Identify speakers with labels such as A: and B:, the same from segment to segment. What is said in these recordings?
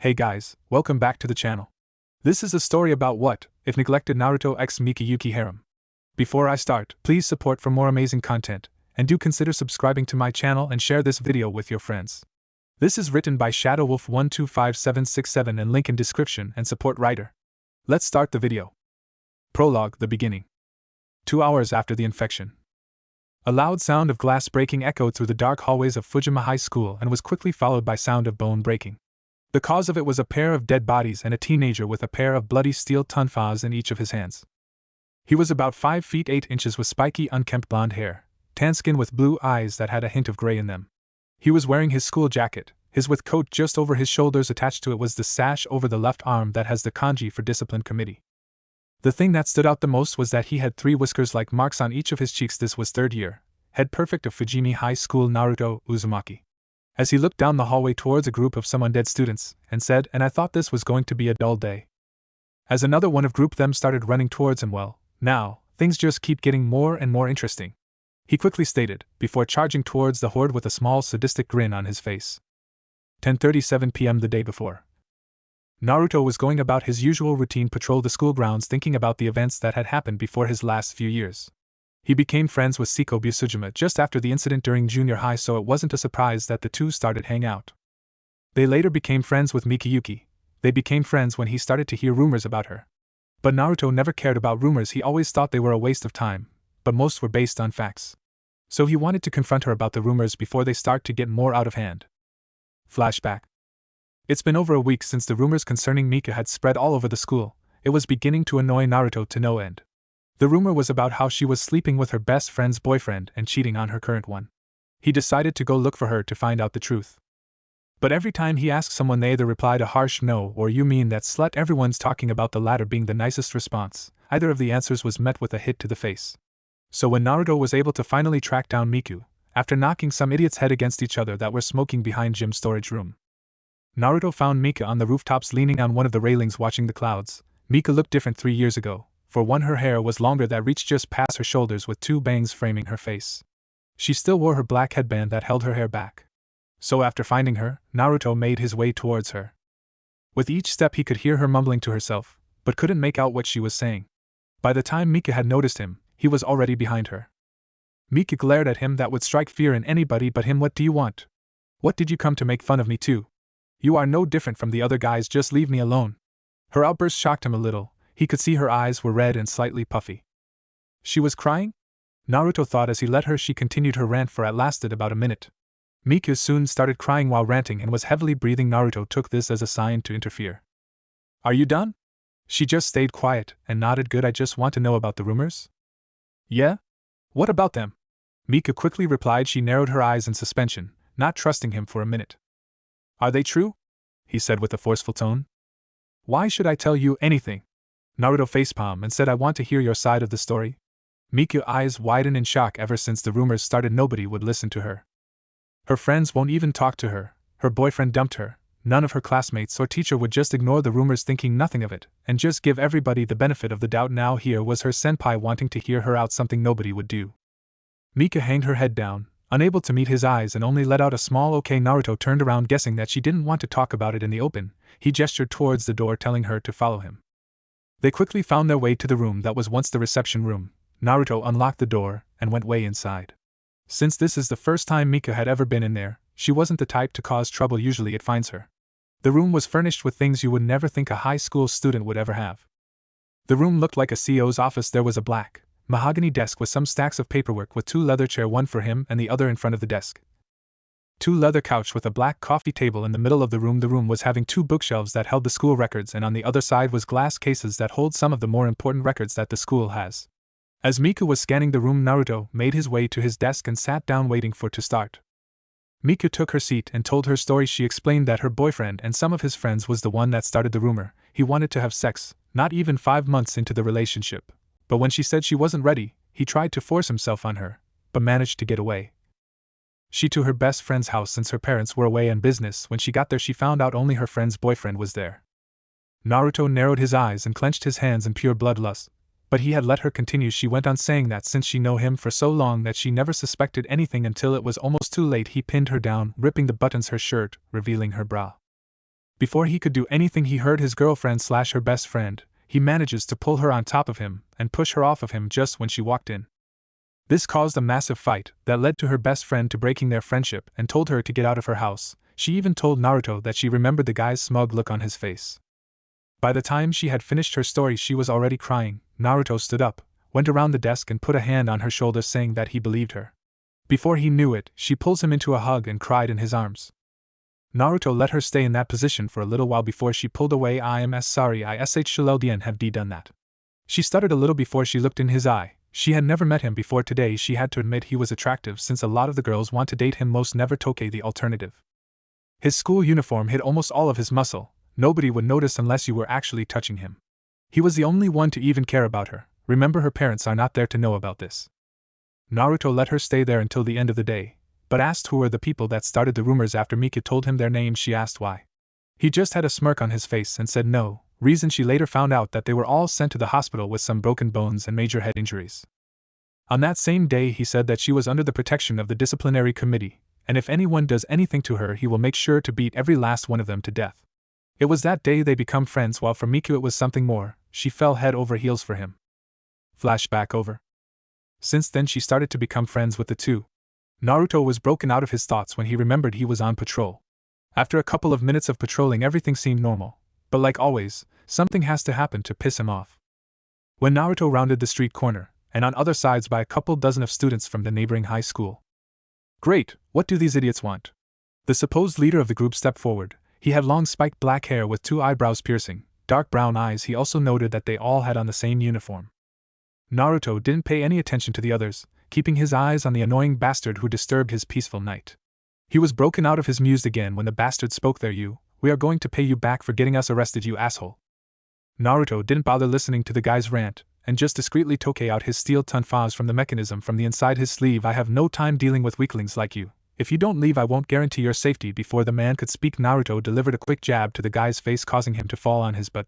A: Hey guys, welcome back to the channel. This is a story about what if neglected Naruto x Yuuki harem. Before I start, please support for more amazing content, and do consider subscribing to my channel and share this video with your friends. This is written by ShadowWolf125767 and link in description and support writer. Let's start the video. Prologue, the beginning. 2 hours after the infection. A loud sound of glass breaking echoed through the dark hallways of Fujima High School and was quickly followed by sound of bone breaking. The cause of it was a pair of dead bodies and a teenager with a pair of bloody steel tonfas in each of his hands. He was about 5 feet 8 inches with spiky unkempt blonde hair, tan skin with blue eyes that had a hint of gray in them. He was wearing his school jacket, his with coat just over his shoulders. Attached to it was the sash over the left arm that has the kanji for discipline committee. The thing that stood out the most was that he had 3 whiskers-like marks on each of his cheeks. This was third year, head perfect of Fujimi High School Naruto Uzumaki. As he looked down the hallway towards a group of some undead students, and said, "And I thought this was going to be a dull day." As another one of group them started running towards him, "Well, now, things just keep getting more and more interesting," he quickly stated, before charging towards the horde with a small sadistic grin on his face. 10:37 p.m. the day before. Naruto was going about his usual routine patrol the school grounds, thinking about the events that had happened before his last few years. He became friends with Siko Busujima just after the incident during junior high, so it wasn't a surprise that the two started hang out. They later became friends with Yuuki. They became friends when he started to hear rumors about her. But Naruto never cared about rumors. He always thought they were a waste of time, but most were based on facts. So he wanted to confront her about the rumors before they start to get more out of hand. Flashback. It's been over a week since the rumors concerning Mika had spread all over the school. It was beginning to annoy Naruto to no end. The rumor was about how she was sleeping with her best friend's boyfriend and cheating on her current one. He decided to go look for her to find out the truth. But every time he asked someone, they either replied a harsh no or "you mean that slut?" Everyone's talking about the latter being the nicest response. Either of the answers was met with a hit to the face. So when Naruto was able to finally track down Miku, after knocking some idiot's head against each other that were smoking behind Jim's storage room, Naruto found Mika on the rooftops leaning on one of the railings watching the clouds. Mika looked different 3 years ago. For one, her hair was longer that reached just past her shoulders with 2 bangs framing her face. She still wore her black headband that held her hair back. So after finding her, Naruto made his way towards her. With each step he could hear her mumbling to herself, but couldn't make out what she was saying. By the time Mika had noticed him, he was already behind her. Mika glared at him that would strike fear in anybody but him. "What do you want? What did you come to make fun of me too? You are no different from the other guys, just leave me alone." Her outburst shocked him a little. He could see her eyes were red and slightly puffy. She was crying? Naruto thought as he let her. She continued her rant for it lasted about a minute. Miku soon started crying while ranting and was heavily breathing. Naruto took this as a sign to interfere. "Are you done?" She just stayed quiet and nodded. "Good, I just want to know about the rumors." "Yeah? What about them?" Miku quickly replied. She narrowed her eyes in suspension, not trusting him for a minute. "Are they true?" he said with a forceful tone. "Why should I tell you anything?" Naruto facepalmed and said, "I want to hear your side of the story." Miku's eyes widened in shock. Ever since the rumors started, nobody would listen to her. Her friends won't even talk to her. Her boyfriend dumped her. None of her classmates or teacher would just ignore the rumors, thinking nothing of it, and just give everybody the benefit of the doubt. Now here was her senpai wanting to hear her out, something nobody would do. Miku hanged her head down, unable to meet his eyes, and only let out a small "okay." Naruto turned around, guessing that she didn't want to talk about it in the open. He gestured towards the door, telling her to follow him. They quickly found their way to the room that was once the reception room. Naruto unlocked the door and went way inside. Since this is the first time Mika had ever been in there, she wasn't the type to cause trouble. Usually it finds her. The room was furnished with things you would never think a high school student would ever have. The room looked like a CEO's office. There was a black, mahogany desk with some stacks of paperwork, with 2 leather chairs, one for him and the other in front of the desk. 2 leather couch with a black coffee table in the middle of the room. The room was having 2 bookshelves that held the school records, and on the other side was glass cases that hold some of the more important records that the school has. As Miku was scanning the room, Naruto made his way to his desk and sat down waiting for it to start. Miku took her seat and told her story. She explained that her boyfriend and some of his friends was the one that started the rumor. He wanted to have sex, not even 5 months into the relationship. But when she said she wasn't ready, he tried to force himself on her, but managed to get away. She to her best friend's house since her parents were away on business. When she got there, she found out only her friend's boyfriend was there. Naruto narrowed his eyes and clenched his hands in pure bloodlust, but he had let her continue. She went on saying that since she knew him for so long that she never suspected anything until it was almost too late. He pinned her down, ripping the buttons her shirt, revealing her bra. Before he could do anything, he heard his girlfriend / her best friend. He manages to pull her on top of him and push her off of him just when she walked in. This caused a massive fight that led to her best friend to breaking their friendship and told her to get out of her house. She even told Naruto that she remembered the guy's smug look on his face. By the time she had finished her story, she was already crying. Naruto stood up, went around the desk and put a hand on her shoulder, saying that he believed her. Before he knew it, she pulls him into a hug and cried in his arms. Naruto let her stay in that position for a little while before she pulled away. I am sorry, I shouldn't have done that. She stuttered a little before she looked in his eye. She had never met him before today. She had to admit he was attractive, since a lot of the girls want to date him, most never took the alternative. His school uniform hid almost all of his muscle. Nobody would notice unless you were actually touching him. He was the only one to even care about her. Remember, her parents are not there to know about this. Naruto let her stay there until the end of the day, but asked who were the people that started the rumors. After Miku told him their names, she asked why. He just had a smirk on his face and said no. Reason: she later found out that they were all sent to the hospital with some broken bones and major head injuries. On that same day, he said that she was under the protection of the disciplinary committee, and if anyone does anything to her, he will make sure to beat every last one of them to death. It was that day they become friends, while for Miku it was something more. She fell head over heels for him. Flashback over. Since then she started to become friends with the two. Naruto was broken out of his thoughts when he remembered he was on patrol. After a couple of minutes of patrolling, everything seemed normal, but like always, something has to happen to piss him off. When Naruto rounded the street corner, and on other sides by a couple dozen of students from the neighboring high school. Great, what do these idiots want? The supposed leader of the group stepped forward. He had long spiked black hair with 2 eyebrows piercing, dark brown eyes. He also noted that they all had on the same uniform. Naruto didn't pay any attention to the others, keeping his eyes on the annoying bastard who disturbed his peaceful night. He was broken out of his muse again when the bastard spoke. We are going to pay you back for getting us arrested, you asshole. Naruto didn't bother listening to the guy's rant, and just discreetly took out his steel tonfas from the mechanism from the inside his sleeve. I have no time dealing with weaklings like you. If you don't leave, I won't guarantee your safety. Before the man could speak, Naruto delivered a quick jab to the guy's face, causing him to fall on his butt,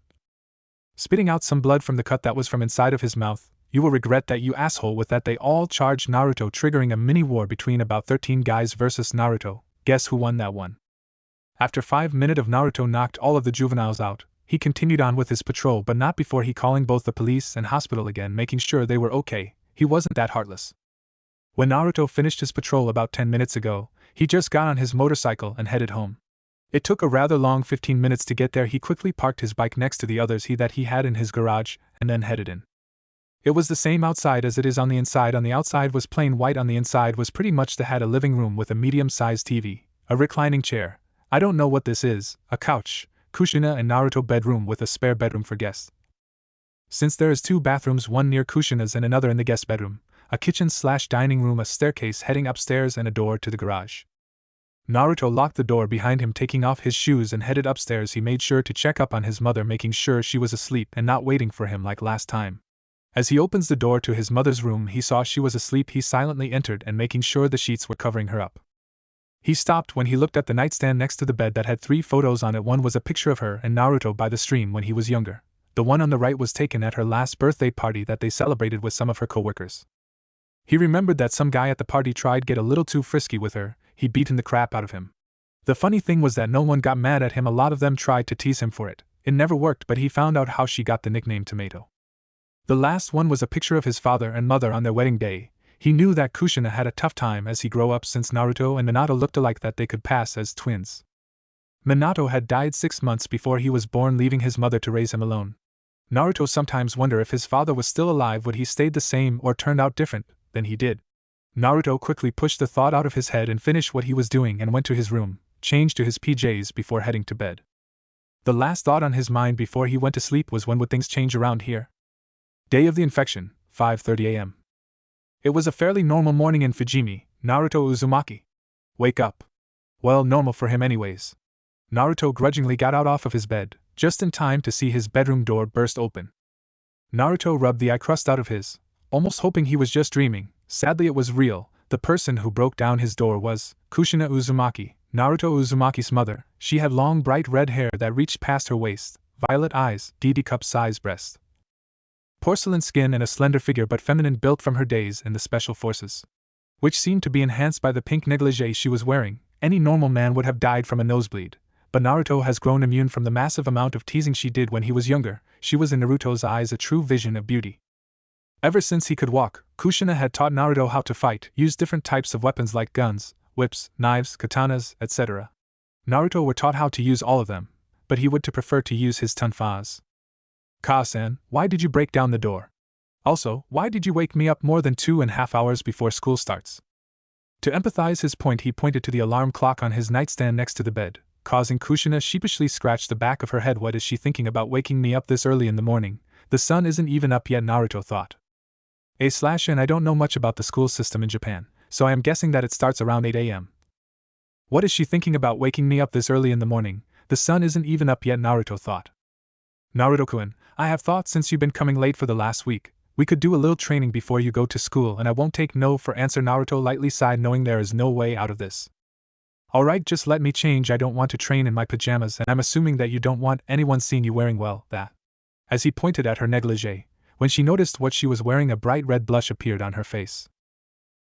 A: spitting out some blood from the cut that was from inside of his mouth. You will regret that, you asshole. With that, they all charged Naruto, triggering a mini war between about 13 guys versus Naruto. Guess who won that one? After 5 minutes of Naruto knocked all of the juveniles out, he continued on with his patrol, but not before he calling both the police and hospital again, making sure they were okay. He wasn't that heartless. When Naruto finished his patrol about 10 minutes ago, he just got on his motorcycle and headed home. It took a rather long 15 minutes to get there. He quickly parked his bike next to the others he had in his garage, and then headed in. It was the same outside as it is on the inside. On the outside was plain white, on the inside was pretty much had a living room with a medium-sized TV, a reclining chair, I don't know what this is, a couch, kushina, and Naruto bedroom with a spare bedroom for guests. Since there is 2 bathrooms, one near kushina's and another in the guest bedroom, a kitchen/dining room, a staircase heading upstairs, and a door to the garage. Naruto locked the door behind him, taking off his shoes, and headed upstairs. He made sure to check up on his mother, making sure she was asleep and not waiting for him like last time. As he opens the door to his mother's room, he saw she was asleep. He silently entered and making sure the sheets were covering her up. He stopped when he looked at the nightstand next to the bed that had 3 photos on it. One was a picture of her and Naruto by the stream when he was younger. The one on the right was taken at her last birthday party that they celebrated with some of her coworkers. He remembered that some guy at the party tried to get a little too frisky with her. He beaten the crap out of him. The funny thing was that no one got mad at him. A lot of them tried to tease him for it. It never worked, but he found out how she got the nickname Tomato. The last one was a picture of his father and mother on their wedding day. He knew that Kushina had a tough time as he grew up, since Naruto and Minato looked alike, that they could pass as twins. Minato had died 6 months before he was born, leaving his mother to raise him alone. Naruto sometimes wondered if his father was still alive. Would he stayed the same or turned out different than he did? Naruto quickly pushed the thought out of his head and finished what he was doing and went to his room, changed to his PJs before heading to bed. The last thought on his mind before he went to sleep was, when would things change around here? Day of the infection, 5:30 a.m. It was a fairly normal morning in Fujimi. Naruto Uzumaki. Wake up. Well, normal for him anyways. Naruto grudgingly got out off of his bed, just in time to see his bedroom door burst open. Naruto rubbed the eye crust out of his, almost hoping he was just dreaming. Sadly, it was real. The person who broke down his door was Kushina Uzumaki, Naruto Uzumaki's mother. She had long bright red hair that reached past her waist, violet eyes, DD cup-sized breasts, porcelain skin, and a slender figure but feminine, built from her days in the special forces, which seemed to be enhanced by the pink negligee she was wearing. Any normal man would have died from a nosebleed, but Naruto has grown immune from the massive amount of teasing she did when he was younger. She was in Naruto's eyes a true vision of beauty. Ever since he could walk, Kushina had taught Naruto how to fight, use different types of weapons like guns, whips, knives, katanas, etc. Naruto were taught how to use all of them, but he would prefer to use his tonfas. Ka-san, why did you break down the door? Also, why did you wake me up more than 2.5 hours before school starts? To empathize his point, he pointed to the alarm clock on his nightstand next to the bed, causing Kushina sheepishly scratch the back of her head. What is she thinking about waking me up this early in the morning? The sun isn't even up yet, Naruto thought. And I don't know much about the school system in Japan, so I am guessing that it starts around 8 a.m. What is she thinking about waking me up this early in the morning? The sun isn't even up yet, Naruto thought. Naruto-kun, I have thought since you've been coming late for the last week, we could do a little training before you go to school and I won't take no for answer. Naruto lightly sighed, knowing there is no way out of this. Alright, just let me change. I don't want to train in my pajamas, and I'm assuming that you don't want anyone seeing you wearing that. As he pointed at her negligee, when she noticed what she was wearing, a bright red blush appeared on her face.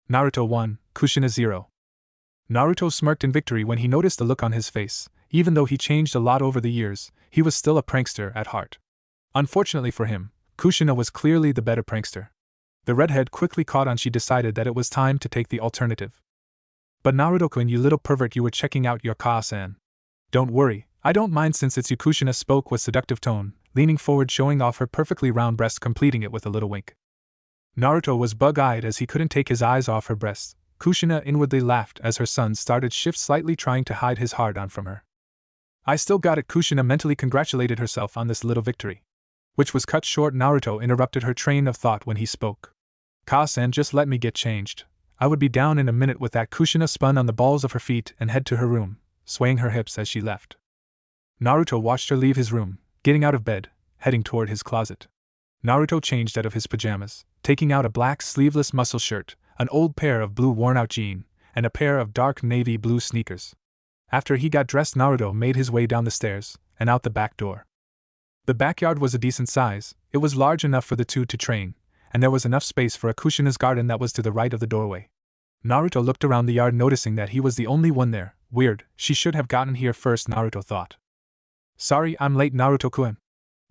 A: Naruto 1, Kushina 0. Naruto smirked in victory when he noticed the look on his face. Even though he changed a lot over the years, he was still a prankster at heart. Unfortunately for him, Kushina was clearly the better prankster. The redhead quickly caught on. She decided that it was time to take the alternative. But Naruto-kun, you little pervert, you were checking out your Ka-san. Don't worry, I don't mind since it's you. Kushina spoke with seductive tone, leaning forward, showing off her perfectly round breast, completing it with a little wink. Naruto was bug-eyed as he couldn't take his eyes off her breasts. Kushina inwardly laughed as her son started shift slightly, trying to hide his hard-on from her. I still got it. Kushina mentally congratulated herself on this little victory. Which was cut short. Naruto interrupted her train of thought when he spoke. Ka-san, just let me get changed. I would be down in a minute with that. Kushina spun on the balls of her feet and head to her room, swaying her hips as she left. Naruto watched her leave his room, getting out of bed, heading toward his closet. Naruto changed out of his pajamas, taking out a black sleeveless muscle shirt, an old pair of blue worn-out jeans, and a pair of dark navy blue sneakers. After he got dressed, Naruto made his way down the stairs and out the back door. The backyard was a decent size. It was large enough for the two to train, and there was enough space for a Kushina's garden that was to the right of the doorway. Naruto looked around the yard, noticing that he was the only one there. Weird, she should have gotten here first, Naruto thought. Sorry, I'm late, Naruto-kun.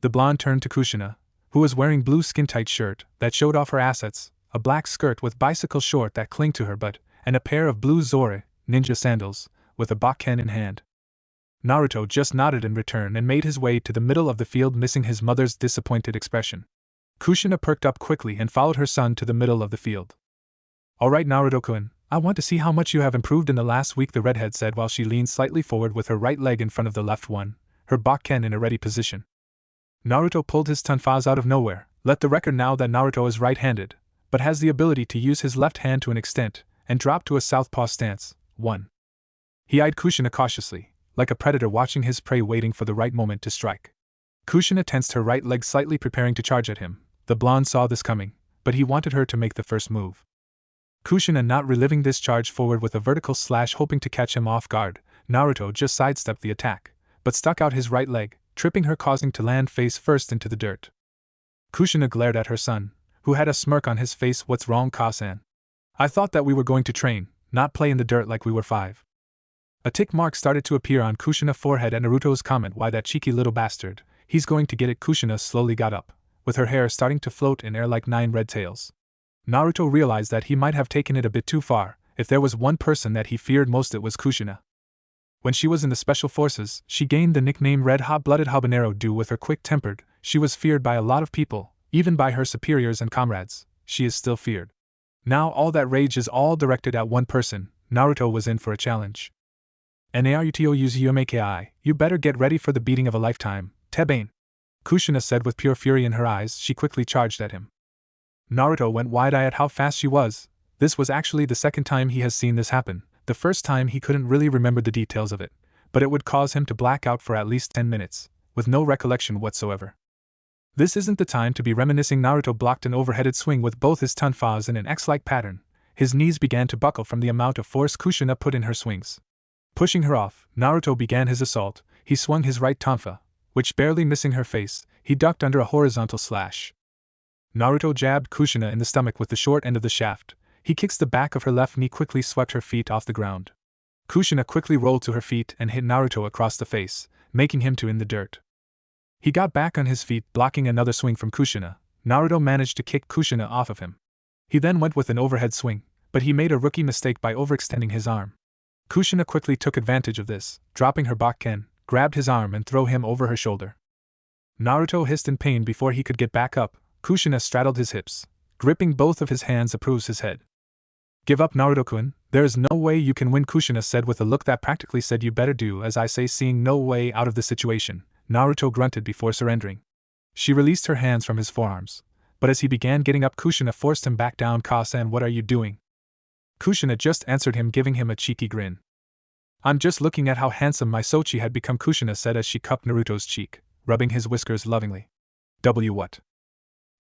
A: The blonde turned to Kushina, who was wearing blue skin-tight shirt that showed off her assets, a black skirt with bicycle short that clinged to her butt, and a pair of blue Zore ninja sandals with a bakken in hand. Naruto just nodded in return and made his way to the middle of the field, missing his mother's disappointed expression. Kushina perked up quickly and followed her son to the middle of the field. Alright, Naruto-kun, I want to see how much you have improved in the last week, the redhead said while she leaned slightly forward with her right leg in front of the left one, her bakken in a ready position. Naruto pulled his tonfas out of nowhere. Let the record now that Naruto is right-handed, but has the ability to use his left hand to an extent, and drop to a southpaw stance. 1. He eyed Kushina cautiously, like a predator watching his prey, waiting for the right moment to strike. Kushina tensed her right leg slightly, preparing to charge at him. The blonde saw this coming, but he wanted her to make the first move. Kushina not reliving this charge forward with a vertical slash, hoping to catch him off guard. Naruto just sidestepped the attack, but stuck out his right leg, tripping her, causing to land face first into the dirt. Kushina glared at her son, who had a smirk on his face. What's wrong, Ka-san? I thought that we were going to train, not play in the dirt like we were 5. A tick mark started to appear on Kushina's forehead at Naruto's comment. Why that cheeky little bastard, he's going to get it. Kushina slowly got up, with her hair starting to float in air like 9 red tails. Naruto realized that he might have taken it a bit too far. If there was one person that he feared most, it was Kushina. When she was in the special forces, she gained the nickname Red Hot-Blooded Habanero due with her quick-tempered. She was feared by a lot of people, even by her superiors and comrades. She is still feared. Now all that rage is all directed at one person. Naruto was in for a challenge. Naruto use Yumeki, you better get ready for the beating of a lifetime, Tebane. Kushina said with pure fury in her eyes. She quickly charged at him. Naruto went wide-eyed at how fast she was. This was actually the second time he has seen this happen. The first time he couldn't really remember the details of it, but it would cause him to black out for at least 10 minutes, with no recollection whatsoever. This isn't the time to be reminiscing. Naruto blocked an overheaded swing with both his tonfas in an X-like pattern. His knees began to buckle from the amount of force Kushina put in her swings. Pushing her off, Naruto began his assault. He swung his right tonfa, which barely missing her face, he ducked under a horizontal slash. Naruto jabbed Kushina in the stomach with the short end of the shaft. He kicked the back of her left knee, quickly swept her feet off the ground. Kushina quickly rolled to her feet and hit Naruto across the face, making him in the dirt. He got back on his feet, blocking another swing from Kushina. Naruto managed to kick Kushina off of him. He then went with an overhead swing, but he made a rookie mistake by overextending his arm. Kushina quickly took advantage of this, dropping her Bakken, grabbed his arm and threw him over her shoulder. Naruto hissed in pain before he could get back up. Kushina straddled his hips, gripping both of his hands approves his head. Give up, Naruto-kun, there is no way you can win, Kushina said with a look that practically said you better do as I say. Seeing no way out of the situation, Naruto grunted before surrendering. She released her hands from his forearms, but as he began getting up, Kushina forced him back down. Ka-san, what are you doing? Kushina just answered him, giving him a cheeky grin. I'm just looking at how handsome my Sochi had become, Kushina said as she cupped Naruto's cheek, rubbing his whiskers lovingly. What?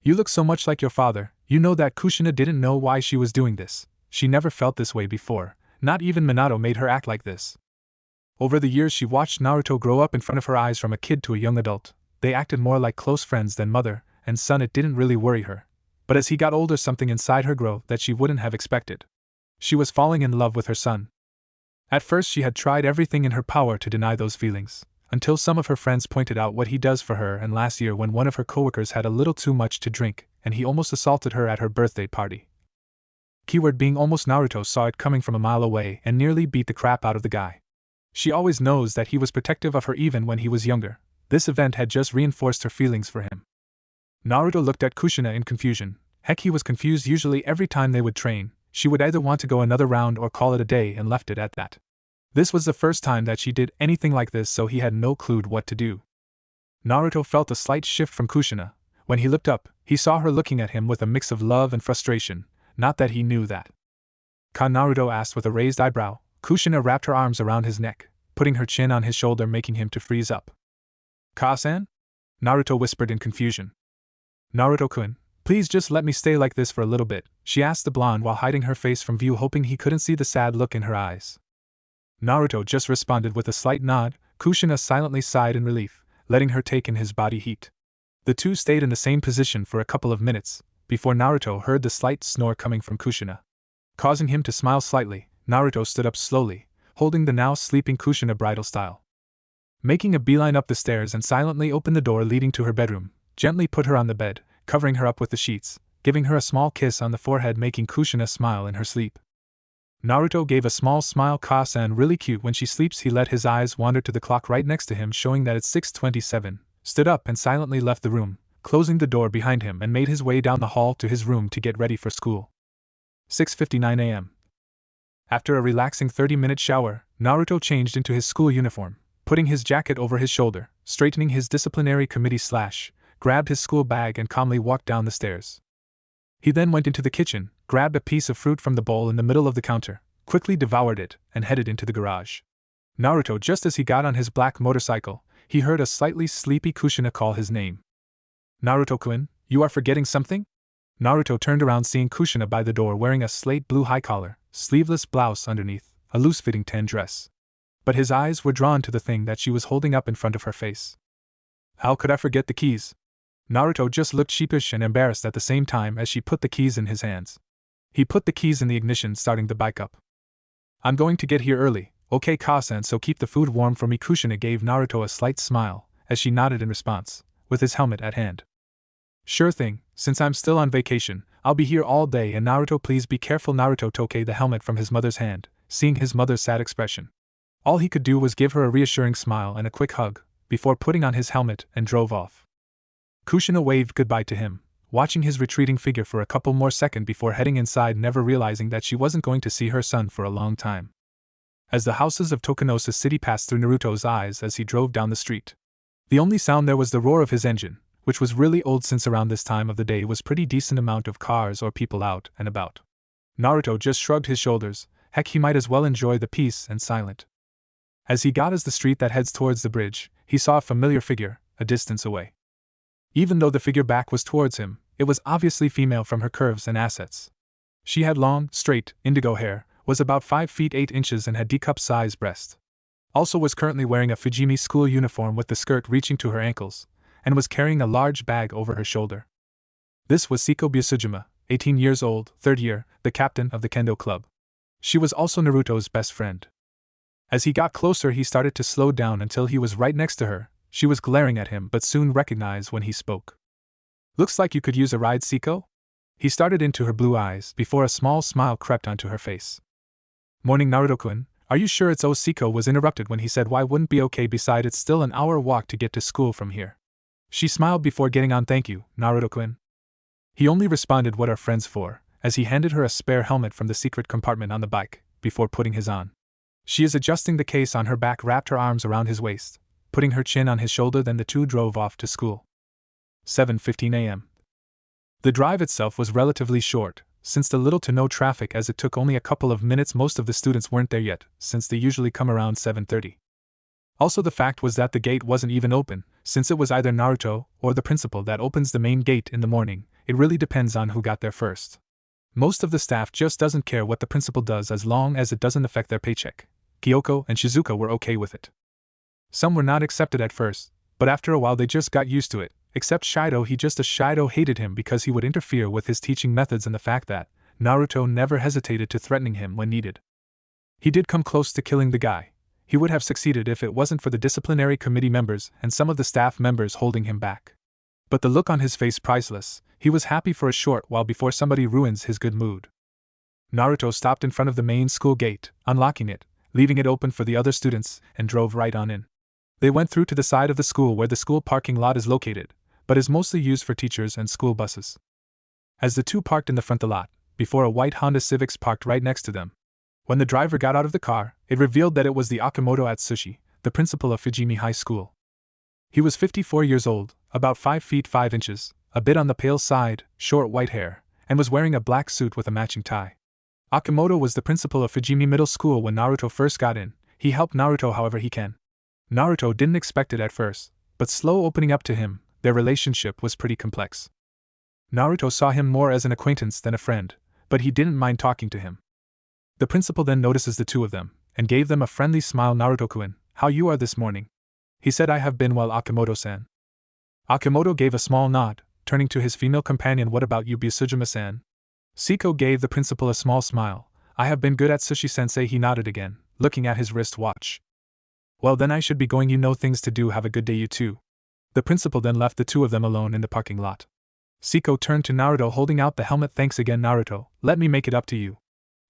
A: You look so much like your father. You know that Kushina didn't know why she was doing this. She never felt this way before, not even Minato made her act like this. Over the years she watched Naruto grow up in front of her eyes from a kid to a young adult. They acted more like close friends than mother and son. It didn't really worry her. But as he got older, something inside her grew that she wouldn't have expected. She was falling in love with her son. At first she had tried everything in her power to deny those feelings, until some of her friends pointed out what he does for her, and last year when one of her coworkers had a little too much to drink, and he almost assaulted her at her birthday party. Keyword being almost. Naruto saw it coming from a mile away and nearly beat the crap out of the guy. She always knows that he was protective of her even when he was younger. This event had just reinforced her feelings for him. Naruto looked at Kushina in confusion. Heck, he was confused. Usually every time they would train, she would either want to go another round or call it a day and left it at that. This was the first time that she did anything like this, so he had no clue what to do. Naruto felt a slight shift from Kushina. When he looked up, he saw her looking at him with a mix of love and frustration. Not that he knew that. Ka, Naruto asked with a raised eyebrow. Kushina wrapped her arms around his neck, putting her chin on his shoulder, making him to freeze up. Ka-san? Naruto whispered in confusion. Naruto-kun, please just let me stay like this for a little bit, she asked the blonde while hiding her face from view, hoping he couldn't see the sad look in her eyes. Naruto just responded with a slight nod. Kushina silently sighed in relief, letting her take in his body heat. The two stayed in the same position for a couple of minutes, before Naruto heard the slight snore coming from Kushina. Causing him to smile slightly, Naruto stood up slowly, holding the now sleeping Kushina bridal style. Making a beeline up the stairs and silently opened the door leading to her bedroom, gently put her on the bed, covering her up with the sheets, giving her a small kiss on the forehead, making Kushina smile in her sleep. Naruto gave a small smile. Ka-san really cute. When she sleeps, he let his eyes wander to the clock right next to him, showing that it's 6:27, stood up and silently left the room, closing the door behind him, and made his way down the hall to his room to get ready for school. 6:59 a.m. After a relaxing 30-minute shower, Naruto changed into his school uniform, putting his jacket over his shoulder, straightening his disciplinary committee slash, grabbed his school bag and calmly walked down the stairs. He then went into the kitchen, grabbed a piece of fruit from the bowl in the middle of the counter, quickly devoured it, and headed into the garage. Naruto, just as he got on his black motorcycle, he heard a slightly sleepy Kushina call his name. Naruto-kun, you are forgetting something? Naruto turned around, seeing Kushina by the door wearing a slate blue high collar, sleeveless blouse underneath, a loose-fitting tan dress. But his eyes were drawn to the thing that she was holding up in front of her face. How could I forget the keys? Naruto just looked sheepish and embarrassed at the same time as she put the keys in his hands. He put the keys in the ignition, starting the bike up. I'm going to get here early, okay Ka-san, so keep the food warm for me. Kushina gave Naruto a slight smile, as she nodded in response, with his helmet at hand. Sure thing, since I'm still on vacation, I'll be here all day. And Naruto, please be careful. Naruto took the helmet from his mother's hand, seeing his mother's sad expression. All he could do was give her a reassuring smile and a quick hug, before putting on his helmet and drove off. Kushina waved goodbye to him, watching his retreating figure for a couple more seconds before heading inside, never realizing that she wasn't going to see her son for a long time. As the houses of Tokanosa City passed through Naruto's eyes as he drove down the street, the only sound there was the roar of his engine, which was really old since around this time of the day was pretty decent amount of cars or people out and about. Naruto just shrugged his shoulders. Heck, he might as well enjoy the peace and silence. As he got as the street that heads towards the bridge, he saw a familiar figure, a distance away. Even though the figure back was towards him, it was obviously female from her curves and assets. She had long, straight, indigo hair, was about 5 feet 8 inches and had D-cup-sized breasts. Also was currently wearing a Fujimi school uniform with the skirt reaching to her ankles, and was carrying a large bag over her shoulder. This was Siko Busujima, 18 years old, 3rd year, the captain of the Kendo club. She was also Naruto's best friend. As he got closer, he started to slow down until he was right next to her. She was glaring at him but soon recognized when he spoke. "Looks like you could use a ride, Seiko?" He started into her blue eyes before a small smile crept onto her face. "Morning, Naruto-kun. Are you sure it's Seiko was interrupted when he said why wouldn't be okay, besides it's still an hour walk to get to school from here." She smiled before getting on. "Thank you, Naruto-kun." He only responded, "What are friends for?" as he handed her a spare helmet from the secret compartment on the bike, before putting his on. She is adjusting the case on her back, wrapped her arms around his waist, putting her chin on his shoulder. Then the two drove off to school. 7:15 a.m. The drive itself was relatively short, since the little to no traffic, as it took only a couple of minutes. Most of the students weren't there yet, since they usually come around 7:30. Also, the fact was that the gate wasn't even open, since it was either Naruto or the principal that opens the main gate in the morning. It really depends on who got there first. Most of the staff just doesn't care what the principal does as long as it doesn't affect their paycheck. Kyoko and Shizuka were okay with it. Some were not accepted at first, but after a while they just got used to it, except Shido. Shido hated him because he would interfere with his teaching methods, and the fact that Naruto never hesitated to threatening him when needed. He did come close to killing the guy. He would have succeeded if it wasn't for the disciplinary committee members and some of the staff members holding him back. But the look on his face, priceless. He was happy for a short while before somebody ruins his good mood. Naruto stopped in front of the main school gate, unlocking it, leaving it open for the other students, and drove right on in. They went through to the side of the school where the school parking lot is located, but is mostly used for teachers and school buses. As the two parked in the front of the lot, before a white Honda Civic parked right next to them. When the driver got out of the car, it revealed that it was the Akamoto Atsushi, the principal of Fujimi High School. He was 54 years old, about 5 feet 5 inches, a bit on the pale side, short white hair, and was wearing a black suit with a matching tie. Akamoto was the principal of Fujimi Middle School when Naruto first got in. He helped Naruto however he can. Naruto didn't expect it at first, but slow opening up to him, their relationship was pretty complex. Naruto saw him more as an acquaintance than a friend, but he didn't mind talking to him. The principal then notices the two of them, and gave them a friendly smile. "Naruto-kun, how you are this morning?" He said. "I have been well, Akamoto-san." Akamoto gave a small nod, turning to his female companion. "What about you, Bisujima-san?" Seiko gave the principal a small smile. "I have been good at Sushi-sensei." He nodded again, looking at his wrist watch. "Well then I should be going, you know things to do. Have a good day, you two." The principal then left the two of them alone in the parking lot. Seiko turned to Naruto, holding out the helmet. "Thanks again, Naruto, let me make it up to you,"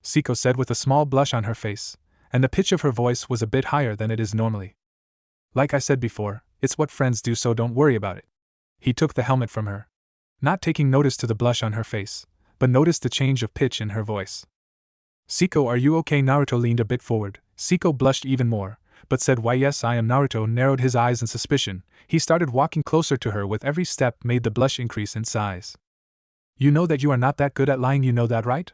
A: Seiko said with a small blush on her face, and the pitch of her voice was a bit higher than it is normally. "Like I said before, it's what friends do, so don't worry about it." He took the helmet from her, not taking notice to the blush on her face, but noticed the change of pitch in her voice. "Seiko, are you okay?" Naruto leaned a bit forward. Seiko blushed even more, but said, "Why yes, I am." Naruto narrowed his eyes in suspicion. He started walking closer to her. With every step made the blush increase in size. "You know that you are not that good at lying, you know that, right?"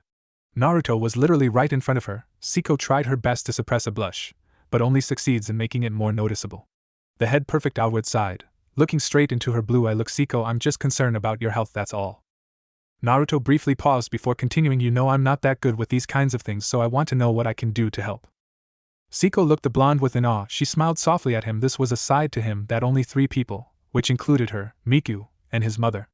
A: Naruto was literally right in front of her. Seiko tried her best to suppress a blush, but only succeeds in making it more noticeable. The head perfect outward side, looking straight into her blue eye look. "Seiko, I'm just concerned about your health, that's all." Naruto briefly paused before continuing. "You know I'm not that good with these kinds of things, so I want to know what I can do to help." Seiko looked the blonde with awe. She smiled softly at him. This was a side to him that only 3 people, which included her, Miku, and his mother,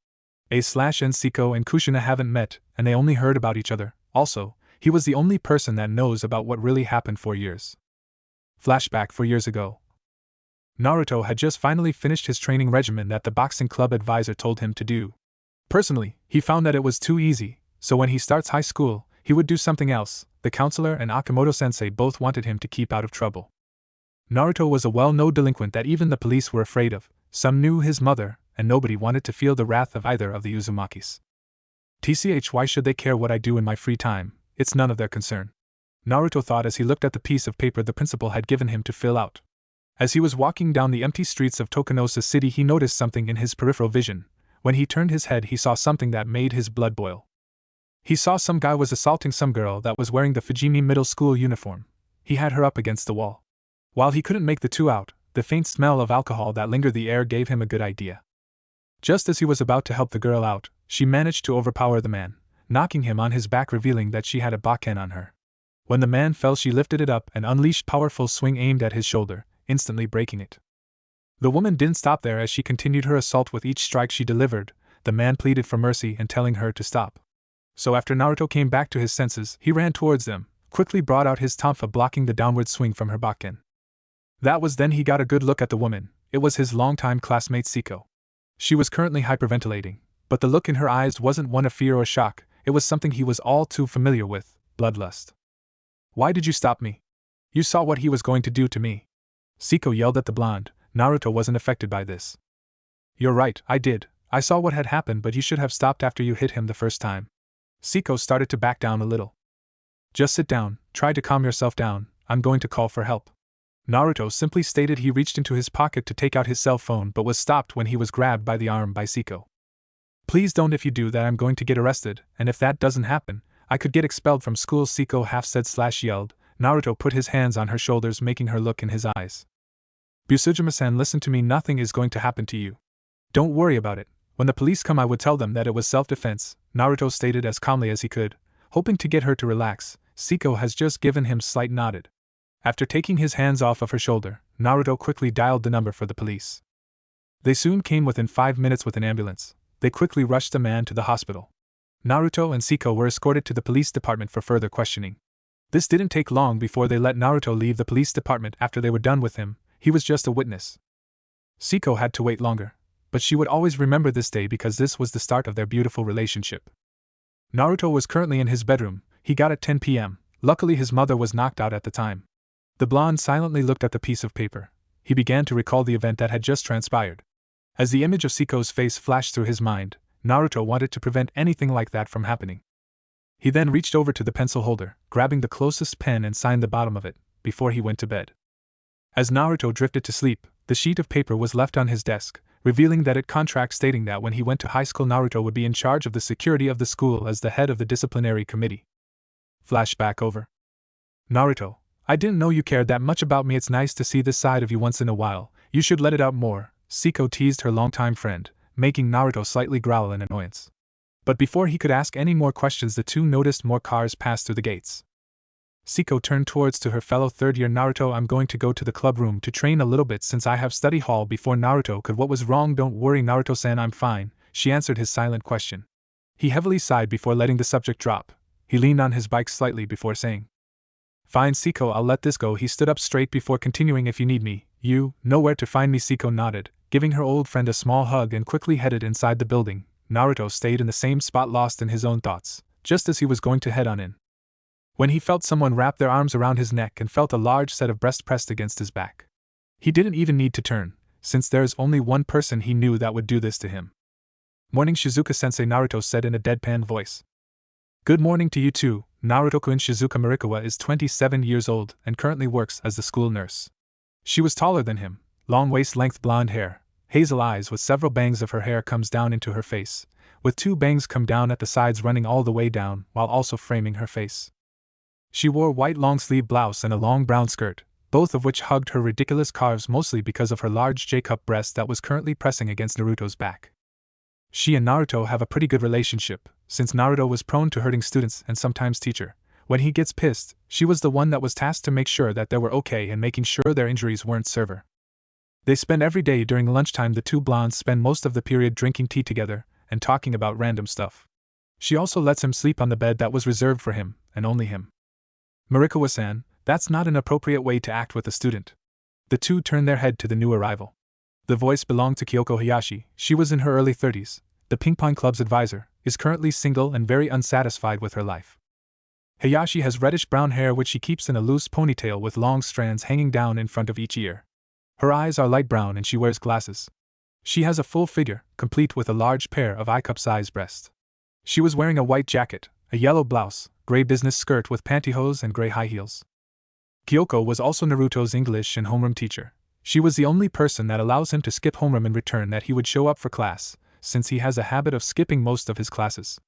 A: and Seiko and Kushina, haven't met, and they only heard about each other. Also, he was the only person that knows about what really happened 4 years. Flashback 4 years ago. Naruto had just finally finished his training regimen that the boxing club advisor told him to do. Personally, he found that it was too easy, so when he starts high school, he would do something else. The counselor and Akamoto-sensei both wanted him to keep out of trouble. Naruto was a well-known delinquent that even the police were afraid of. Some knew his mother, and nobody wanted to feel the wrath of either of the Uzumakis. Why should they care what I do in my free time? It's none of their concern, Naruto thought as he looked at the piece of paper the principal had given him to fill out. As he was walking down the empty streets of Tokunosa City, he noticed something in his peripheral vision. When he turned his head, he saw something that made his blood boil. He saw some guy was assaulting some girl that was wearing the Fujimi Middle School uniform. He had her up against the wall. While he couldn't make the two out, the faint smell of alcohol that lingered the air gave him a good idea. Just as he was about to help the girl out, she managed to overpower the man, knocking him on his back, revealing that she had a bakken on her. When the man fell, she lifted it up and unleashed powerful swing aimed at his shoulder, instantly breaking it. The woman didn't stop there as she continued her assault. With each strike she delivered, the man pleaded for mercy and telling her to stop. So after Naruto came back to his senses, he ran towards them, quickly brought out his tonfa, blocking the downward swing from her bakken. That was then he got a good look at the woman. It was his longtime classmate Siko. She was currently hyperventilating, but the look in her eyes wasn't one of fear or shock, it was something he was all too familiar with, bloodlust. "Why did you stop me? You saw what he was going to do to me." Siko yelled at the blonde. Naruto wasn't affected by this. "You're right, I did. I saw what had happened, but you should have stopped after you hit him the first time." Siko started to back down a little. "Just sit down, try to calm yourself down, I'm going to call for help." Naruto simply stated. He reached into his pocket to take out his cell phone but was stopped when he was grabbed by the arm by Siko. "Please don't, if you do that I'm going to get arrested, and if that doesn't happen, I could get expelled from school," Siko half said / yelled. Naruto put his hands on her shoulders, making her look in his eyes. "Busujima-san, listen to me, nothing is going to happen to you. Don't worry about it. When the police come I would tell them that it was self-defense," Naruto stated as calmly as he could, hoping to get her to relax. Siko has just given him slight nodded. After taking his hands off of her shoulder, Naruto quickly dialed the number for the police. They soon came within 5 minutes with an ambulance. They quickly rushed the man to the hospital. Naruto and Siko were escorted to the police department for further questioning. This didn't take long before they let Naruto leave the police department. After they were done with him, he was just a witness. Siko had to wait longer, but she would always remember this day because this was the start of their beautiful relationship. Naruto was currently in his bedroom. He got at 10 p.m. Luckily his mother was knocked out at the time. The blonde silently looked at the piece of paper. He began to recall the event that had just transpired. As the image of Siko's face flashed through his mind, Naruto wanted to prevent anything like that from happening. He then reached over to the pencil holder, grabbing the closest pen and signed the bottom of it, before he went to bed. As Naruto drifted to sleep, the sheet of paper was left on his desk, revealing that it contract stating that when he went to high school Naruto would be in charge of the security of the school as the head of the disciplinary committee. Flashback over. Naruto, I didn't know you cared that much about me. It's nice to see this side of you once in a while. You should let it out more, Siko teased her longtime friend, making Naruto slightly growl in annoyance. But before he could ask any more questions, the two noticed more cars pass through the gates. Siko turned towards to her fellow third-year Naruto. I'm going to go to the club room to train a little bit since I have study hall. Before Naruto could what was wrong. Don't worry Naruto-san, I'm fine, she answered his silent question. He heavily sighed before letting the subject drop. He leaned on his bike slightly before saying, Fine Siko, I'll let this go. He stood up straight before continuing, if you need me, you know where to find me. Siko nodded, giving her old friend a small hug and quickly headed inside the building. Naruto stayed in the same spot, lost in his own thoughts, just as he was going to head on in, when he felt someone wrap their arms around his neck and felt a large set of breasts pressed against his back. He didn't even need to turn, since there is only one person he knew that would do this to him. Morning Shizuka-sensei, Naruto said in a deadpan voice. Good morning to you too. Naruto-kun. Shizuka Marikawa is 27 years old and currently works as the school nurse. She was taller than him, long waist-length blonde hair, hazel eyes with several bangs of her hair comes down into her face, with 2 bangs come down at the sides running all the way down while also framing her face. She wore white long-sleeve blouse and a long brown skirt, both of which hugged her ridiculous calves mostly because of her large J-cup breast that was currently pressing against Naruto's back. She and Naruto have a pretty good relationship, since Naruto was prone to hurting students and sometimes teacher. When he gets pissed, she was the one that was tasked to make sure that they were okay and making sure their injuries weren't severe. They spend every day during lunchtime. The two blondes spend most of the period drinking tea together and talking about random stuff. She also lets him sleep on the bed that was reserved for him, and only him. Marikawa-san, that's not an appropriate way to act with a student. The two turned their head to the new arrival. The voice belonged to Kyoko Hayashi. She was in her early 30s, the ping-pong club's advisor, is currently single and very unsatisfied with her life. Hayashi has reddish-brown hair which she keeps in a loose ponytail with long strands hanging down in front of each ear. Her eyes are light brown and she wears glasses. She has a full figure, complete with a large pair of eye-cup-sized breasts. She was wearing a white jacket, a yellow blouse, gray business skirt with pantyhose and gray high heels. Kyoko was also Naruto's English and homeroom teacher. She was the only person that allows him to skip homeroom in return that he would show up for class, since he has a habit of skipping most of his classes.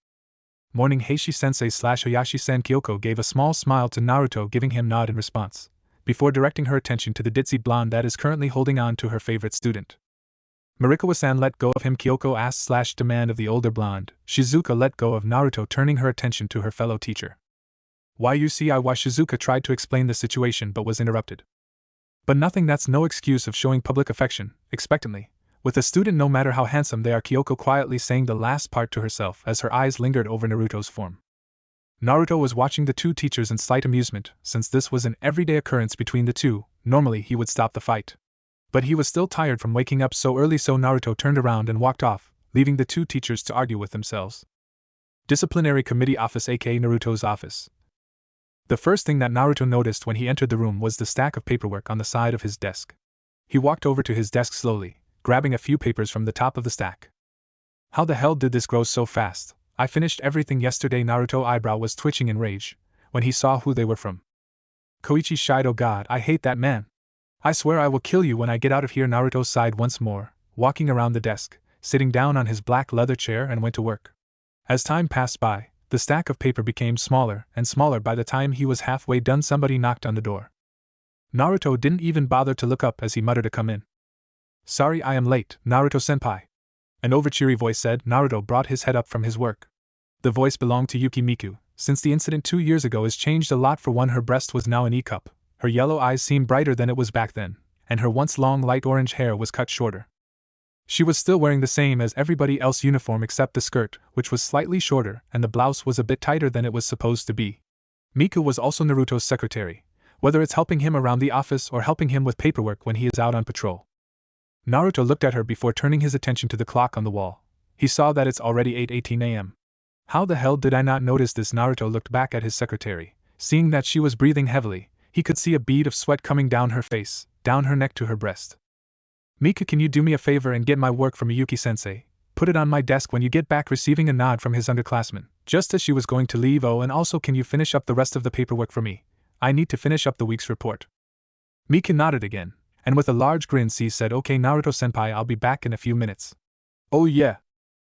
A: Morning Heishi-sensei / Hayashi-san. Kyoko gave a small smile to Naruto, giving him nod in response, before directing her attention to the ditzy blonde that is currently holding on to her favorite student. Marikawa-san, let go of him, Kyoko asked / demand of the older blonde. Shizuka let go of Naruto, turning her attention to her fellow teacher. Why Shizuka tried to explain the situation but was interrupted. But nothing, that's no excuse of showing public affection, expectantly, with a student no matter how handsome they are. Kyoko quietly saying the last part to herself as her eyes lingered over Naruto's form. Naruto was watching the two teachers in slight amusement, since this was an everyday occurrence between the two. Normally he would stop the fight. But he was still tired from waking up so early, so Naruto turned around and walked off, leaving the two teachers to argue with themselves. Disciplinary Committee Office, aka Naruto's office. The first thing that Naruto noticed when he entered the room was the stack of paperwork on the side of his desk. He walked over to his desk slowly, grabbing a few papers from the top of the stack. How the hell did this grow so fast? I finished everything yesterday. Naruto's eyebrow was twitching in rage when he saw who they were from. Koichi Shido. God, I hate that man. I swear I will kill you when I get out of here. Naruto sighed once more, walking around the desk, sitting down on his black leather chair and went to work. As time passed by, the stack of paper became smaller and smaller. By the time he was halfway done, somebody knocked on the door. Naruto didn't even bother to look up as he muttered to come in. Sorry I am late, Naruto-senpai. An overcheery voice said. Naruto brought his head up from his work. The voice belonged to Yuki Miku. Since the incident 2 years ago has changed a lot. For one, her breast was now an E-cup, her yellow eyes seemed brighter than it was back then, and her once long light orange hair was cut shorter. She was still wearing the same as everybody else uniform except the skirt, which was slightly shorter, and the blouse was a bit tighter than it was supposed to be. Miku was also Naruto's secretary, whether it's helping him around the office or helping him with paperwork when he is out on patrol. Naruto looked at her before turning his attention to the clock on the wall. He saw that it's already 8:18 a.m. How the hell did I not notice this? Naruto looked back at his secretary. Seeing that she was breathing heavily, he could see a bead of sweat coming down her face, down her neck to her breast. Miku, can you do me a favor and get my work from Yuki-sensei? Put it on my desk when you get back. Receiving a nod from his underclassman, just as she was going to leave. Oh, and also, can you finish up the rest of the paperwork for me? I need to finish up the week's report. Miku nodded again, and with a large grin she said, Okay Naruto-senpai, I'll be back in a few minutes. Oh yeah.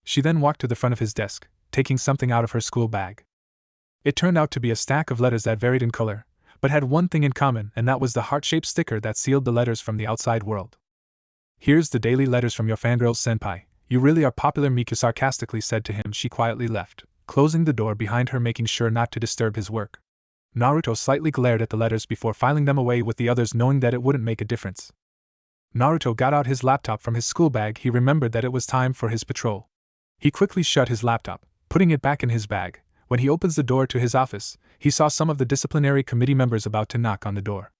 A: She then walked to the front of his desk, taking something out of her school bag. It turned out to be a stack of letters that varied in color, but had one thing in common, and that was the heart-shaped sticker that sealed the letters from the outside world. Here's the daily letters from your fangirls, senpai. You really are popular, Miku sarcastically said to him. She quietly left, closing the door behind her, making sure not to disturb his work. Naruto slightly glared at the letters before filing them away with the others, knowing that it wouldn't make a difference. Naruto got out his laptop from his school bag. He remembered that it was time for his patrol. He quickly shut his laptop, putting it back in his bag. When he opens the door to his office, he saw some of the disciplinary committee members about to knock on the door.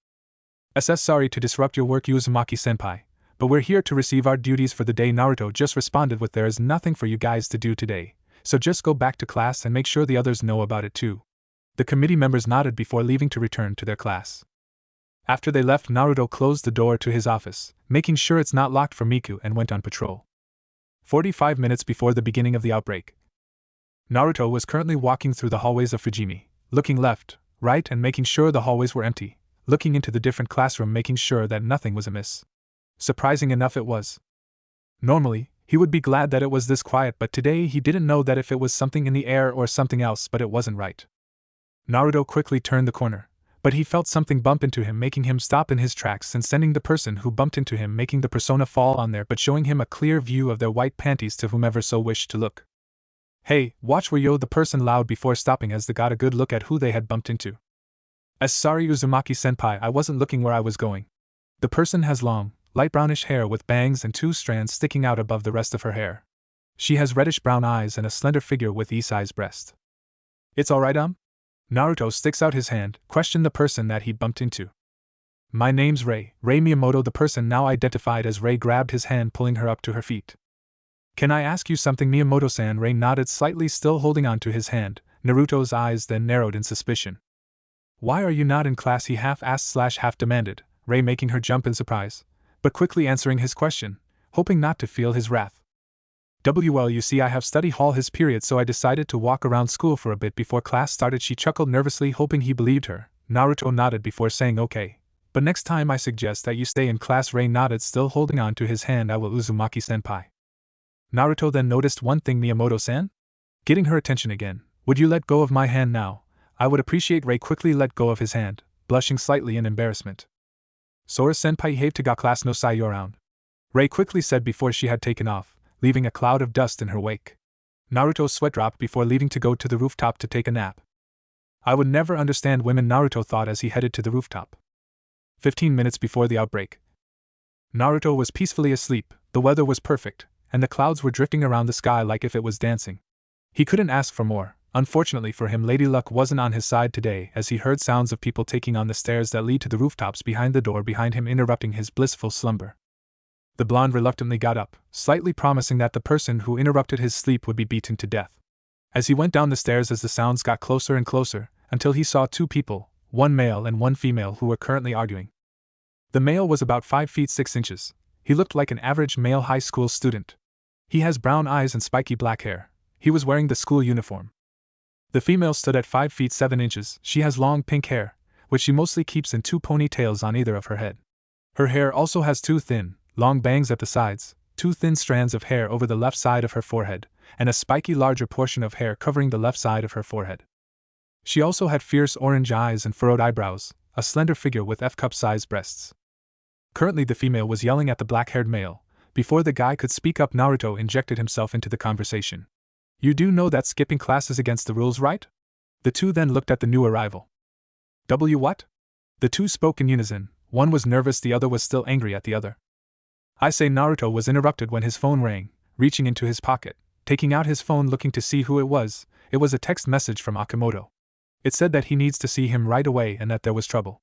A: Sorry to disrupt your work, Uzumaki-senpai, but we're here to receive our duties for the day. Naruto just responded with, there is nothing for you guys to do today, so just go back to class and make sure the others know about it too. The committee members nodded before leaving to return to their class. After they left, Naruto closed the door to his office, making sure it's not locked for Miku, and went on patrol. 45 minutes before the beginning of the outbreak. Naruto was currently walking through the hallways of Fujimi, looking left, right, and making sure the hallways were empty, looking into the different classrooms, making sure that nothing was amiss. Surprising enough it was. Normally, he would be glad that it was this quiet, but today he didn't know that if it was something in the air or something else, but it wasn't right. Naruto quickly turned the corner, but he felt something bump into him, making him stop in his tracks and sending the person who bumped into him, making the persona fall on there, but showing him a clear view of their white panties to whomever so wished to look. Hey, watch where yo, the person loud before stopping as they got a good look at who they had bumped into. Sorry Uzumaki-senpai, I wasn't looking where I was going. The person has long, light brownish hair with bangs and 2 strands sticking out above the rest of her hair. She has reddish brown eyes and a slender figure with E-size breast. It's alright, Naruto sticks out his hand, questioned the person that he bumped into. My name's Rei Miyamoto. The person now identified as Rei grabbed his hand, pulling her up to her feet. Can I ask you something, Miyamoto-san? Rei nodded slightly, still holding on to his hand. Naruto's eyes then narrowed in suspicion. Why are you not in class? He half asked / half demanded, Rei making her jump in surprise, but quickly answering his question, hoping not to feel his wrath. Well, you see, I have study hall his period, so I decided to walk around school for a bit before class started. She chuckled nervously, hoping he believed her. Naruto nodded before saying okay, but next time I suggest that you stay in class. Rei nodded, still holding on to his hand. I will, Uzumaki-senpai. Naruto then noticed one thing, Miyamoto-san? Getting her attention again. Would you let go of my hand now? I would appreciate. Rei quickly let go of his hand, blushing slightly in embarrassment. Sora-senpai have to ga class no sai around. Rei quickly said before she had taken off, leaving a cloud of dust in her wake. Naruto's sweat dropped before leaving to go to the rooftop to take a nap. I would never understand women, Naruto thought as he headed to the rooftop. 15 minutes before the outbreak. Naruto was peacefully asleep, the weather was perfect, and the clouds were drifting around the sky like if it was dancing. He couldn't ask for more. Unfortunately for him, Lady Luck wasn't on his side today, as he heard sounds of people taking on the stairs that lead to the rooftops behind the door behind him, interrupting his blissful slumber. The blonde reluctantly got up, slightly promising that the person who interrupted his sleep would be beaten to death. As he went down the stairs, as the sounds got closer and closer, until he saw two people, one male and one female, who were currently arguing. The male was about 5 feet 6 inches. He looked like an average male high school student. He has brown eyes and spiky black hair. He was wearing the school uniform. The female stood at 5 feet 7 inches. She has long pink hair, which she mostly keeps in 2 ponytails on either of her head. Her hair also has 2 thin, long bangs at the sides, 2 thin strands of hair over the left side of her forehead, and a spiky larger portion of hair covering the left side of her forehead. She also had fierce orange eyes and furrowed eyebrows, a slender figure with F-cup-sized breasts. Currently the female was yelling at the black-haired male. Before the guy could speak up, Naruto injected himself into the conversation. "You do know that skipping class is against the rules, right?" The two then looked at the new arrival. What?" The two spoke in unison. One was nervous, the other was still angry at the other. "I say," Naruto was interrupted when his phone rang, reaching into his pocket, taking out his phone looking to see who it was. It was a text message from Akimoto. It said that he needs to see him right away and that there was trouble.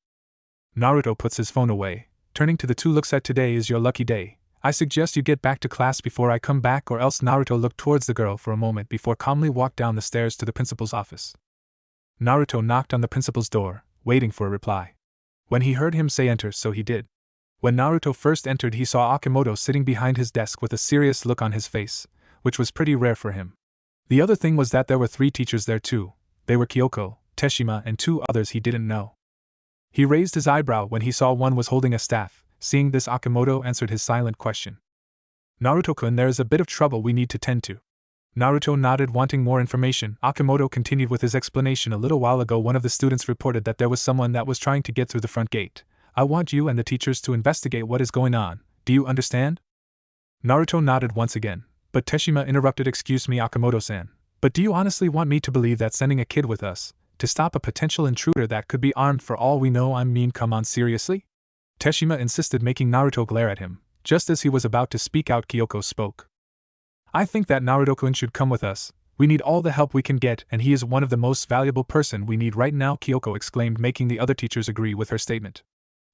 A: Naruto puts his phone away, turning to the two, looks at, "Today is your lucky day. I suggest you get back to class before I come back, or else." Naruto looked towards the girl for a moment before calmly walked down the stairs to the principal's office. Naruto knocked on the principal's door, waiting for a reply. When he heard him say enter, so he did. When Naruto first entered, he saw Akimoto sitting behind his desk with a serious look on his face, which was pretty rare for him. The other thing was that there were 3 teachers there too. They were Kyoko, Teshima, and 2 others he didn't know. He raised his eyebrow when he saw one was holding a staff. Seeing this, Akimoto answered his silent question. "Naruto-kun, there is a bit of trouble we need to tend to." Naruto nodded, wanting more information. Akimoto continued with his explanation. "A little while ago, one of the students reported that there was someone that was trying to get through the front gate. I want you and the teachers to investigate what is going on. Do you understand?" Naruto nodded once again, but Teshima interrupted. "Excuse me, Akimoto-san, but do you honestly want me to believe that sending a kid with us to stop a potential intruder that could be armed for all we know? I mean, come on, seriously?" Teshima insisted, making Naruto glare at him. Just as he was about to speak out, Kyoko spoke. "I think that Naruto-kun should come with us. We need all the help we can get, and he is one of the most valuable person we need right now," Kyoko exclaimed, making the other teachers agree with her statement.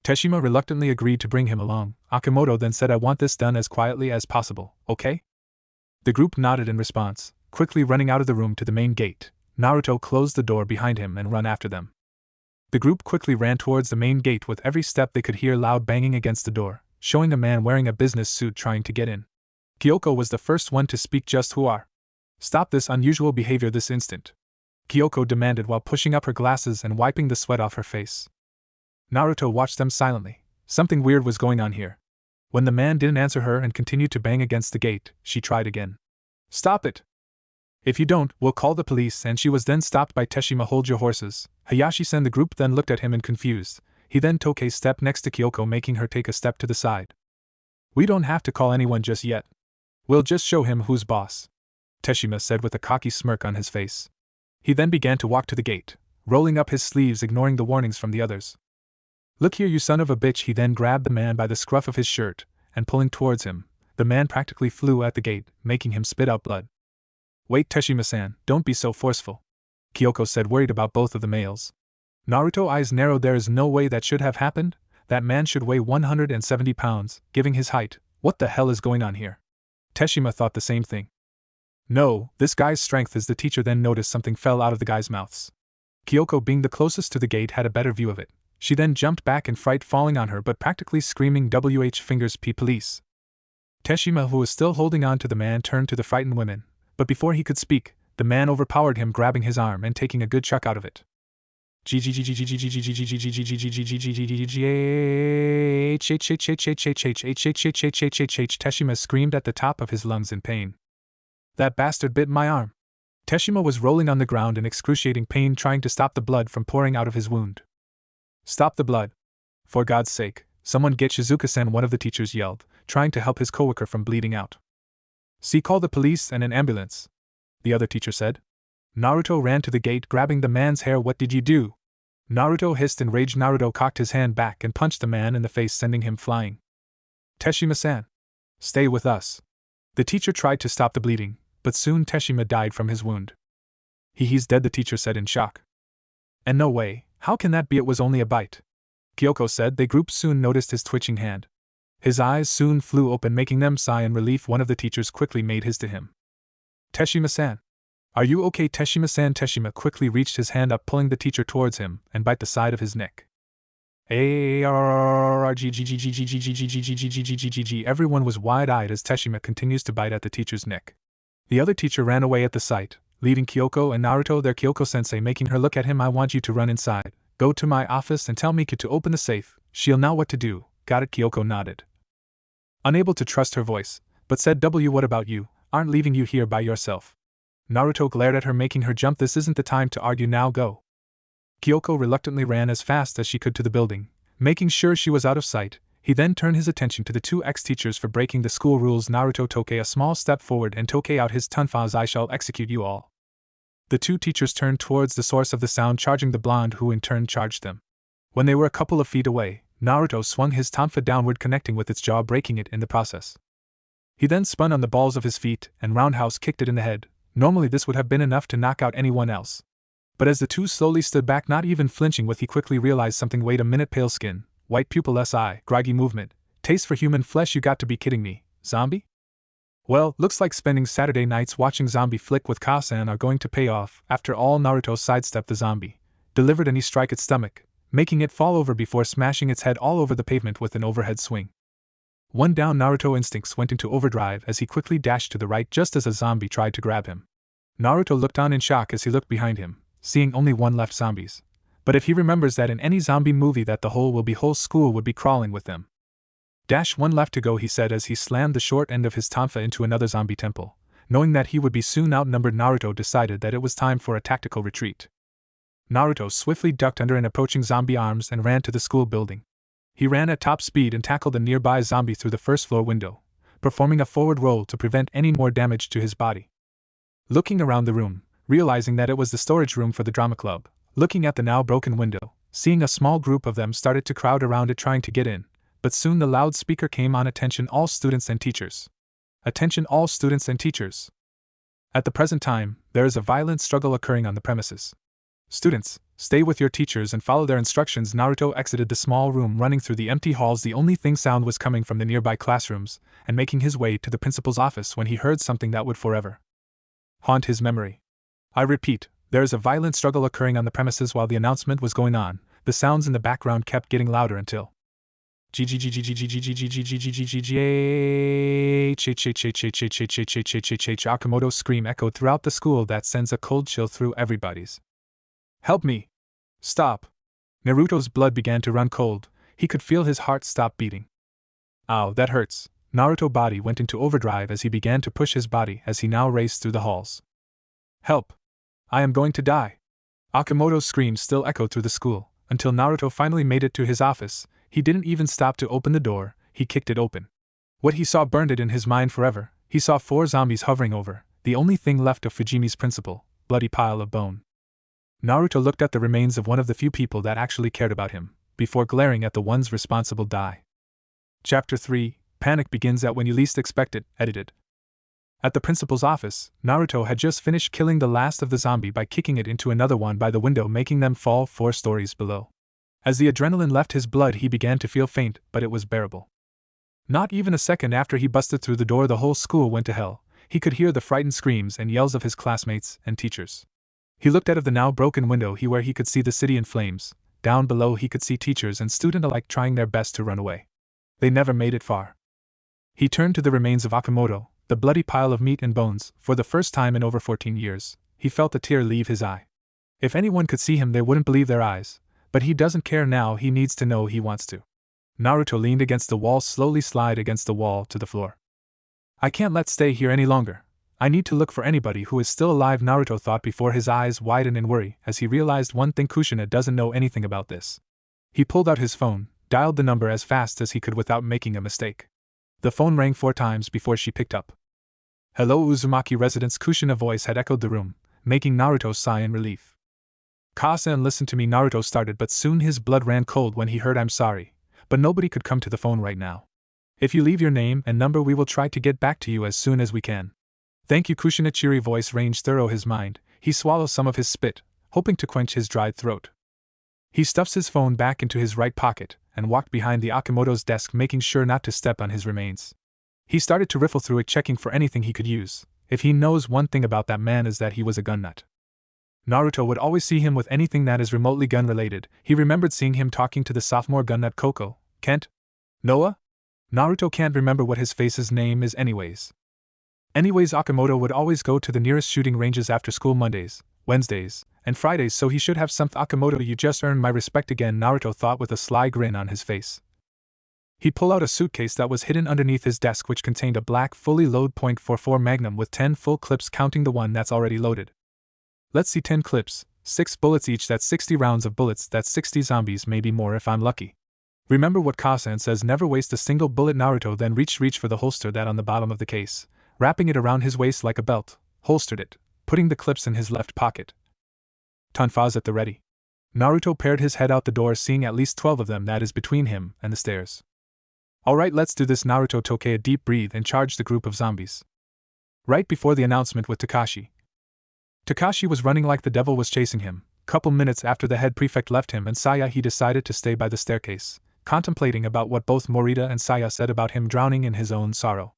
A: Teshima reluctantly agreed to bring him along. Akimoto then said, "I want this done as quietly as possible, okay?" The group nodded in response, quickly running out of the room to the main gate. Naruto closed the door behind him and ran after them. The group quickly ran towards the main gate. With every step they could hear loud banging against the door, showing a man wearing a business suit trying to get in. Kyoko was the first one to speak. "Just who are? Stop this unusual behavior this instant," Kyoko demanded while pushing up her glasses and wiping the sweat off her face. Naruto watched them silently. Something weird was going on here. When the man didn't answer her and continued to bang against the gate, she tried again. "Stop it! If you don't, we'll call the police," and she was then stopped by Teshima. "Hold your horses, Hayashi-san." The group then looked at him in confused. He then took a step next to Kyoko, making her take a step to the side. "We don't have to call anyone just yet. We'll just show him who's boss," Teshima said with a cocky smirk on his face. He then began to walk to the gate, rolling up his sleeves, ignoring the warnings from the others. "Look here, you son of a bitch!" He then grabbed the man by the scruff of his shirt, and pulling towards him, the man practically flew at the gate, making him spit out blood. "Wait, Teshima-san, don't be so forceful," Kyoko said, worried about both of the males. Naruto's eyes narrowed. There is no way that should have happened. That man should weigh 170 pounds, giving his height. What the hell is going on here? Teshima thought the same thing. "No, this guy's strength is." The teacher then noticed something fell out of the guys' mouths. Kyoko, being the closest to the gate, had a better view of it. She then jumped back in fright, falling on her but practically screaming, "WH fingers P police." Teshima, who was still holding on to the man, turned to the frightened women, but before he could speak, the man overpowered him, grabbing his arm and taking a good chunk out of it. Teshima screamed at the top of his lungs in pain. "That bastard bit my arm." Teshima was rolling on the ground in excruciating pain, trying to stop the blood from pouring out of his wound. "Stop the blood! For God's sake, someone get Shizuka-san," one of the teachers yelled, trying to help his coworker from bleeding out. "See, call the police and an ambulance," the other teacher said. Naruto ran to the gate, grabbing the man's hair. "What did you do?" Naruto hissed in rage. Naruto cocked his hand back and punched the man in the face, sending him flying. "Teshima-san, stay with us." The teacher tried to stop the bleeding, but soon Teshima died from his wound. He's dead, the teacher said in shock. And no way, how can that be? It was only a bite. Kyoko said. The group soon noticed his twitching hand. His eyes soon flew open, making them sigh in relief. One of the teachers quickly made his to him. Teshima-san. Are you okay, Teshima-san? Teshima quickly reached his hand up, pulling the teacher towards him, and bite the side of his neck. Everyone was wide-eyed as Teshima continues to bite at the teacher's neck. The other teacher ran away at the sight, leaving Kyoko and Naruto there. Kyoko-sensei making her look at him. I want you to run inside, go to my office and tell Miku to open the safe. She'll know what to do. Got it? Kyoko nodded. Unable to trust her voice, but said, what about you? Aren't leaving you here by yourself. Naruto glared at her, making her jump. This isn't the time to argue, now go. Kyoko reluctantly ran as fast as she could to the building, making sure she was out of sight. He then turned his attention to the two ex-teachers for breaking the school rules. Naruto took a small step forward and took out his tonfa. I shall execute you all. The two teachers turned towards the source of the sound, charging the blonde, who in turn charged them. When they were a couple of feet away, Naruto swung his tonfa downward, connecting with its jaw, breaking it in the process. He then spun on the balls of his feet and roundhouse kicked it in the head. Normally this would have been enough to knock out anyone else. But as the two slowly stood back, not even flinching, he quickly realized something. Wait a minute, pale skin, white pupilless eye, groggy movement, taste for human flesh. You got to be kidding me, zombie? Well, looks like spending Saturday nights watching zombie flick with Kasan are going to pay off. After all, Naruto sidestepped the zombie, delivered a knee strike its stomach, making it fall over before smashing its head all over the pavement with an overhead swing. One down, Naruto instincts went into overdrive as he quickly dashed to the right just as a zombie tried to grab him. Naruto looked on in shock as he looked behind him, seeing only one left zombies. But if he remembers that in any zombie movie that the whole school would be crawling with them. Dash, one left to go, he said as he slammed the short end of his tonfa into another zombie temple. Knowing that he would be soon outnumbered, Naruto decided that it was time for a tactical retreat. Naruto swiftly ducked under an approaching zombie arms and ran to the school building. He ran at top speed and tackled a nearby zombie through the first floor window, performing a forward roll to prevent any more damage to his body. Looking around the room, realizing that it was the storage room for the drama club, looking at the now broken window, seeing a small group of them started to crowd around it trying to get in, but soon the loudspeaker came on. Attention all students and teachers. Attention all students and teachers. At the present time, there is a violent struggle occurring on the premises. Students, stay with your teachers and follow their instructions. Naruto exited the small room, running through the empty halls. The only thing sound was coming from the nearby classrooms, and making his way to the principal's office when he heard something that would forever haunt his memory. I repeat, there is a violent struggle occurring on the premises. While the announcement was going on, the sounds in the background kept getting louder until Akamoto's scream echoed throughout the school that sends a cold chill through everybody's. Help me! Stop! Naruto's blood began to run cold. He could feel his heart stop beating. Ow, that hurts. Naruto's body went into overdrive as he began to push his body as he now raced through the halls. Help! I am going to die! Akamoto's screams still echoed through the school, until Naruto finally made it to his office. He didn't even stop to open the door, he kicked it open. What he saw burned it in his mind forever. He saw 4 zombies hovering over, the only thing left of Fujimi's principal, bloody pile of bone. Naruto looked at the remains of one of the few people that actually cared about him, before glaring at the ones responsible. Die. Chapter 3, Panic begins at when you least expect it, edited. At the principal's office, Naruto had just finished killing the last of the zombie by kicking it into another one by the window, making them fall 4 stories below. As the adrenaline left his blood, he began to feel faint, but it was bearable. Not even a second after he busted through the door, the whole school went to hell. He could hear the frightened screams and yells of his classmates and teachers. He looked out of the now broken window where he could see the city in flames. Down below he could see teachers and students alike trying their best to run away. They never made it far. He turned to the remains of Akamoto, the bloody pile of meat and bones. For the first time in over 14 years, he felt a tear leave his eye. If anyone could see him, they wouldn't believe their eyes. But he doesn't care now, he needs to know, he wants to. Naruto leaned against the wall, slowly slid against the wall to the floor. I can't stay here any longer. I need to look for anybody who is still alive, Naruto thought before his eyes widened in worry as he realized one thing: Kushina doesn't know anything about this. He pulled out his phone, dialed the number as fast as he could without making a mistake. The phone rang 4 times before she picked up. Hello, Uzumaki residence. Kushina's voice had echoed the room, making Naruto sigh in relief. Kasa-san, listen to me, Naruto started, but soon his blood ran cold when he heard I'm sorry, but nobody could come to the phone right now. If you leave your name and number, we will try to get back to you as soon as we can. Thank you. Kushina's cheery voice ranged through his mind. He swallows some of his spit, hoping to quench his dried throat. He stuffs his phone back into his right pocket and walked behind the Akimoto's desk, making sure not to step on his remains. He started to riffle through it, checking for anything he could use. If he knows one thing about that man is that he was a gun nut. Naruto would always see him with anything that is remotely gun-related. He remembered seeing him talking to the sophomore gun nut Koko. Kent? Noah? Naruto can't remember what his face's name is anyways. Akimoto would always go to the nearest shooting ranges after school Mondays, Wednesdays, and Fridays, so he should have some. Akimoto, you just earned my respect again, Naruto thought with a sly grin on his face. He'd pull out a suitcase that was hidden underneath his desk, which contained a black, fully loaded .44 Magnum with 10 full clips, counting the one that's already loaded. Let's see, 10 clips, 6 bullets each, that's 60 rounds of bullets, that's 60 zombies, maybe more if I'm lucky. Remember what Kasan says, never waste a single bullet. Naruto then reached for the holster that on the bottom of the case, wrapping it around his waist like a belt, holstered it, putting the clips in his left pocket. Tonfas at the ready. Naruto peered his head out the door, seeing at least 12 of them, that is between him and the stairs. Alright, let's do this. Naruto took a deep breath and charged the group of zombies. Right before the announcement with Takashi. Takashi was running like the devil was chasing him. Couple minutes after the head prefect left him and Saya, he decided to stay by the staircase, contemplating about what both Morita and Saya said about him drowning in his own sorrow.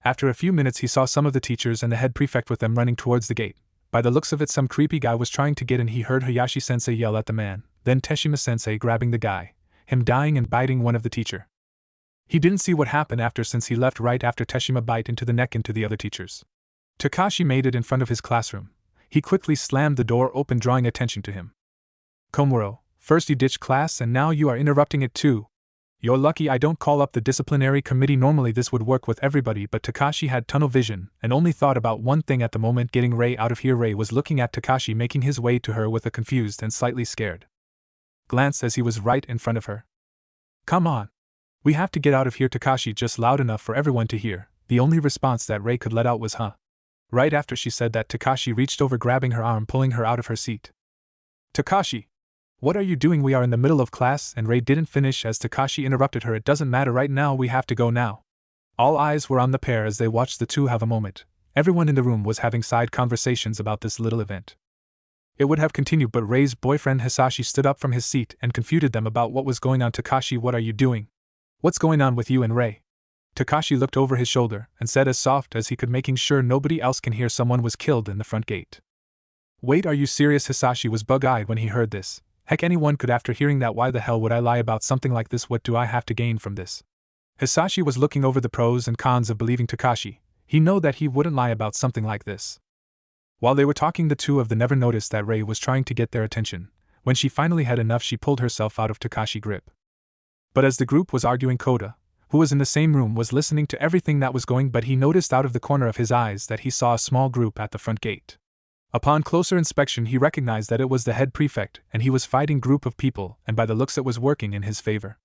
A: After a few minutes he saw some of the teachers and the head prefect with them running towards the gate. By the looks of it, some creepy guy was trying to get in. He heard Hayashi-sensei yell at the man, then Teshima-sensei grabbing the guy, him dying and biting one of the teacher. He didn't see what happened after, since he left right after Teshima bite into the neck into the other teachers. Takashi made it in front of his classroom. He quickly slammed the door open, drawing attention to him. Komuro, first you ditched class and now you are interrupting it too. You're lucky I don't call up the disciplinary committee. Normally this would work with everybody, but Takashi had tunnel vision and only thought about one thing at the moment: getting Rei out of here. Rei was looking at Takashi, making his way to her with a confused and slightly scared glance as he was right in front of her. Come on. We have to get out of here, Takashi, just loud enough for everyone to hear. The only response that Rei could let out was huh. Right after she said that, Takashi reached over, grabbing her arm, pulling her out of her seat. Takashi! What are you doing? We are in the middle of class. And Rei didn't finish as Takashi interrupted her. It doesn't matter right now, we have to go now. All eyes were on the pair as they watched the two have a moment. Everyone in the room was having side conversations about this little event. It would have continued, but Rei's boyfriend Hisashi stood up from his seat and confuted them about what was going on. Takashi, what are you doing? What's going on with you and Rei? Takashi looked over his shoulder and said as soft as he could, making sure nobody else can hear, someone was killed in the front gate. Wait, are you serious? Hisashi was bug-eyed when he heard this. Heck, anyone could. After hearing that, why the hell would I lie about something like this? What do I have to gain from this? Hisashi was looking over the pros and cons of believing Takashi. He knew that he wouldn't lie about something like this. While they were talking, the two of them never noticed that Rei was trying to get their attention. When she finally had enough, she pulled herself out of Takashi's grip. But as the group was arguing, Koda, who was in the same room, was listening to everything that was going, but he noticed out of the corner of his eyes that he saw a small group at the front gate. Upon closer inspection, he recognized that it was the head prefect, and he was fighting group of people, and by the looks it was working in his favor.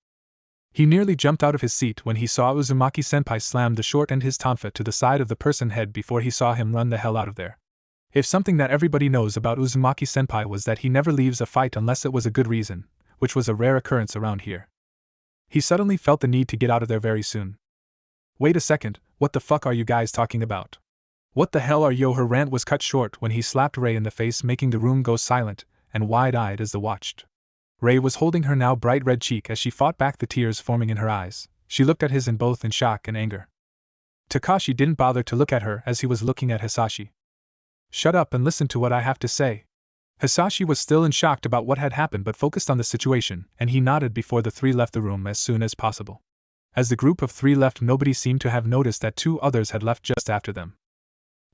A: He nearly jumped out of his seat when he saw Uzumaki-senpai slam the short end his tonfa to the side of the person head before he saw him run the hell out of there. If something that everybody knows about Uzumaki-senpai was that he never leaves a fight unless it was a good reason, which was a rare occurrence around here. He suddenly felt the need to get out of there very soon. Wait a second, what the fuck are you guys talking about? What the hell are you? Her rant was cut short when he slapped Rei in the face, making the room go silent and wide-eyed as they watched. Rei was holding her now bright red cheek as she fought back the tears forming in her eyes. She looked at his in both in shock and anger. Takashi didn't bother to look at her as he was looking at Hisashi. Shut up and listen to what I have to say. Hisashi was still in shock about what had happened but focused on the situation, and he nodded before the three left the room as soon as possible. As the group of three left, nobody seemed to have noticed that two others had left just after them.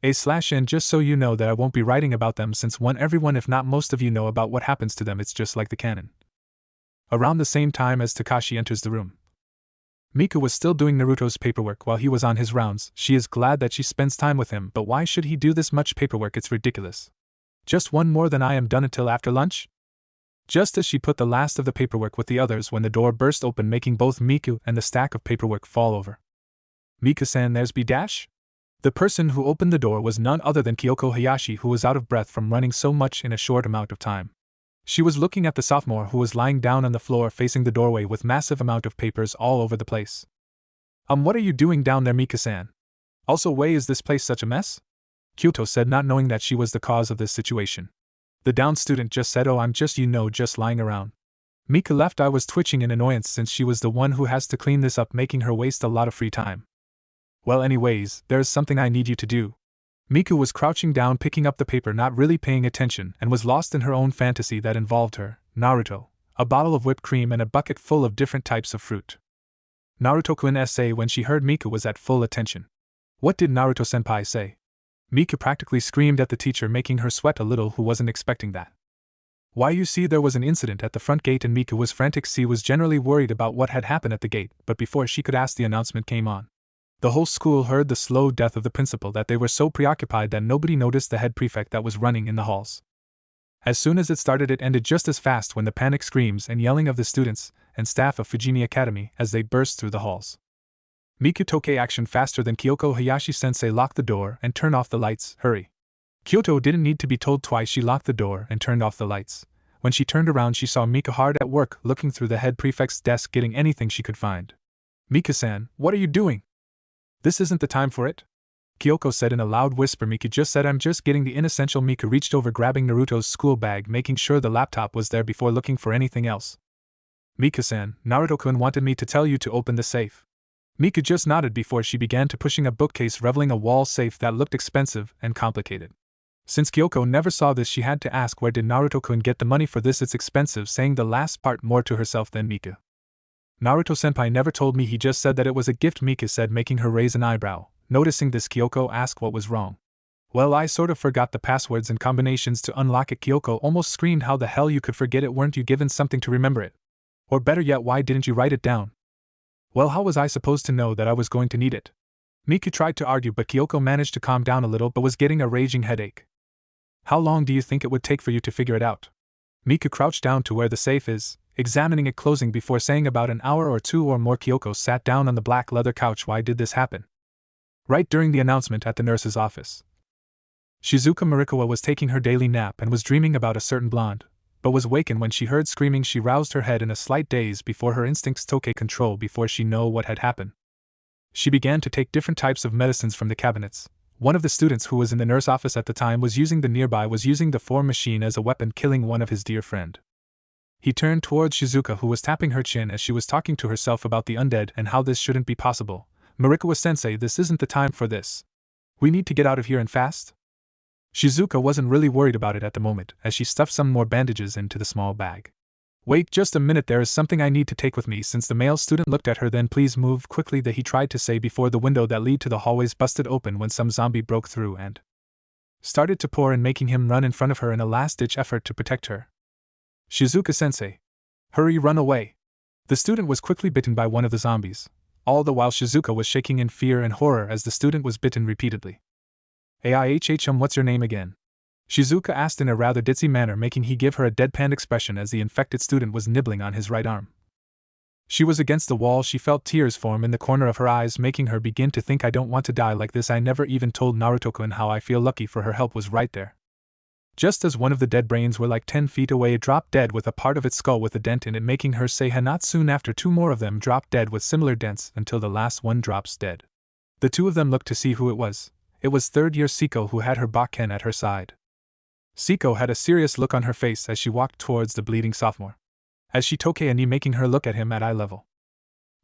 A: And just so you know that I won't be writing about them, since everyone if not most of you know about what happens to them. It's just like the canon. Around the same time as Takashi enters the room, Miku was still doing Naruto's paperwork while he was on his rounds. She is glad that she spends time with him, but why should he do this much paperwork? It's ridiculous. Just one more, then I am done until after lunch? Just as she put the last of the paperwork with the others when the door burst open, making both Miku and the stack of paperwork fall over. Miku-san, there's B-dash? The person who opened the door was none other than Kyoko Hayashi, who was out of breath from running so much in a short amount of time. She was looking at the sophomore who was lying down on the floor facing the doorway with massive amount of papers all over the place. What are you doing down there, Miku-san? Also, is this place such a mess? Kyoto said, not knowing that she was the cause of this situation. The down student just said, oh, I'm just just lying around. Mika left. I was twitching in annoyance since she was the one who has to clean this up, making her waste a lot of free time. Well, anyways, there's something I need you to do. Miku was crouching down picking up the paper, not really paying attention, and was lost in her own fantasy that involved her, Naruto, a bottle of whipped cream and a bucket full of different types of fruit. Naruto-kun SA when she heard Miku was at full attention. What did Naruto-senpai say? Miku practically screamed at the teacher, making her sweat a little, who wasn't expecting that. Why, you see, there was an incident at the front gate and Miku was frantic. She was generally worried about what had happened at the gate, but before she could ask, the announcement came on. The whole school heard the slow death of the principal that they were so preoccupied that nobody noticed the head prefect that was running in the halls. As soon as it started, it ended just as fast when the panic screams and yelling of the students and staff of Fujimi Academy as they burst through the halls. Miku took action faster than Kyoko. Hayashi-sensei, lock the door and turn off the lights, hurry. Kyoto didn't need to be told twice. She locked the door and turned off the lights. When she turned around, she saw Miku hard at work, looking through the head prefect's desk, getting anything she could find. Miku-san, what are you doing? This isn't the time for it, Kyoko said in a loud whisper. Miku just said, I'm just getting the inessential. Miku reached over, grabbing Naruto's school bag, making sure the laptop was there before looking for anything else. Miku-san, Naruto-kun wanted me to tell you to open the safe. Miku just nodded before she began to pushing a bookcase, revealing a wall safe that looked expensive and complicated. Since Kyoko never saw this, she had to ask, where did Naruto-kun get the money for this? It's expensive, saying the last part more to herself than Miku. Naruto-senpai never told me, he just said that it was a gift, Miku said, making her raise an eyebrow. Noticing this, Kyoko asked what was wrong. Well, I sort of forgot the passwords and combinations to unlock it. Kyoko almost screamed, how the hell you could forget it? Weren't you given something to remember it? Or better yet, why didn't you write it down? Well, how was I supposed to know that I was going to need it? Miku tried to argue, but Kyoko managed to calm down a little, but was getting a raging headache. How long do you think it would take for you to figure it out? Miku crouched down to where the safe is, examining it closing before saying, about an hour or two or more. Kyoko sat down on the black leather couch. Why did this happen? Right during the announcement at the nurse's office. Shizuka Marikawa was taking her daily nap and was dreaming about a certain blonde, but was wakened when she heard screaming. She roused her head in a slight daze before her instincts took control before she knew what had happened. She began to take different types of medicines from the cabinets. One of the students who was in the nurse office at the time was using the form machine as a weapon, killing one of his dear friend. He turned towards Shizuka, who was tapping her chin as she was talking to herself about the undead and how this shouldn't be possible. Marikawa-sensei, this isn't the time for this. We need to get out of here and fast. Shizuka wasn't really worried about it at the moment, as she stuffed some more bandages into the small bag. Wait just a minute, there is something I need to take with me. Since the male student looked at her, then please move quickly, that he tried to say before the window that lead to the hallways busted open when some zombie broke through and started to pour in, making him run in front of her in a last-ditch effort to protect her. Shizuka-sensei. Hurry, run away. The student was quickly bitten by one of the zombies, all the while Shizuka was shaking in fear and horror as the student was bitten repeatedly. What's your name again? Shizuka asked in a rather ditzy manner, making he give her a deadpan expression as the infected student was nibbling on his right arm. She was against the wall. She felt tears form in the corner of her eyes, making her begin to think, I don't want to die like this. I never even told Naruto-kun how I feel lucky, for her help was right there. Just as one of the dead brains were like 10 feet away, it dropped dead with a part of its skull with a dent in it, making her say, not soon after, 2 more of them dropped dead with similar dents until the last one drops dead. The 2 of them looked to see who it was. It was third-year Siko, who had her Bakken at her side. Siko had a serious look on her face as she walked towards the bleeding sophomore, as she took a knee, making her look at him at eye level.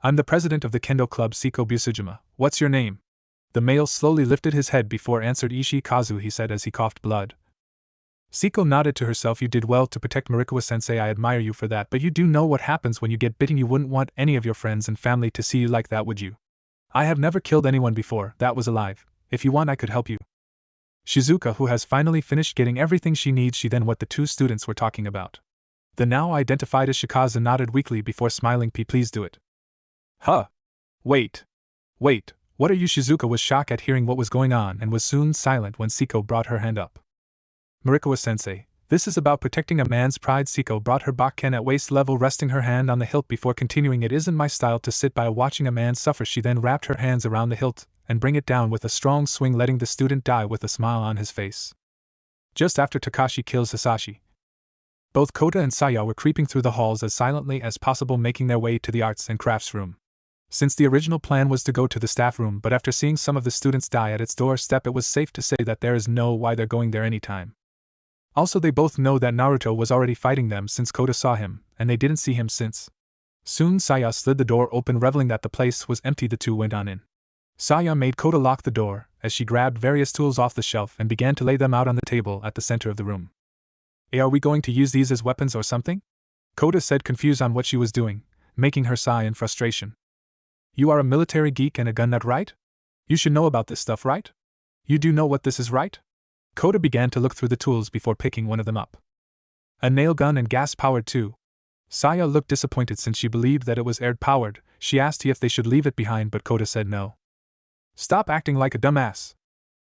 A: I'm the president of the Kendo Club, Siko Busujima. What's your name? The male slowly lifted his head before answered. Ishikazu, he said as he coughed blood. Siko nodded to herself. You did well to protect Marikawa-sensei. I admire you for that, but you do know what happens when you get bitten. You wouldn't want any of your friends and family to see you like that, would you? I have never killed anyone before that was alive. If you want, I could help you. Shizuka, who has finally finished getting everything she needs, she then what the 2 students were talking about. The now identified as Shikazu nodded weakly before smiling. Please do it. Huh. Wait, what are you? Shizuka was shocked at hearing what was going on and was soon silent when Siko brought her hand up. Marikawa-sensei, this is about protecting a man's pride. Siko brought her Bakken at waist level, resting her hand on the hilt before continuing. It isn't my style to sit by watching a man suffer. She then wrapped her hands around the hilt and bring it down with a strong swing, letting the student die with a smile on his face. Just after Takashi kills Hisashi, both Kota and Saya were creeping through the halls as silently as possible, making their way to the arts and crafts room. Since the original plan was to go to the staff room, but after seeing some of the students die at its doorstep, it was safe to say that there is no why they're going there anytime. Also, they both know that Naruto was already fighting them since Kota saw him, and they didn't see him since. Soon Saya slid the door open, reveling that the place was empty. The two went on in. Saya made Kota lock the door, as she grabbed various tools off the shelf and began to lay them out on the table at the center of the room. "Hey, are we going to use these as weapons or something?" Kota said, confused on what she was doing, making her sigh in frustration. "You are a military geek and a gun nut, right? You should know about this stuff, right? You do know what this is, right?" Kota began to look through the tools before picking one of them up. "A nail gun, and gas-powered too." Saya looked disappointed since she believed that it was air-powered. She asked if they should leave it behind, but Kota said no. "Stop acting like a dumbass.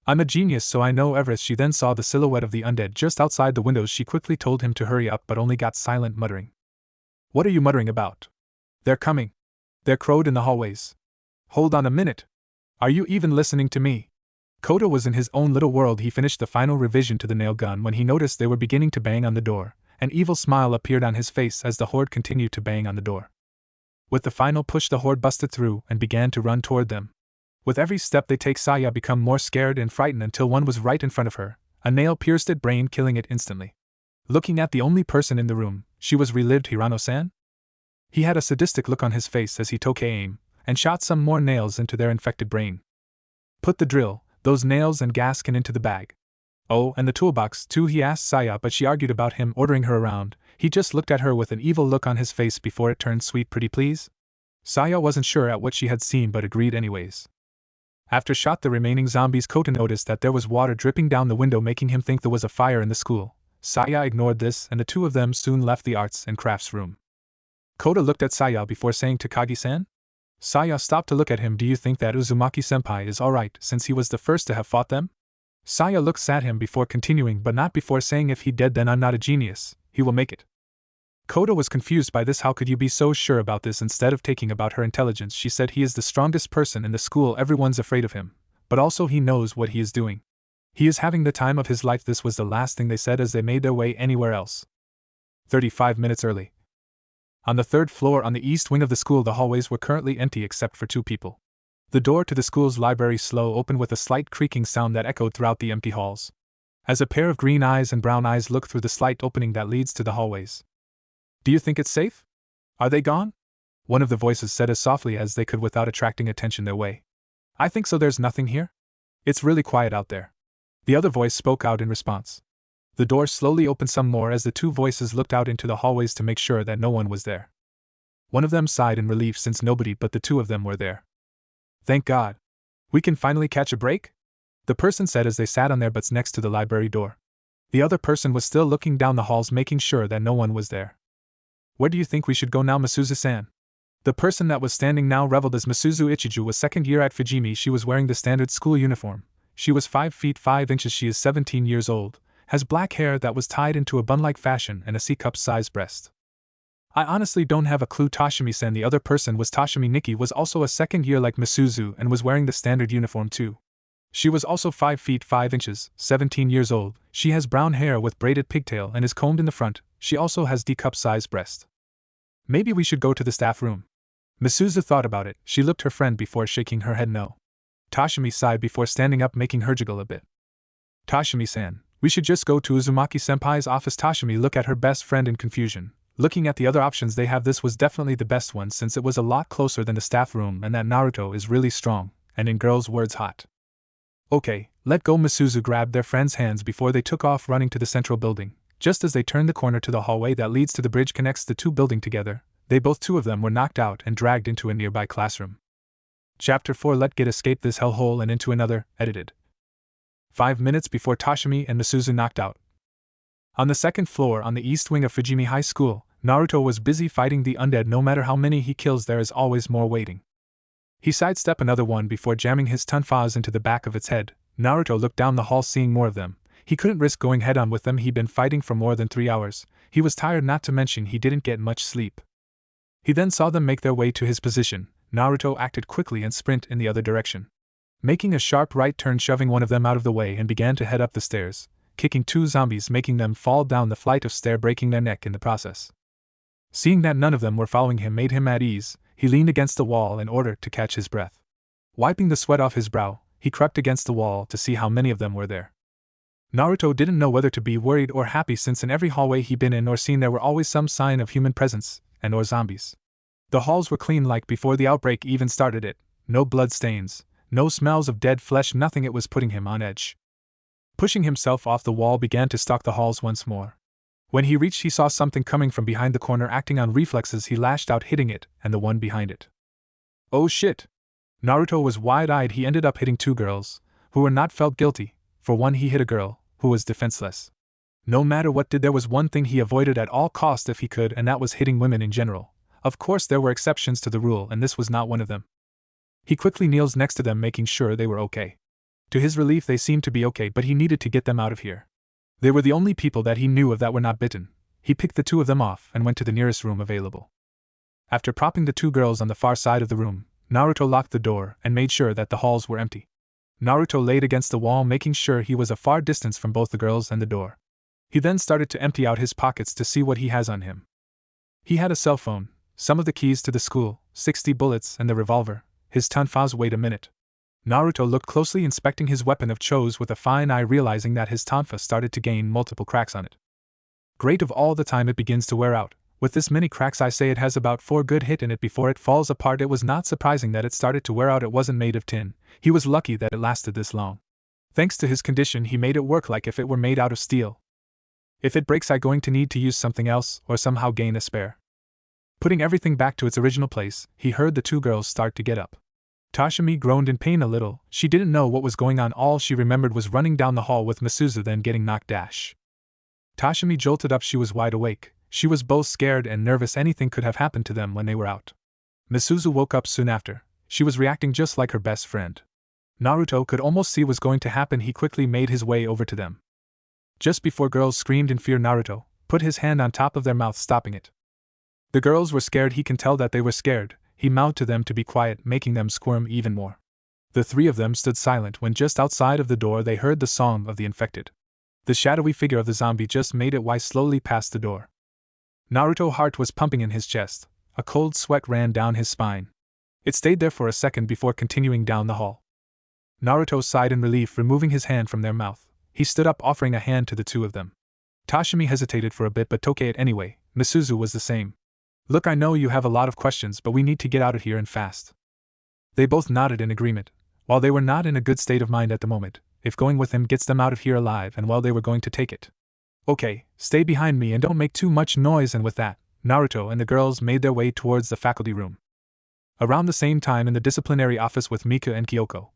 A: I'm a genius, so I know everything." She then saw the silhouette of the undead just outside the windows. She quickly told him to hurry up, but only got silent muttering. "What are you muttering about? They're coming," they crowed in the hallways. "Hold on a minute. Are you even listening to me?" Kota was in his own little world. He finished the final revision to the nail gun when he noticed they were beginning to bang on the door. An evil smile appeared on his face as the horde continued to bang on the door. With the final push, the horde busted through and began to run toward them. With every step they take, Saya became more scared and frightened until one was right in front of her. A nail pierced its brain, killing it instantly. Looking at the only person in the room, she was relieved. Hirano-san? He had a sadistic look on his face as he took aim and shot some more nails into their infected brain. "Put the drill, those nails and gas can into the bag. Oh, and the toolbox too," he asked Saya, but she argued about him ordering her around. He just looked at her with an evil look on his face before it turned sweet. "Pretty please?" Saya wasn't sure at what she had seen but agreed anyways. After shot the remaining zombies, Kota noticed that there was water dripping down the window, making him think there was a fire in the school. Saya ignored this, and the two of them soon left the arts and crafts room. Kota looked at Saya before saying to Kagi-san. Saya stopped to look at him. "Do you think that Uzumaki-senpai is alright since he was the first to have fought them?" Saya looks at him before continuing, but not before saying, "If he dead, then I'm not a genius, he will make it." Kota was confused by this. "How could you be so sure about this?" Instead of taking about her intelligence, she said, "He is the strongest person in the school, everyone's afraid of him, but also he knows what he is doing. He is having the time of his life." This was the last thing they said as they made their way anywhere else. 35 minutes early. On the third floor on the east wing of the school, the hallways were currently empty except for two people. The door to the school's library slow opened with a slight creaking sound that echoed throughout the empty halls. As a pair of green eyes and brown eyes look through the slight opening that leads to the hallways. "Do you think it's safe? Are they gone?" one of the voices said as softly as they could without attracting attention their way. "I think so. There's nothing here. It's really quiet out there." The other voice spoke out in response. The door slowly opened some more as the two voices looked out into the hallways to make sure that no one was there. One of them sighed in relief since nobody but the two of them were there. "Thank God. We can finally catch a break?" the person said as they sat on their butts next to the library door. The other person was still looking down the halls, making sure that no one was there. "Where do you think we should go now, Masuzu-san?" The person that was standing now reveled as Masuzu Ichiju was second year at Fujimi. She was wearing the standard school uniform. She was 5 feet 5 inches. She is 17 years old, has black hair that was tied into a bun-like fashion and a C-cup-sized breast. "I honestly don't have a clue, Toshimi-san." The other person was Toshimi Nikki, was also a second year like Masuzu and was wearing the standard uniform too. She was also 5 feet 5 inches, 17 years old. She has brown hair with braided pigtail and is combed in the front. She also has D-cup-sized breast. "Maybe we should go to the staff room." Masuzu thought about it. She looked her friend before shaking her head no. Toshimi sighed before standing up, making her jiggle a bit. "Toshimi-san, we should just go to Uzumaki-senpai's office." Toshimi looked at her best friend in confusion. Looking at the other options they have, this was definitely the best one since it was a lot closer than the staff room and that Naruto is really strong, and in girls' words hot. "Okay, let go." Masuzu grabbed their friend's hands before they took off running to the central building. Just as they turned the corner to the hallway that leads to the bridge connects the two buildings together, two of them were knocked out and dragged into a nearby classroom. Chapter 4 Let Get Escape this hellhole and into another, edited. 5 minutes before Toshimi and Masuzu knocked out. On the second floor on the east wing of Fujimi High School, Naruto was busy fighting the undead. No matter how many he kills, there is always more waiting. He sidestepped another one before jamming his tonfas into the back of its head. Naruto looked down the hall, seeing more of them. He couldn't risk going head-on with them. He'd been fighting for more than 3 hours. He was tired, not to mention he didn't get much sleep. He then saw them make their way to his position. Naruto acted quickly and sprinted in the other direction, making a sharp right turn, shoving one of them out of the way, and began to head up the stairs, kicking two zombies, making them fall down the flight of stairs, breaking their neck in the process. Seeing that none of them were following him made him at ease. he leaned against the wall in order to catch his breath. Wiping the sweat off his brow, he crept against the wall to see how many of them were there. Naruto didn't know whether to be worried or happy, since in every hallway he'd been in or seen there were always some sign of human presence, and or zombies. The halls were clean like before the outbreak even started. No blood stains, no smells of dead flesh, nothing. It was putting him on edge. Pushing himself off the wall, began to stalk the halls once more. When he reached, he saw something coming from behind the corner. Acting on reflexes, he lashed out, hitting it and the one behind it. Oh shit! Naruto was wide-eyed. He ended up hitting two girls, who were not felt guilty. For one, he hit a girl who was defenseless. No matter what did, there was one thing he avoided at all costs if he could, and that was hitting women in general. Of course there were exceptions to the rule, and this was not one of them. He quickly kneels next to them, making sure they were okay. To his relief, they seemed to be okay, but he needed to get them out of here. They were the only people that he knew of that were not bitten. He picked the two of them off and went to the nearest room available. After propping the two girls on the far side of the room, Naruto locked the door and made sure that the halls were empty. Naruto laid against the wall, making sure he was a far distance from both the girls and the door. He then started to empty out his pockets to see what he has on him. He had a cell phone, some of the keys to the school, 60 bullets, and the revolver. His tonfas. Wait a minute. Naruto looked closely, inspecting his weapon of chose with a fine eye, realizing that his tonfa started to gain multiple cracks on it. Great, of all the time it begins to wear out. With this many cracks, I say it has about 4 good hit in it before it falls apart. It was not surprising that it started to wear out. It wasn't made of tin. He was lucky that it lasted this long. Thanks to his condition, he made it work like if it were made out of steel. If it breaks, I'm going to need to use something else or somehow gain a spare. Putting everything back to its original place, he heard the two girls start to get up. Tashimi groaned in pain a little. She didn't know what was going on. All she remembered was running down the hall with Misuzu, then getting knocked dash. Tashimi jolted up. She was wide awake. She was both scared and nervous. Anything could have happened to them when they were out. Misuzu woke up soon after. She was reacting just like her best friend. Naruto could almost see what was going to happen. He quickly made his way over to them. Just before girls screamed in fear, Naruto put his hand on top of their mouth, stopping it. The girls were scared. He can tell that they were scared. He mouthed to them to be quiet, making them squirm even more. The three of them stood silent when just outside of the door they heard the song of the infected. The shadowy figure of the zombie just made its way slowly past the door. Naruto's heart was pumping in his chest. A cold sweat ran down his spine. It stayed there for a second before continuing down the hall. Naruto sighed in relief, removing his hand from their mouth. He stood up, offering a hand to the two of them. Tashimi hesitated for a bit but took it anyway. Misuzu was the same. Look, I know you have a lot of questions, but we need to get out of here and fast. They both nodded in agreement. While they were not in a good state of mind at the moment, if going with him gets them out of here alive, and well, they were going to take it. Okay, stay behind me and don't make too much noise. And with that, Naruto and the girls made their way towards the faculty room. Around the same time, in the disciplinary office with Mika and Kyoko.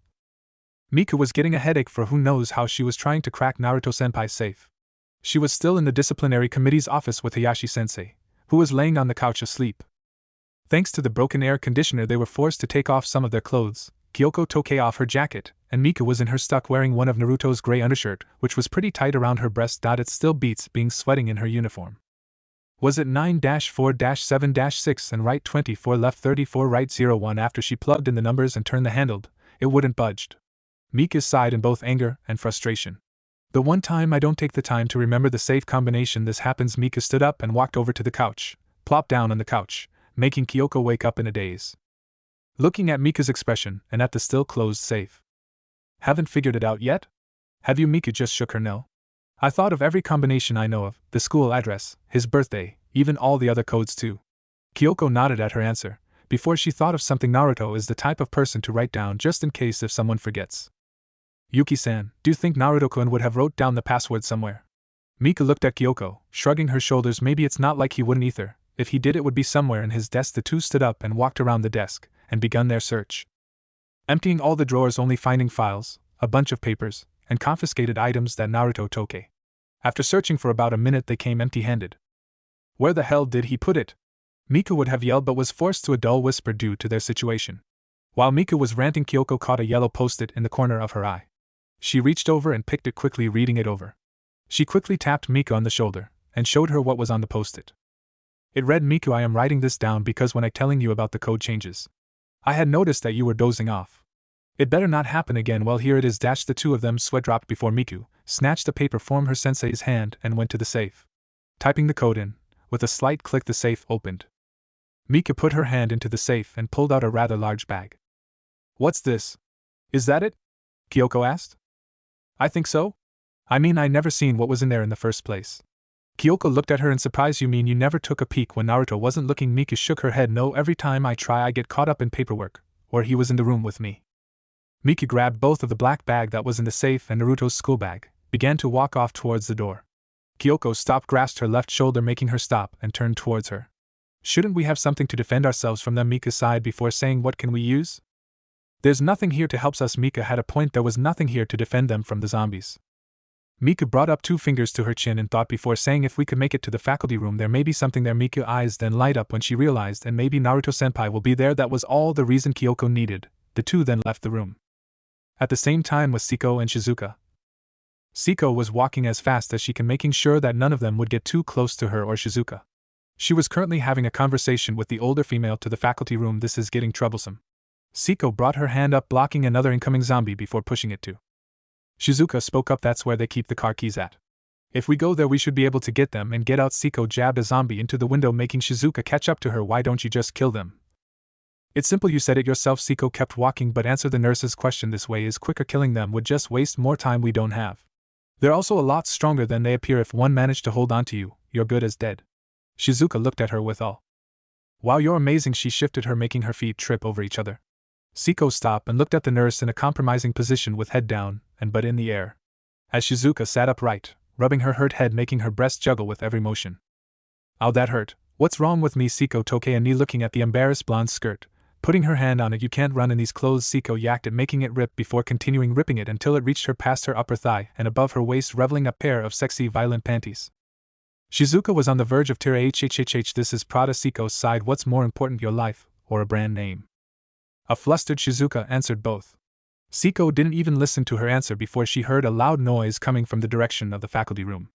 A: Mika was getting a headache for who knows how. She was trying to crack Naruto-senpai's safe. She was still in the disciplinary committee's office with Hayashi-sensei, who was laying on the couch asleep. Thanks to the broken air conditioner, they were forced to take off some of their clothes. Kyoko took off her jacket, and Mika was in her stuck wearing one of Naruto's gray undershirt, which was pretty tight around her breast. It still beats being sweating in her uniform. Was it 9-4-7-6 and right 24 left 34 right 01? After she plugged in the numbers and turned the handle, it wouldn't budged. Mika sighed in both anger and frustration. The one time I don't take the time to remember the safe combination this happens. Mika stood up and walked over to the couch, plopped down on the couch, making Kyoko wake up in a daze. Looking at Mika's expression and at the still closed safe. Haven't figured it out yet? Have you? Mika just shook her no. I thought of every combination I know of, the school address, his birthday, even all the other codes too. Kyoko nodded at her answer. Before she thought of something. Naruto is the type of person to write down just in case if someone forgets. Yuki-san, do you think Naruto-kun would have wrote down the password somewhere? Mika looked at Kyoko, shrugging her shoulders. Maybe it's not like he wouldn't either. If he did, it would be somewhere in his desk. The two stood up and walked around the desk, and begun their search. Emptying all the drawers, only finding files, a bunch of papers, and confiscated items that Naruto took. After searching for about a minute, they came empty-handed. Where the hell did he put it? Mika would have yelled but was forced to a dull whisper due to their situation. While Mika was ranting, Kyoko caught a yellow post-it in the corner of her eye. She reached over and picked it, quickly reading it over. She quickly tapped Mika on the shoulder, and showed her what was on the post-it. It read, Miku, I am writing this down because when I telling you about the code changes, I had noticed that you were dozing off. It better not happen again. Well, here it is. The two of them sweat dropped before Miku snatched the paper from her sensei's hand and went to the safe. Typing the code in, with a slight click the safe opened. Mika put her hand into the safe and pulled out a rather large bag. What's this? Is that it? Kyoko asked. I think so. I mean, I never seen what was in there in the first place. Kyoko looked at her in surprise. You mean you never took a peek when Naruto wasn't looking? Mika shook her head. No, every time I try I get caught up in paperwork, or he was in the room with me. Mika grabbed both of the black bag that was in the safe and Naruto's school bag, began to walk off towards the door. Kyoko stopped, grasped her left shoulder, making her stop, and turned towards her. Shouldn't we have something to defend ourselves from them? Mika sighed before saying, what can we use? There's nothing here to help us. Mika had a point. There was nothing here to defend them from the zombies. Mika brought up 2 fingers to her chin and thought before saying, if we could make it to the faculty room, there may be something there. Mika's eyes then light up when she realized, and maybe Naruto-senpai will be there. That was all the reason Kyoko needed. The 2 then left the room. At the same time was Siko and Shizuka. Siko was walking as fast as she can, making sure that none of them would get too close to her or Shizuka. She was currently having a conversation with the older female to the faculty room. This is getting troublesome. Siko brought her hand up, blocking another incoming zombie before pushing it to. Shizuka spoke up. That's where they keep the car keys at. If we go there, we should be able to get them and get out. Siko jabbed a zombie into the window, making Shizuka catch up to her. Why don't you just kill them? It's simple, you said it yourself. Siko kept walking, but answered the nurse's question. This way is quicker. Killing them would just waste more time we don't have. They're also a lot stronger than they appear. If one managed to hold on to you, you're good as dead. Shizuka looked at her with awe. Wow, you're amazing. She shifted her, making her feet trip over each other. Siko stopped and looked at the nurse in a compromising position with head down and butt in the air. As Shizuka sat upright, rubbing her hurt head, making her breast juggle with every motion. Ow, that hurt. What's wrong with me? Siko took a knee, looking at the embarrassed blonde skirt, putting her hand on it. You can't run in these clothes. Siko yacked it, making it rip before continuing ripping it until it reached her past her upper thigh and above her waist, revealing a pair of sexy violent panties. Shizuka was on the verge of tear. This is Prada. Siko sighed. What's more important, your life, or a brand name? A flustered Shizuka answered both. Siko didn't even listen to her answer before she heard a loud noise coming from the direction of the faculty room.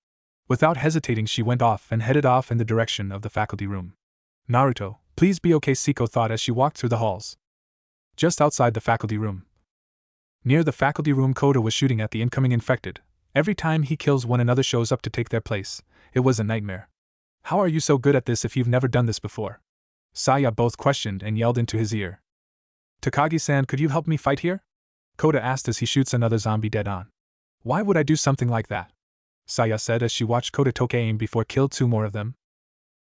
A: Without hesitating, she went off and headed off in the direction of the faculty room. Naruto, please be okay, Siko thought as she walked through the halls. Just outside the faculty room. Near the faculty room, Koda was shooting at the incoming infected. Every time he kills one, another shows up to take their place. It was a nightmare. How are you so good at this if you've never done this before? Saya both questioned and yelled into his ear. Takagi-san, could you help me fight here? Koda asked as he shoots another zombie dead on. Why would I do something like that? Saya said as she watched Koda Toke aim before kill 2 more of them.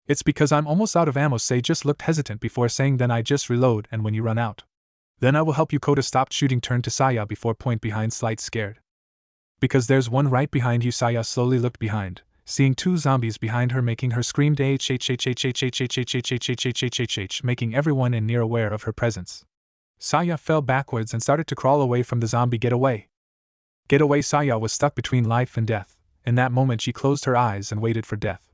A: It's because I'm almost out of ammo. Sei just looked hesitant before saying, then I just reload, and when you run out, then I will help you. Koda stopped shooting, turned to Saya before point behind, slight scared. Because there's one right behind you. Saya slowly looked behind, seeing 2 zombies behind her, making her scream, making everyone in near aware of her presence. Saya fell backwards and started to crawl away from the zombie. Get away! Get away! Saya was stuck between life and death. In that moment she closed her eyes and waited for death.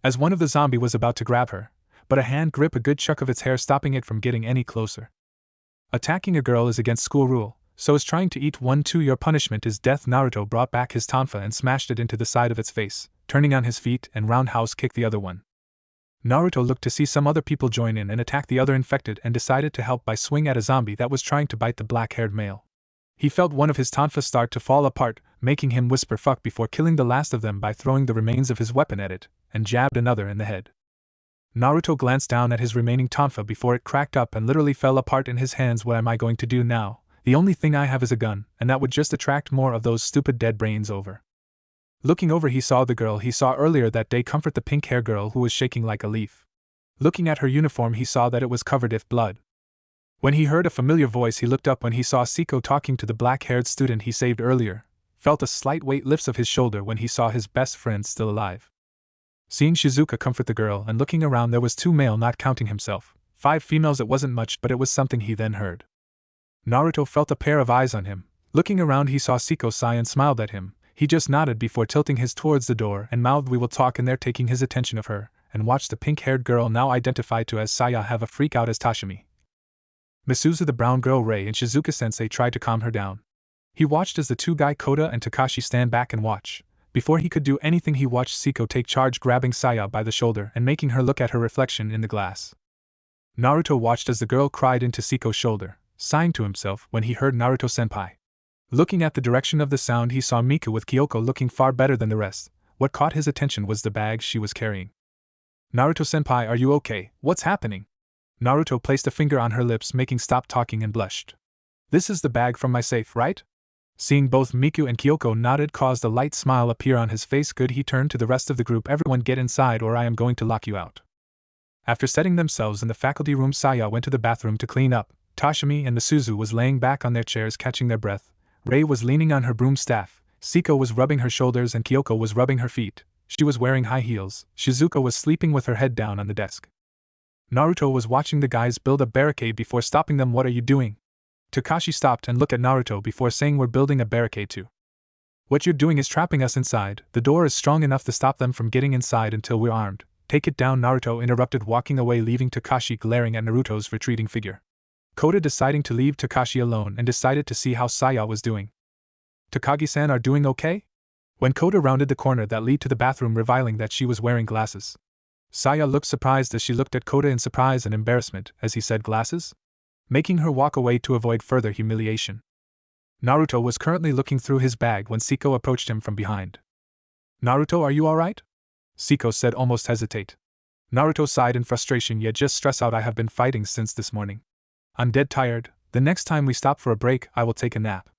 A: As one of the zombie was about to grab her, but a hand gripped a good chunk of its hair, stopping it from getting any closer. Attacking a girl is against school rule, so is trying to eat one too. Your punishment is death. Naruto brought back his tonfa and smashed it into the side of its face, turning on his feet and roundhouse kicked the other one. Naruto looked to see some other people join in and attack the other infected and decided to help by swing at a zombie that was trying to bite the black-haired male. He felt one of his tonfa start to fall apart, making him whisper fuck before killing the last of them by throwing the remains of his weapon at it, and jabbed another in the head. Naruto glanced down at his remaining tonfa before it cracked up and literally fell apart in his hands. What am I going to do now? The only thing I have is a gun, and that would just attract more of those stupid dead brains over. Looking over, he saw the girl he saw earlier that day, Comfort, the pink-hair girl who was shaking like a leaf. Looking at her uniform, he saw that it was covered with blood. When he heard a familiar voice, he looked up when he saw Siko talking to the black-haired student he saved earlier, felt a slight weight lifts of his shoulder when he saw his best friend still alive. Seeing Shizuka comfort the girl and looking around, there was 2 male, not counting himself, 5 females. It wasn't much, but it was something. He then heard. Naruto felt a pair of eyes on him. Looking around, he saw Siko sigh and smiled at him. He just nodded before tilting his towards the door and mouthed, we will talk in there, taking his attention of her, and watched the pink-haired girl, now identified to as Saya, have a freak out as Tashimi. Misuzu, the brown girl Rei, and Shizuka-sensei tried to calm her down. He watched as the 2 guys Koda and Takashi stand back and watch. Before he could do anything, he watched Siko take charge, grabbing Saya by the shoulder and making her look at her reflection in the glass. Naruto watched as the girl cried into Siko's shoulder, sighing to himself when he heard Naruto-senpai. Looking at the direction of the sound, he saw Miku with Kyoko looking far better than the rest. What caught his attention was the bag she was carrying. Naruto-senpai, are you okay? What's happening? Naruto placed a finger on her lips, making stop talking, and blushed. This is the bag from my safe, right? Seeing both Miku and Kyoko nodded caused a light smile appear on his face. Good, he turned to the rest of the group. Everyone get inside or I am going to lock you out. After setting themselves in the faculty room, Saya went to the bathroom to clean up. Toshimi and Misuzu was laying back on their chairs catching their breath. Rei was leaning on her broom staff. Siko was rubbing her shoulders and Kyoko was rubbing her feet. She was wearing high heels. Shizuka was sleeping with her head down on the desk. Naruto was watching the guys build a barricade before stopping them. What are you doing? Kakashi stopped and looked at Naruto before saying, we're building a barricade too. What you're doing is trapping us inside. The door is strong enough to stop them from getting inside until we're armed. Take it down, Naruto interrupted, walking away, leaving Kakashi glaring at Naruto's retreating figure. Kota deciding to leave Kakashi alone and decided to see how Saya was doing. Takagi-san are doing okay? When Kota rounded the corner that led to the bathroom, revealing that she was wearing glasses. Saya looked surprised as she looked at Kota in surprise and embarrassment as he said glasses, making her walk away to avoid further humiliation. Naruto was currently looking through his bag when Siko approached him from behind. Naruto, are you alright? Siko said, almost hesitate. Naruto sighed in frustration, yet just stress out. I have been fighting since this morning. I'm dead tired. The next time we stop for a break, I will take a nap.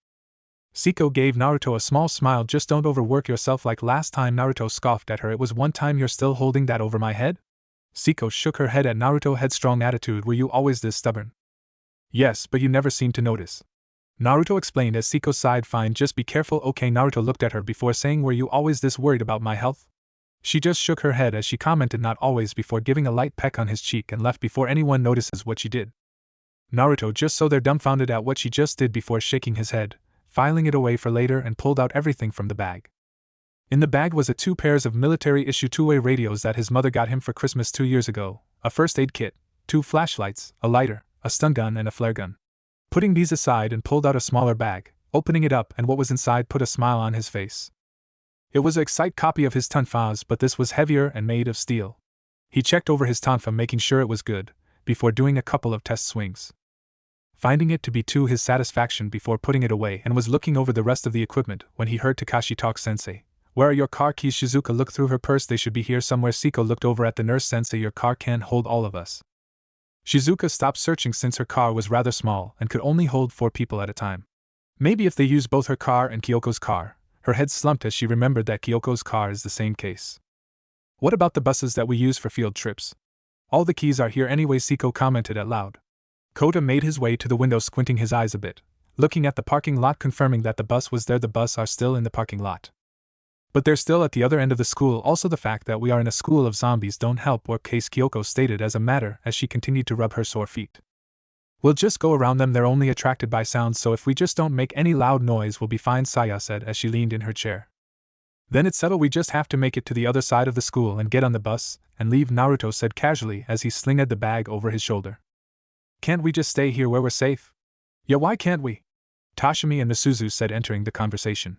A: Siko gave Naruto a small smile. Just don't overwork yourself like last time. Naruto scoffed at her. It was one time, you're still holding that over my head? Siko shook her head at Naruto's headstrong attitude. Were you always this stubborn? Yes, but you never seemed to notice. Naruto explained as Siko sighed. Fine, just be careful, okay? Naruto looked at her before saying, were you always this worried about my health? She just shook her head as she commented, not always, before giving a light peck on his cheek and left before anyone notices what she did. Naruto just so there, dumbfounded at what she just did before shaking his head, filing it away for later, and pulled out everything from the bag. In the bag was 2 pairs of military-issue two-way radios that his mother got him for Christmas 2 years ago, a first aid kit, 2 flashlights, a lighter, a stun gun and a flare gun. Putting these aside and pulled out a smaller bag, opening it up, and what was inside put a smile on his face. It was an Excite copy of his tonfas, but this was heavier and made of steel. He checked over his tonfa, making sure it was good, before doing a couple of test swings. Finding it to be to his satisfaction before putting it away, and was looking over the rest of the equipment when he heard Takashi talk. Sensei, where are your car keys? Shizuka looked through her purse. They should be here somewhere. Siko looked over at the nurse. Sensei, your car can't hold all of us. Shizuka stopped searching since her car was rather small and could only hold 4 people at a time. Maybe if they used both her car and Kyoko's car. Her head slumped as she remembered that Kyoko's car is the same case. What about the buses that we use for field trips? All the keys are here anyway, Siko commented aloud. Kota made his way to the window, squinting his eyes a bit, looking at the parking lot, confirming that the bus was there. The bus are still in the parking lot. But they're still at the other end of the school. Also, the fact that we are in a school of zombies don't help, or case, Kyoko stated as a matter as she continued to rub her sore feet. We'll just go around them. They're only attracted by sound, so if we just don't make any loud noise, we'll be fine, Saya said as she leaned in her chair. Then it's settled. We just have to make it to the other side of the school and get on the bus and leave, Naruto said casually as he slinged the bag over his shoulder. Can't we just stay here where we're safe? Yeah, why can't we? Toshimi and Misuzu said, entering the conversation.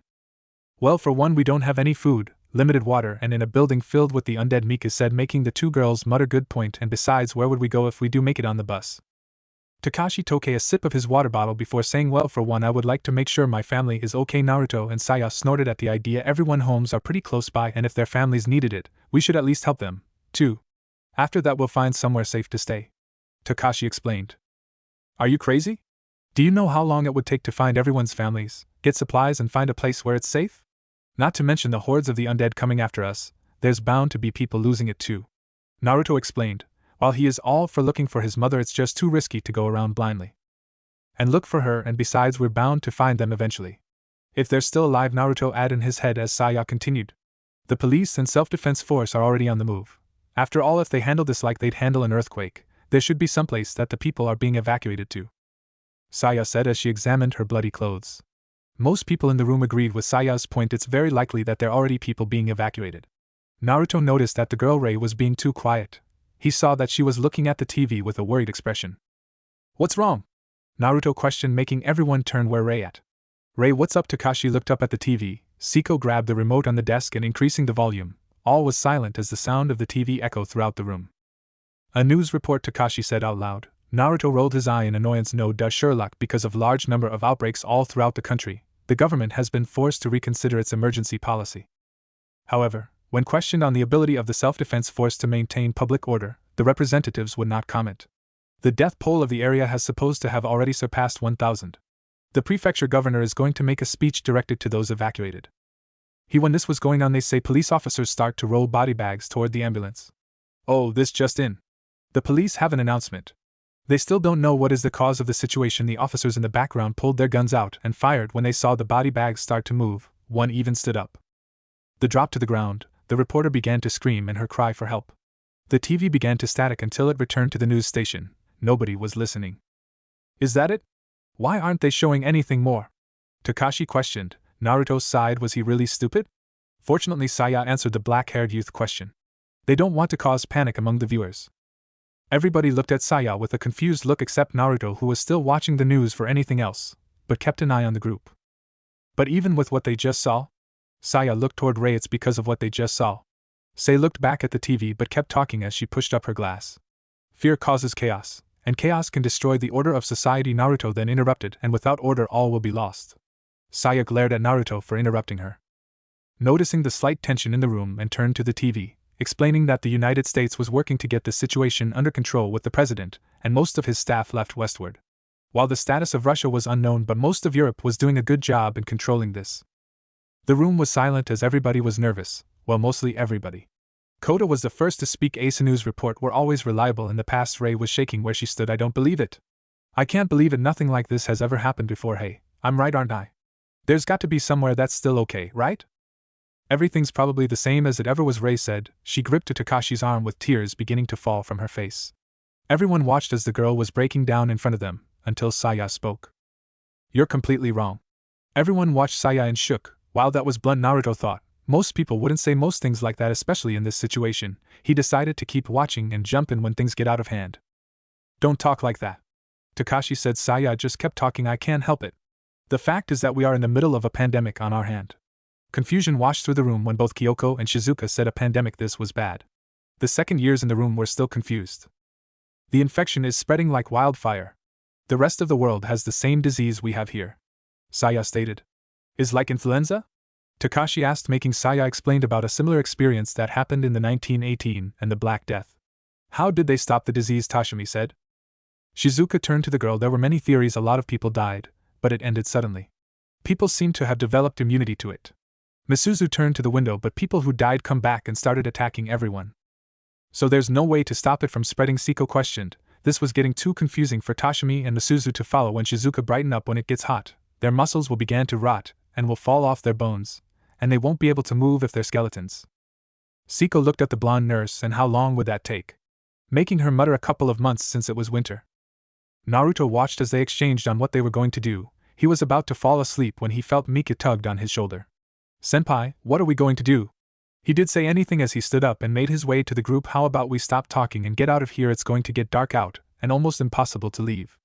A: Well, for one, we don't have any food, limited water, and in a building filled with the undead, Mika said, making the 2 girls mutter. Good point, and besides, where would we go if we do make it on the bus? Takashi took a sip of his water bottle before saying, well, for one, I would like to make sure my family is okay. Naruto and Saya snorted at the idea. Everyone's homes are pretty close by, and if their families needed it, we should at least help them, too. After that, we'll find somewhere safe to stay. Takashi explained. Are you crazy? Do you know how long it would take to find everyone's families, get supplies, and find a place where it's safe? Not to mention the hordes of the undead coming after us, there's bound to be people losing it too. Naruto explained. While he is all for looking for his mother, it's just too risky to go around blindly and look for her, and besides, we're bound to find them eventually. If they're still alive, Naruto added in his head as Saya continued. The police and self-defense force are already on the move. After all, if they handle this like they'd handle an earthquake, there should be someplace that the people are being evacuated to. Saya said as she examined her bloody clothes. Most people in the room agreed with Saya's point. It's very likely that there are already people being evacuated. Naruto noticed that the girl Rei was being too quiet. He saw that she was looking at the TV with a worried expression. What's wrong? Naruto questioned, making everyone turn where Rei at. Rei, what's up? Takashi looked up at the TV. Siko grabbed the remote on the desk and increasing the volume. All was silent as the sound of the TV echoed throughout the room. A news report, Takashi said out loud. Naruto rolled his eye in annoyance. No duh, Sherlock, because of large number of outbreaks all throughout the country, the government has been forced to reconsider its emergency policy. However, when questioned on the ability of the self-defense force to maintain public order, the representatives would not comment. The death toll of the area has supposed to have already surpassed 1,000. The prefecture governor is going to make a speech directed to those evacuated. When this was going on, they say police officers start to roll body bags toward the ambulance. Oh, this just in. The police have an announcement. They still don't know what is the cause of the situation. The officers in the background pulled their guns out and fired when they saw the body bags start to move. One even stood up. The drop to the ground, the reporter began to scream in her cry for help. The TV began to static until it returned to the news station. Nobody was listening. Is that it? Why aren't they showing anything more? Takashi questioned. Naruto sighed. Was he really stupid? Fortunately, Saya answered the black-haired youth question. They don't want to cause panic among the viewers. Everybody looked at Saya with a confused look except Naruto, who was still watching the news for anything else, but kept an eye on the group. But even with what they just saw? Saya looked toward Ray. It's because of what they just saw. Sei looked back at the TV but kept talking as she pushed up her glass. Fear causes chaos, and chaos can destroy the order of society. Naruto then interrupted, and without order all will be lost. Saya glared at Naruto for interrupting her. Noticing the slight tension in the room, and turned to the TV, explaining that the United States was working to get the situation under control with the president, and most of his staff left westward. While the status of Russia was unknown, but most of Europe was doing a good job in controlling this. The room was silent as everybody was nervous, well, mostly everybody. Koda was the first to speak. Asa News report were always reliable. In the past, Ray was shaking where she stood. I don't believe it. I can't believe it. Nothing like this has ever happened before. Hey, I'm right, aren't I? There's got to be somewhere that's still okay, right? Everything's probably the same as it ever was, Ray said. She gripped to Takashi's arm with tears beginning to fall from her face. Everyone watched as the girl was breaking down in front of them, until Saya spoke. You're completely wrong. Everyone watched Saya and shook. While that was blunt, Naruto thought, most people wouldn't say most things like that, especially in this situation. He decided to keep watching and jump in when things get out of hand. Don't talk like that, Takashi said. Saya just kept talking. I can't help it. The fact is that we are in the middle of a pandemic on our hand. Confusion washed through the room when both Kyoko and Shizuka said a pandemic. This was bad. The second years in the room were still confused. The infection is spreading like wildfire. The rest of the world has the same disease we have here, Saya stated. Is like influenza? Takashi asked, making Saya explained about a similar experience that happened in the 1918 and the Black Death. How did they stop the disease? Tashimi said. Shizuka turned to the girl. There were many theories. A lot of people died, but it ended suddenly. People seemed to have developed immunity to it. Misuzu turned to the window, but people who died come back and started attacking everyone. So there's no way to stop it from spreading? Siko questioned. This was getting too confusing for Tashimi and Misuzu to follow. When Shizuka brightened up, when it gets hot, their muscles will begin to rot, and will fall off their bones, and they won't be able to move if they're skeletons. Siko looked at the blonde nurse. And how long would that take? Making her mutter, a couple of months since it was winter. Naruto watched as they exchanged on what they were going to do. He was about to fall asleep when he felt Mika tugged on his shoulder. Senpai, what are we going to do? He did say anything as he stood up and made his way to the group. How about we stop talking and get out of here? It's going to get dark out, and almost impossible to leave.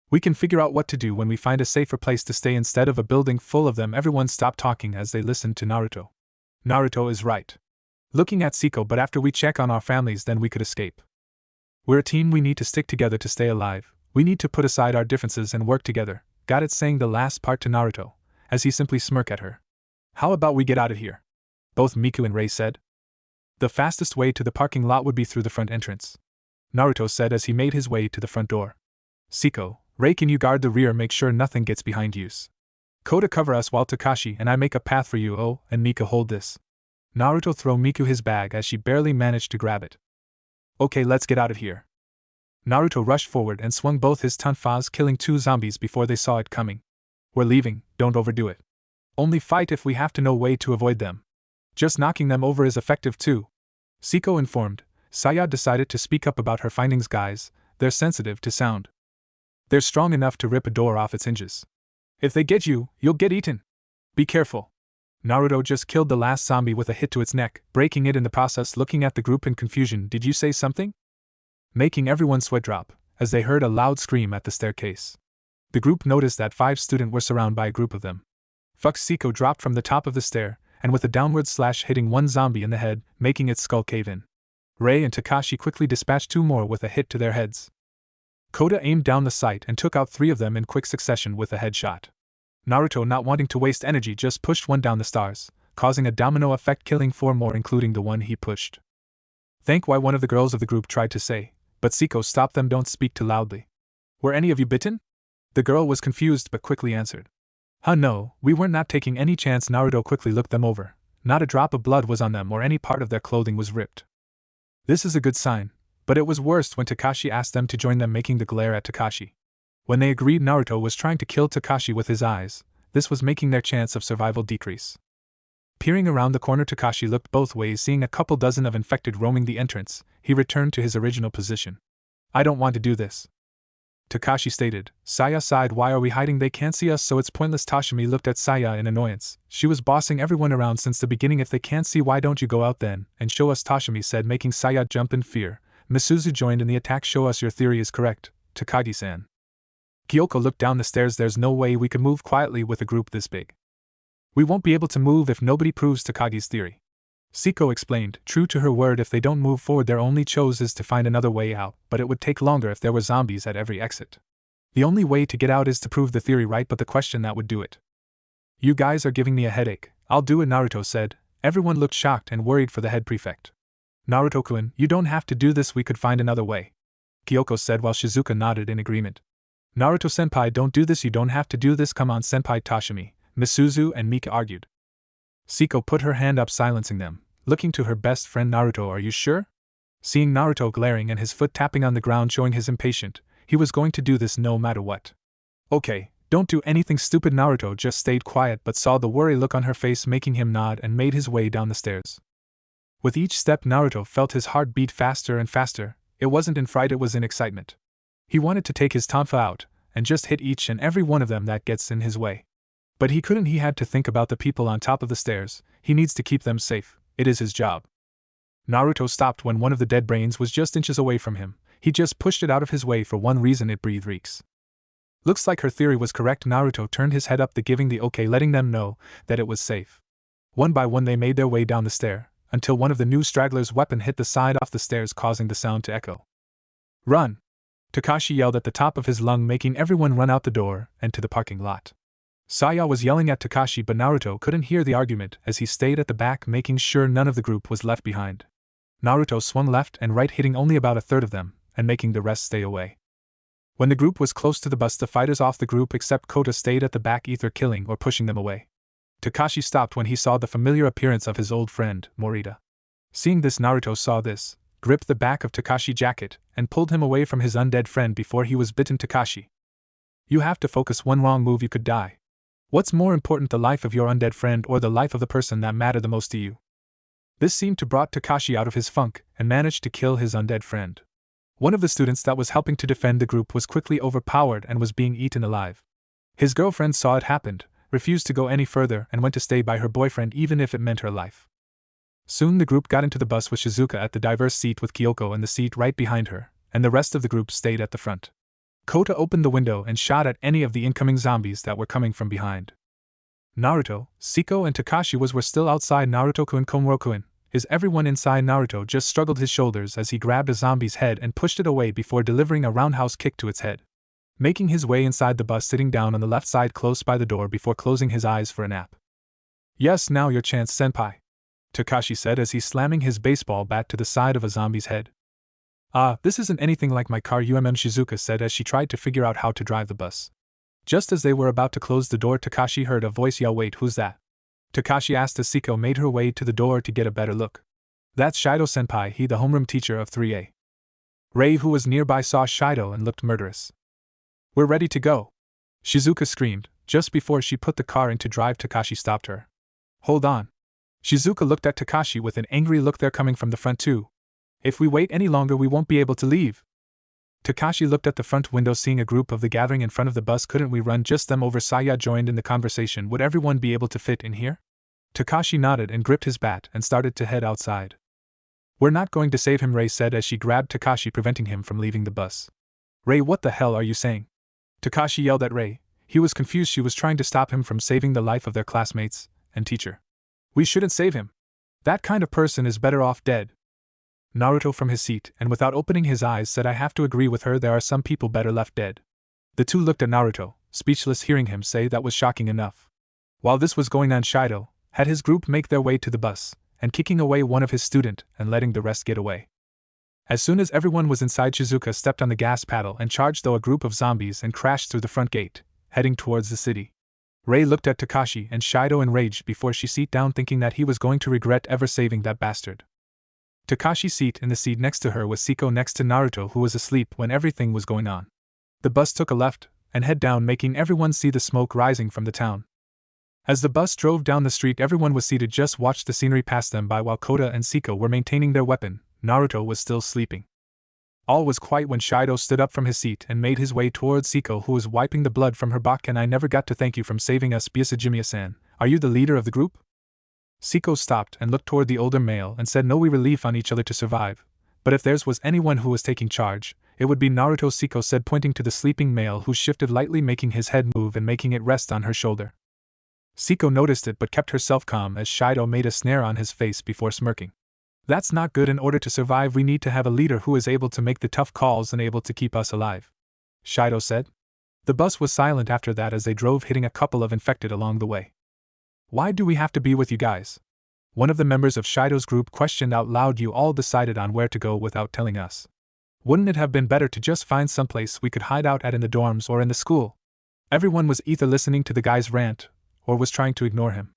A: We can figure out what to do when we find a safer place to stay instead of a building full of them. Everyone stopped talking as they listened to Naruto. Naruto is right. Looking at Siko, but after we check on our families, then we could escape. We're a team. We need to stick together to stay alive. We need to put aside our differences and work together. Got it? Saying the last part to Naruto, as he simply smirked at her. How about we get out of here? Both Miku and Ray said. The fastest way to the parking lot would be through the front entrance, Naruto said as he made his way to the front door. Siko, Ray, can you guard the rear? Make sure nothing gets behind you. Koda, cover us while Takashi and I make a path for you. Oh, and Mika, hold this. Naruto threw Miku his bag as she barely managed to grab it. Okay, let's get out of here. Naruto rushed forward and swung both his tonfas, killing 2 zombies before they saw it coming. We're leaving, don't overdo it. Only fight if we have to, no way to avoid them. Just knocking them over is effective too, Siko informed. Saya decided to speak up about her findings. Guys, they're sensitive to sound. They're strong enough to rip a door off its hinges. If they get you, you'll get eaten. Be careful. Naruto just killed the last zombie with a hit to its neck, breaking it in the process. Looking at the group in confusion. Did you say something? Making everyone sweat drop, as they heard a loud scream at the staircase. The group noticed that 5 students were surrounded by a group of them. Siko dropped from the top of the stair, and with a downward slash hitting one zombie in the head, making its skull cave in. Ray and Takashi quickly dispatched 2 more with a hit to their heads. Koda aimed down the sight and took out 3 of them in quick succession with a headshot. Naruto, not wanting to waste energy, just pushed one down the stairs, causing a domino effect, killing 4 more including the one he pushed. Thank why one of the girls of the group tried to say, But Siko stopped them. Don't speak too loudly. Were any of you bitten? The girl was confused but quickly answered. No, we weren't not taking any chance. Naruto quickly looked them over. Not a drop of blood was on them or any part of their clothing was ripped. This is a good sign, but it was worse when Takashi asked them to join them, making the glare at Takashi. When they agreed, Naruto was trying to kill Takashi with his eyes. This was making their chance of survival decrease. Peering around the corner, Takashi looked both ways, seeing a couple dozen of infected roaming the entrance. He returned to his original position. I don't want to do this, Takashi stated. Saya sighed. Why are we hiding? They can't see us, so it's pointless. Tashimi looked at Saya in annoyance. She was bossing everyone around since the beginning. If they can't see, why don't you go out then and show us? Tashimi said, making Saya jump in fear. Misuzu joined in the attack. Show us. Your theory is correct, Takagi-san. Kyoko looked down the stairs. There's no way we could move quietly with a group this big. We won't be able to move if nobody proves Takagi's theory, Siko explained. True to her word, if they don't move forward, their only choice is to find another way out, but it would take longer if there were zombies at every exit. The only way to get out is to prove the theory right, but the question that would do it. You guys are giving me a headache. I'll do it, Naruto said. Everyone looked shocked and worried for the head prefect. Naruto-kun, you don't have to do this, we could find another way, Kyoko said while Shizuka nodded in agreement. Naruto-senpai, don't do this, you don't have to do this, come on senpai. Tashimi, Misuzu and Mika argued. Siko put her hand up, silencing them, looking to her best friend Naruto. Are you sure? Seeing Naruto glaring and his foot tapping on the ground showing his impatience, he was going to do this no matter what. Okay, don't do anything stupid. Naruto just stayed quiet but saw the worry look on her face, making him nod and made his way down the stairs. With each step, Naruto felt his heart beat faster and faster. It wasn't in fright, it was in excitement. He wanted to take his tonfa out and just hit each and every one of them that gets in his way. But he couldn't. He had to think about the people on top of the stairs. He needs to keep them safe. It is his job. Naruto stopped when one of the dead brains was just inches away from him. He just pushed it out of his way for one reason: it breathed reeks. Looks like her theory was correct. Naruto turned his head up, giving the okay, letting them know that it was safe. One by one they made their way down the stair, until one of the new stragglers' weapon hit the side off the stairs, causing the sound to echo. Run! Takashi yelled at the top of his lung, making everyone run out the door and to the parking lot. Saya was yelling at Takashi, but Naruto couldn't hear the argument as he stayed at the back, making sure none of the group was left behind. Naruto swung left and right, hitting only about a third of them, and making the rest stay away. When the group was close to the bus, the fighters off the group except Kota stayed at the back, either killing or pushing them away. Takashi stopped when he saw the familiar appearance of his old friend, Morita. Seeing this, Naruto saw this, gripped the back of Takashi's jacket, and pulled him away from his undead friend before he was bitten. Takashi, you have to focus. One wrong move, you could die. What's more important, the life of your undead friend or the life of the person that mattered the most to you? This seemed to brought Takashi out of his funk and managed to kill his undead friend. One of the students that was helping to defend the group was quickly overpowered and was being eaten alive. His girlfriend saw it happened, refused to go any further, and went to stay by her boyfriend even if it meant her life. Soon the group got into the bus with Shizuka at the diverse seat with Kyoko in the seat right behind her, and the rest of the group stayed at the front. Kota opened the window and shot at any of the incoming zombies that were coming from behind. Naruto, Siko and Takashi were still outside. Naruto-kun, Komuro-kun, is everyone inside? Naruto just struggled his shoulders as he grabbed a zombie's head and pushed it away before delivering a roundhouse kick to its head. Making his way inside the bus, sitting down on the left side close by the door before closing his eyes for a nap. Yes, now your chance, senpai, Takashi said as he slamming his baseball bat to the side of a zombie's head. This isn't anything like my car, Shizuka said as she tried to figure out how to drive the bus. Just as they were about to close the door, Takashi heard a voice yell, "Wait, who's that?" Takashi asked as Siko made her way to the door to get a better look. That's Shido-senpai, he the homeroom teacher of 3A. Rei, who was nearby, saw Shido and looked murderous. We're ready to go, Shizuka screamed. Just before she put the car into drive, Takashi stopped her. Hold on. Shizuka looked at Takashi with an angry look. They're coming from the front too. If we wait any longer, we won't be able to leave. Takashi looked at the front window, seeing a group of the gathering in front of the bus. Couldn't we run just them over? Saya joined in the conversation. Would everyone be able to fit in here? Takashi nodded and gripped his bat and started to head outside. We're not going to save him, Rei said as she grabbed Takashi, preventing him from leaving the bus. Rei, what the hell are you saying? Takashi yelled at Rei. He was confused. She was trying to stop him from saving the life of their classmates and teacher. We shouldn't save him. That kind of person is better off dead. Naruto from his seat and without opening his eyes said, I have to agree with her, there are some people better left dead. The two looked at Naruto, speechless, hearing him say that was shocking enough. While this was going on, Shido had his group make their way to the bus, and kicking away one of his student and letting the rest get away. As soon as everyone was inside, Shizuka stepped on the gas pedal and charged through a group of zombies and crashed through the front gate, heading towards the city. Rei looked at Takashi and Shido enraged before she sat down, thinking that he was going to regret ever saving that bastard. Takashi sat in the seat next to her with Siko next to Naruto, who was asleep when everything was going on. The bus took a left and head down, making everyone see the smoke rising from the town. As the bus drove down the street, everyone was seated just watched the scenery pass them by while Koda and Siko were maintaining their weapon. Naruto was still sleeping. All was quiet when Shido stood up from his seat and made his way towards Siko, who was wiping the blood from her back. "And I never got to thank you from saving us, Bisajimiya-san. Are you the leader of the group?" Siko stopped and looked toward the older male and said, "No, we relied on each other to survive. But if there was anyone who was taking charge, it would be Naruto," Siko said, pointing to the sleeping male who shifted lightly, making his head move and making it rest on her shoulder. Siko noticed it but kept herself calm as Shido made a snare on his face before smirking. "That's not good. In order to survive, we need to have a leader who is able to make the tough calls and able to keep us alive," Shido said. The bus was silent after that as they drove, hitting a couple of infected along the way. "Why do we have to be with you guys?" one of the members of Shido's group questioned out loud. "You all decided on where to go without telling us. Wouldn't it have been better to just find someplace we could hide out at in the dorms or in the school?" Everyone was either listening to the guy's rant or was trying to ignore him.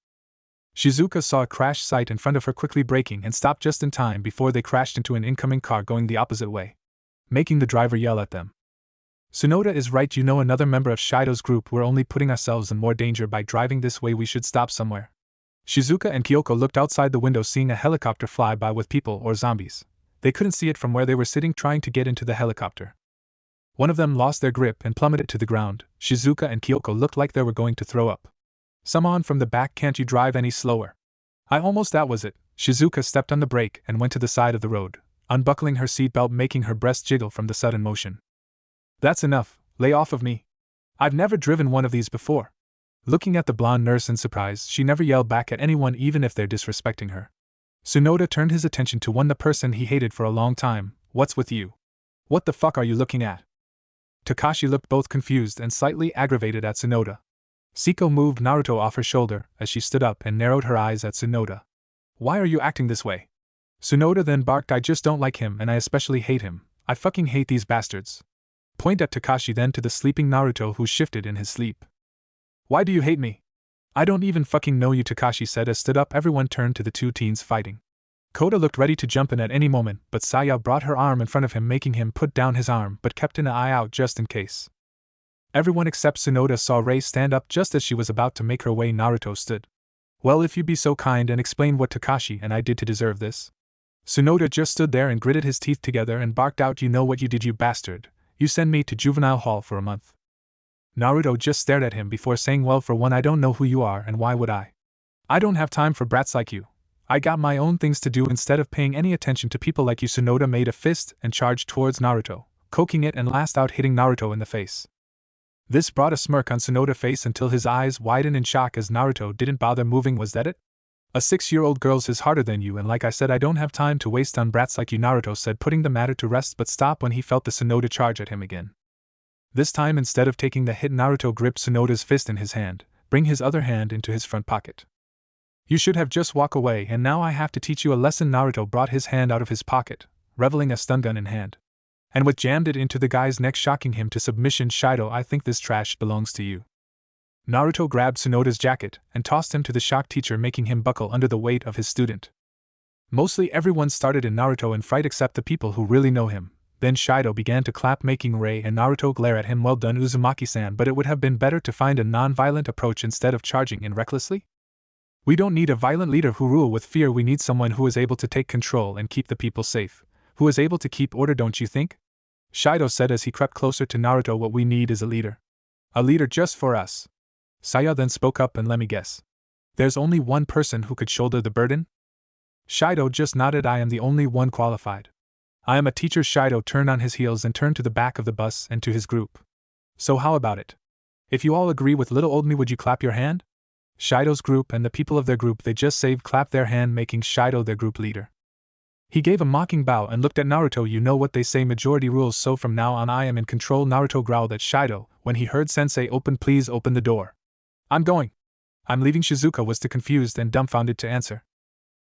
A: Shizuka saw a crash site in front of her, quickly braking and stopped just in time before they crashed into an incoming car going the opposite way, making the driver yell at them. "Tsunoda is right. You know, another member of Shido's group. We're only putting ourselves in more danger by driving this way. We should stop somewhere." Shizuka and Kyoko looked outside the window, seeing a helicopter fly by with people or zombies. They couldn't see it from where they were sitting, trying to get into the helicopter. One of them lost their grip and plummeted to the ground. Shizuka and Kyoko looked like they were going to throw up. "Someone from the back, can't you drive any slower?" That was it. Shizuka stepped on the brake and went to the side of the road, unbuckling her seatbelt, making her breast jiggle from the sudden motion. "That's enough, lay off of me. I've never driven one of these before." Looking at the blonde nurse in surprise, she never yelled back at anyone, even if they're disrespecting her. Tsunoda turned his attention to the person he hated for a long time. "What's with you? What the fuck are you looking at?" Takashi looked both confused and slightly aggravated at Tsunoda. Siko moved Naruto off her shoulder as she stood up and narrowed her eyes at Tsunoda. "Why are you acting this way?" Tsunoda then barked, "I just don't like him, and I especially hate him. I fucking hate these bastards." Point at Takashi, then to the sleeping Naruto, who shifted in his sleep. "Why do you hate me?" "I don't even fucking know you," Takashi said as stood up. Everyone turned to the two teens fighting. Koda looked ready to jump in at any moment, but Saya brought her arm in front of him, making him put down his arm, but kept an eye out just in case. Everyone except Tsunoda saw Rei stand up just as she was about to make her way. Naruto stood. "Well, if you'd be so kind and explain what Takashi and I did to deserve this." Tsunoda just stood there and gritted his teeth together and barked out, "You know what you did, you bastard. You sent me to juvenile hall for a month." Naruto just stared at him before saying, "Well, for one, I don't know who you are, and why would I? I don't have time for brats like you. I got my own things to do instead of paying any attention to people like you." Tsunoda made a fist and charged towards Naruto, coking it and last out hitting Naruto in the face. This brought a smirk on Tsunoda's face until his eyes widened in shock as Naruto didn't bother moving. "Was that it? A 6-year-old girl's is harder than you, and like I said, I don't have time to waste on brats like you," Naruto said, putting the matter to rest, but stopped when he felt the Tsunoda charge at him again. This time, instead of taking the hit, Naruto gripped Tsunoda's fist in his hand, bring his other hand into his front pocket. "You should have just walked away, and now I have to teach you a lesson." Naruto brought his hand out of his pocket, revealing a stun gun in hand, and jammed it into the guy's neck, shocking him to submission. "Shido, I think this trash belongs to you." Naruto grabbed Tsunoda's jacket and tossed him to the shock teacher, making him buckle under the weight of his student. Mostly everyone started in Naruto in fright except the people who really know him. Then Shido began to clap, making Rei and Naruto glare at him. "Well done, Uzumaki-san, but it would have been better to find a non-violent approach instead of charging in recklessly. We don't need a violent leader who rule with fear. We need someone who is able to take control and keep the people safe, who is able to keep order, don't you think?" Shido said as he crept closer to Naruto. "What we need is a leader. A leader just for us." Saya then spoke up, "And let me guess. There's only one person who could shoulder the burden?" Shido just nodded. "I am the only one qualified. I am a teacher." Shido turned on his heels and turned to the back of the bus and to his group. "So how about it? If you all agree with little old me, would you clap your hand?" Shido's group and the people of their group they just saved clapped their hand, making Shido their group leader. He gave a mocking bow and looked at Naruto. "You know what they say, majority rules, so from now on I am in control." Naruto growled at Shido when he heard Sensei open. "Please open the door." "I'm going. I'm leaving." Shizuka was too confused and dumbfounded to answer.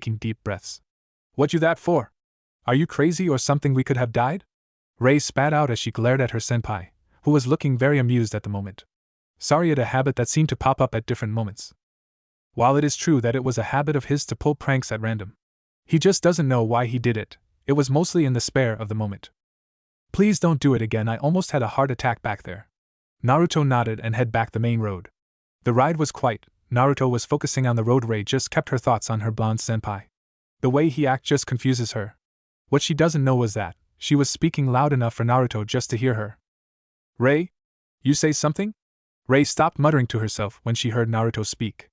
A: taking deep breaths. What you that for? Are you crazy or something? We could have died? Rei spat out as she glared at her senpai, who was looking very amused at the moment. Sorry, a habit that seemed to pop up at different moments. While it is true that it was a habit of his to pull pranks at random, he just doesn't know why he did it. It was mostly in the spare of the moment. Please don't do it again. I almost had a heart attack back there. Naruto nodded and headed back the main road. The ride was quiet. Naruto was focusing on the road. Rei just kept her thoughts on her blonde senpai. The way he acts just confuses her. What she doesn't know was that she was speaking loud enough for Naruto just to hear her. Rei? You say something? Rei stopped muttering to herself when she heard Naruto speak.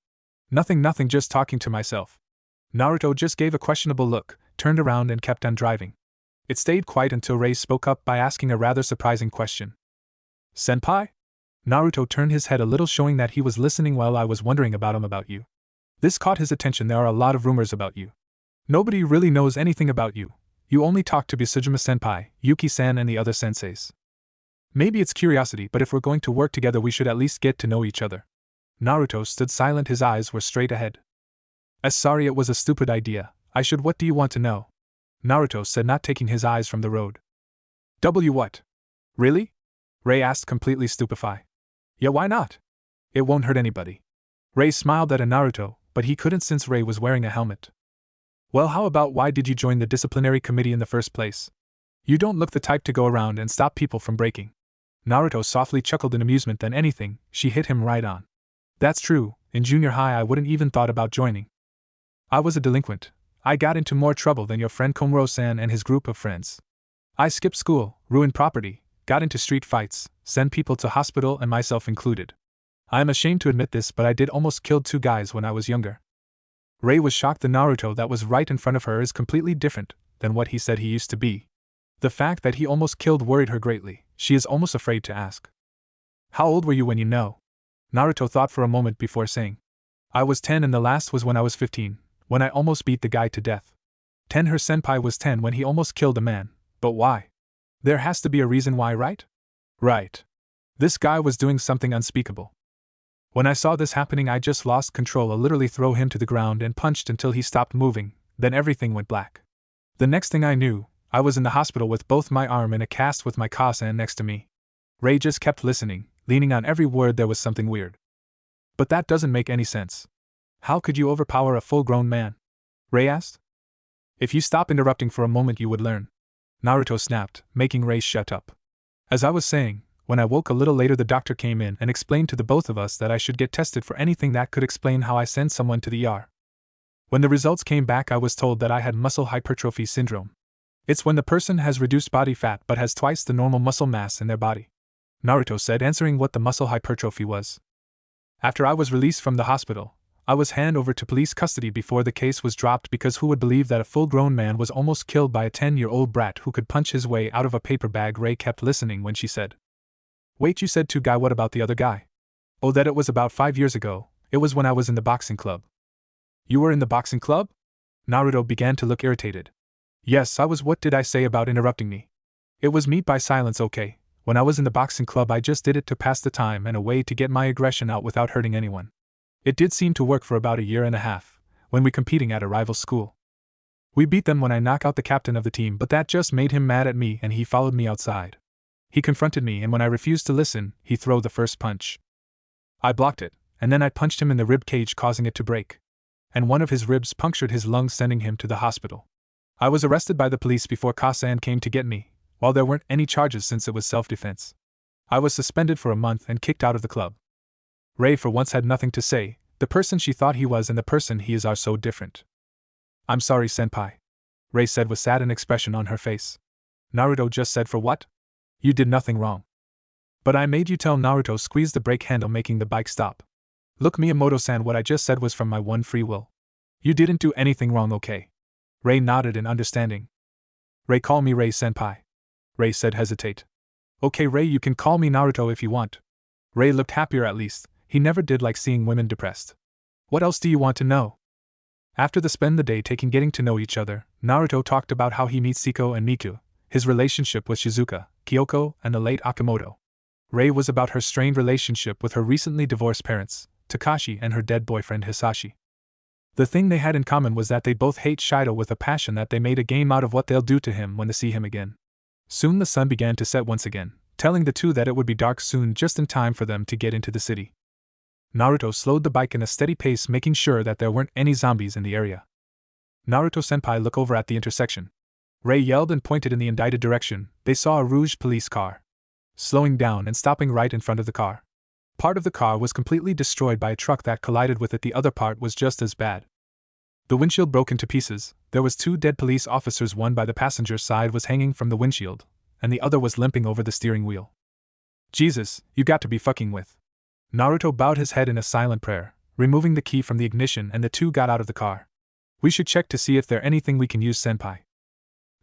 A: Nothing, just talking to myself. Naruto just gave a questionable look, turned around and kept on driving. It stayed quiet until Rei spoke up by asking a rather surprising question. Senpai? Naruto turned his head a little, showing that he was listening while I was wondering about you. This caught his attention. There are a lot of rumors about you. Nobody really knows anything about you. You only talk to Bisujima-senpai, Yuki-san and the other senseis. Maybe it's curiosity, but if we're going to work together we should at least get to know each other. Naruto stood silent, his eyes were straight ahead. Sorry, it was a stupid idea. What do you want to know? Naruto said, not taking his eyes from the road. What? Really? Rei asked, completely stupefied. Yeah, why not? It won't hurt anybody. Rei smiled at Naruto, but he couldn't since Rei was wearing a helmet. Well, how about why did you join the disciplinary committee in the first place? You don't look the type to go around and stop people from breaking. Naruto softly chuckled in amusement. Than anything, she hit him right on. That's true, in junior high I wouldn't even thought about joining. I was a delinquent. I got into more trouble than your friend Komuro-san and his group of friends. I skipped school, ruined property, got into street fights, sent people to hospital and myself included. I am ashamed to admit this, but I did almost kill 2 guys when I was younger. Rei was shocked. The Naruto that was right in front of her is completely different than what he said he used to be. The fact that he almost killed worried her greatly. She is almost afraid to ask. How old were you when you know? Naruto thought for a moment before saying. I was 10 and the last was when I was 15, when I almost beat the guy to death. 10. Her senpai was 10 when he almost killed a man, but why? There has to be a reason why, right? Right. This guy was doing something unspeakable. When I saw this happening I just lost control. I literally threw him to the ground and punched until he stopped moving, then everything went black. The next thing I knew, I was in the hospital with both my arm in a cast with my Kasan next to me. Rei just kept listening, leaning on every word. There was something weird. But that doesn't make any sense. How could you overpower a full-grown man? Rei asked. If you stop interrupting for a moment you would learn. Naruto snapped, making Rei shut up. As I was saying, when I woke a little later the doctor came in and explained to the both of us that I should get tested for anything that could explain how I sent someone to the ER. When the results came back I was told that I had muscle hypertrophy syndrome. It's when the person has reduced body fat but has twice the normal muscle mass in their body. Naruto said, answering what the muscle hypertrophy was. After I was released from the hospital, I was handed over to police custody before the case was dropped because who would believe that a full-grown man was almost killed by a 10-year-old brat who could punch his way out of a paper bag. Rei kept listening when she said. Wait, you said 2 guys, what about the other guy? Oh, that it was about 5 years ago, it was when I was in the boxing club. You were in the boxing club? Naruto began to look irritated. Yes, I was. What did I say about interrupting me? It was meet by silence, okay. When I was in the boxing club I just did it to pass the time and a way to get my aggression out without hurting anyone. It did seem to work for about a year and a half, when we competing at a rival school. We beat them when I knocked out the captain of the team, but that just made him mad at me and he followed me outside. He confronted me and when I refused to listen, he threw the first punch. I blocked it, and then I punched him in the rib cage causing it to break. And one of his ribs punctured his lung sending him to the hospital. I was arrested by the police before Kasan came to get me, while there weren't any charges since it was self-defense. I was suspended for a month and kicked out of the club. Rei for once had nothing to say. The person she thought he was and the person he is are so different. I'm sorry, senpai. Rei said with sad an expression on her face. Naruto just said for what? You did nothing wrong. But I made you tell. Naruto squeezed the brake handle making the bike stop. Look, Miyamoto-san, what I just said was from my one free will. You didn't do anything wrong, okay? Rei nodded in understanding. Rei, call me Rei senpai. Rei said hesitate. Okay Rei, you can call me Naruto if you want. Rei looked happier at least. He never did like seeing women depressed. What else do you want to know? After the spend the day taking getting to know each other, Naruto talked about how he meets Siko and Miku, his relationship with Shizuka, Kyoko, and the late Akamoto. Rei was about her strained relationship with her recently divorced parents, Takashi, and her dead boyfriend Hisashi. The thing they had in common was that they both hate Shido with a passion that they made a game out of what they'll do to him when they see him again. Soon the sun began to set once again, telling the two that it would be dark soon, just in time for them to get into the city. Naruto slowed the bike in a steady pace, making sure that there weren't any zombies in the area. Naruto-senpai, look over at the intersection. Rei yelled and pointed in the indicted direction. They saw a Rouge police car. Slowing down and stopping right in front of the car. Part of the car was completely destroyed by a truck that collided with it, the other part was just as bad. The windshield broke into pieces. There was 2 dead police officers, one by the passenger side was hanging from the windshield, and the other was limping over the steering wheel. Jesus, you got to be fucking with. Naruto bowed his head in a silent prayer, removing the key from the ignition, and the 2 got out of the car. We should check to see if there's anything we can use, senpai.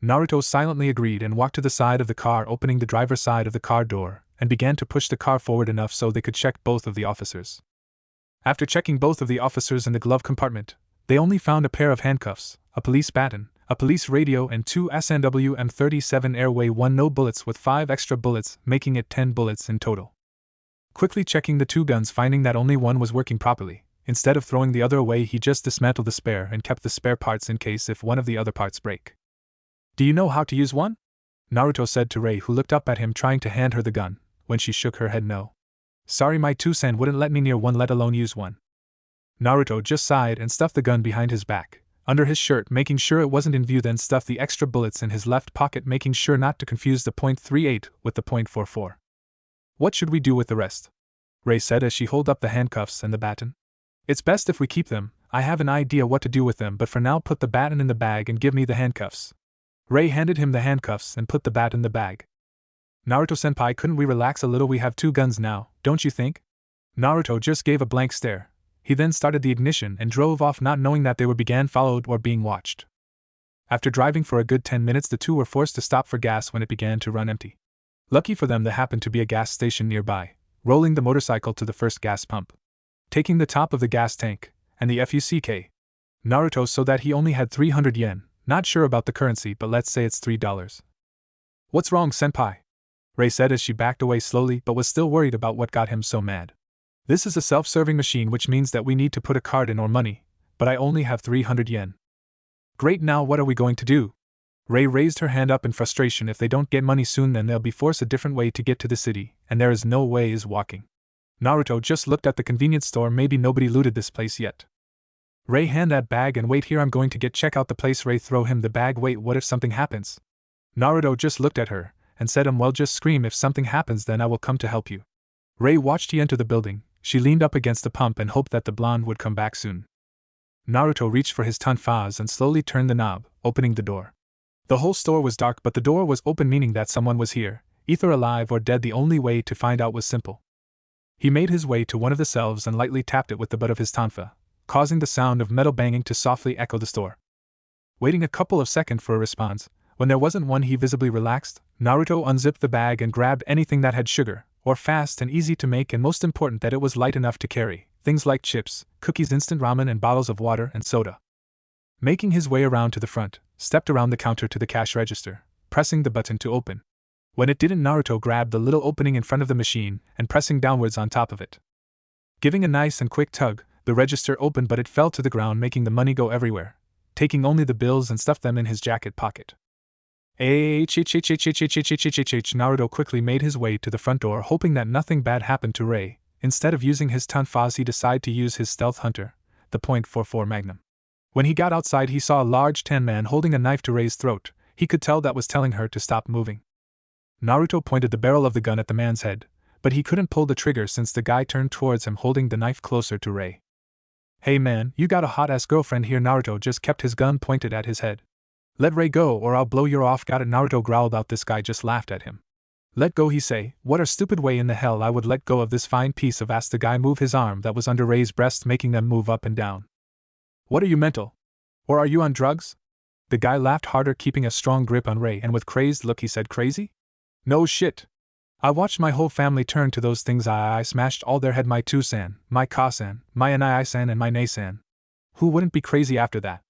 A: Naruto silently agreed and walked to the side of the car, opening the driver's side of the car door, and began to push the car forward enough so they could check both of the officers. After checking both of the officers in the glove compartment, they only found a pair of handcuffs, a police baton, a police radio, and 2 SNW M37 Airway 1 no bullets with 5 extra bullets, making it 10 bullets in total. Quickly checking the 2 guns, finding that only one was working properly, instead of throwing the other away, he just dismantled the spare and kept the spare parts in case if one of the other parts break. Do you know how to use one? Naruto said to Rei, who looked up at him trying to hand her the gun, when she shook her head no. Sorry, my 2-sen wouldn't let me near one, let alone use one. Naruto just sighed and stuffed the gun behind his back, under his shirt, making sure it wasn't in view, then stuffed the extra bullets in his left pocket, making sure not to confuse the .38 with the .44. What should we do with the rest? Rei said as she held up the handcuffs and the baton. It's best if we keep them. I have an idea what to do with them, but for now put the baton in the bag and give me the handcuffs. Rei handed him the handcuffs and put the bat in the bag. Naruto-senpai, couldn't we relax a little? We have 2 guns now, don't you think? Naruto just gave a blank stare. He then started the ignition and drove off, not knowing that they were being followed or being watched. After driving for a good 10 minutes, the 2 were forced to stop for gas when it began to run empty. Lucky for them, there happened to be a gas station nearby, rolling the motorcycle to the first gas pump. Taking the top of the gas tank, and the FUCK. Naruto so that he only had 300 yen, not sure about the currency, but let's say it's $3. What's wrong, senpai? Rei said as she backed away slowly, but was still worried about what got him so mad. This is a self-serving machine, which means that we need to put a card in or money, but I only have 300 yen. Great, now what are we going to do? Rei raised her hand up in frustration. If they don't get money soon, then they'll be forced a different way to get to the city, and there is no way is walking. Naruto just looked at the convenience store. Maybe nobody looted this place yet. Rei, hand that bag and wait here, I'm going to check out the place. Rei throw him the bag. Wait, what if something happens? Naruto just looked at her and said, well, just scream if something happens, then I will come to help you. Rei watched he enter the building. She leaned up against the pump and hoped that the blonde would come back soon. Naruto reached for his tonfas and slowly turned the knob, opening the door. The whole store was dark, but the door was open, meaning that someone was here, either alive or dead. The only way to find out was simple. He made his way to one of the shelves and lightly tapped it with the butt of his tonfa, causing the sound of metal banging to softly echo the store. Waiting a couple of seconds for a response, when there wasn't one, he visibly relaxed. Naruto unzipped the bag and grabbed anything that had sugar, or fast and easy to make, and most important that it was light enough to carry, things like chips, cookies, instant ramen, and bottles of water and soda. Making his way around to the front, stepped around the counter to the cash register, pressing the button to open. When it didn't, Naruto grabbed the little opening in front of the machine and pressing downwards on top of it. Giving a nice and quick tug, the register opened, but it fell to the ground, making the money go everywhere, taking only the bills and stuffed them in his jacket pocket. Naruto quickly made his way to the front door, hoping that nothing bad happened to Rei. Instead of using his tonfas, he decided to use his stealth hunter, the .44 Magnum. When he got outside, he saw a large tan man holding a knife to Rei's throat. He could tell that was telling her to stop moving. Naruto pointed the barrel of the gun at the man's head, but he couldn't pull the trigger since the guy turned towards him holding the knife closer to Rei. Hey man, you got a hot-ass girlfriend here. Naruto just kept his gun pointed at his head. Let Rei go or I'll blow you off. Got it? Naruto growled out. This guy just laughed at him. Let go, he say. What a stupid way in the hell I would let go of this fine piece of ass. The guy moved his arm that was under Rei's breast, making them move up and down. What, are you mental? Or are you on drugs? The guy laughed harder, keeping a strong grip on Rei, and with crazed look he said, crazy? No shit. I watched my whole family turn to those things. I smashed all their head. My 2-san, my ka-san, my anai-san, and my nei-san. Who wouldn't be crazy after that?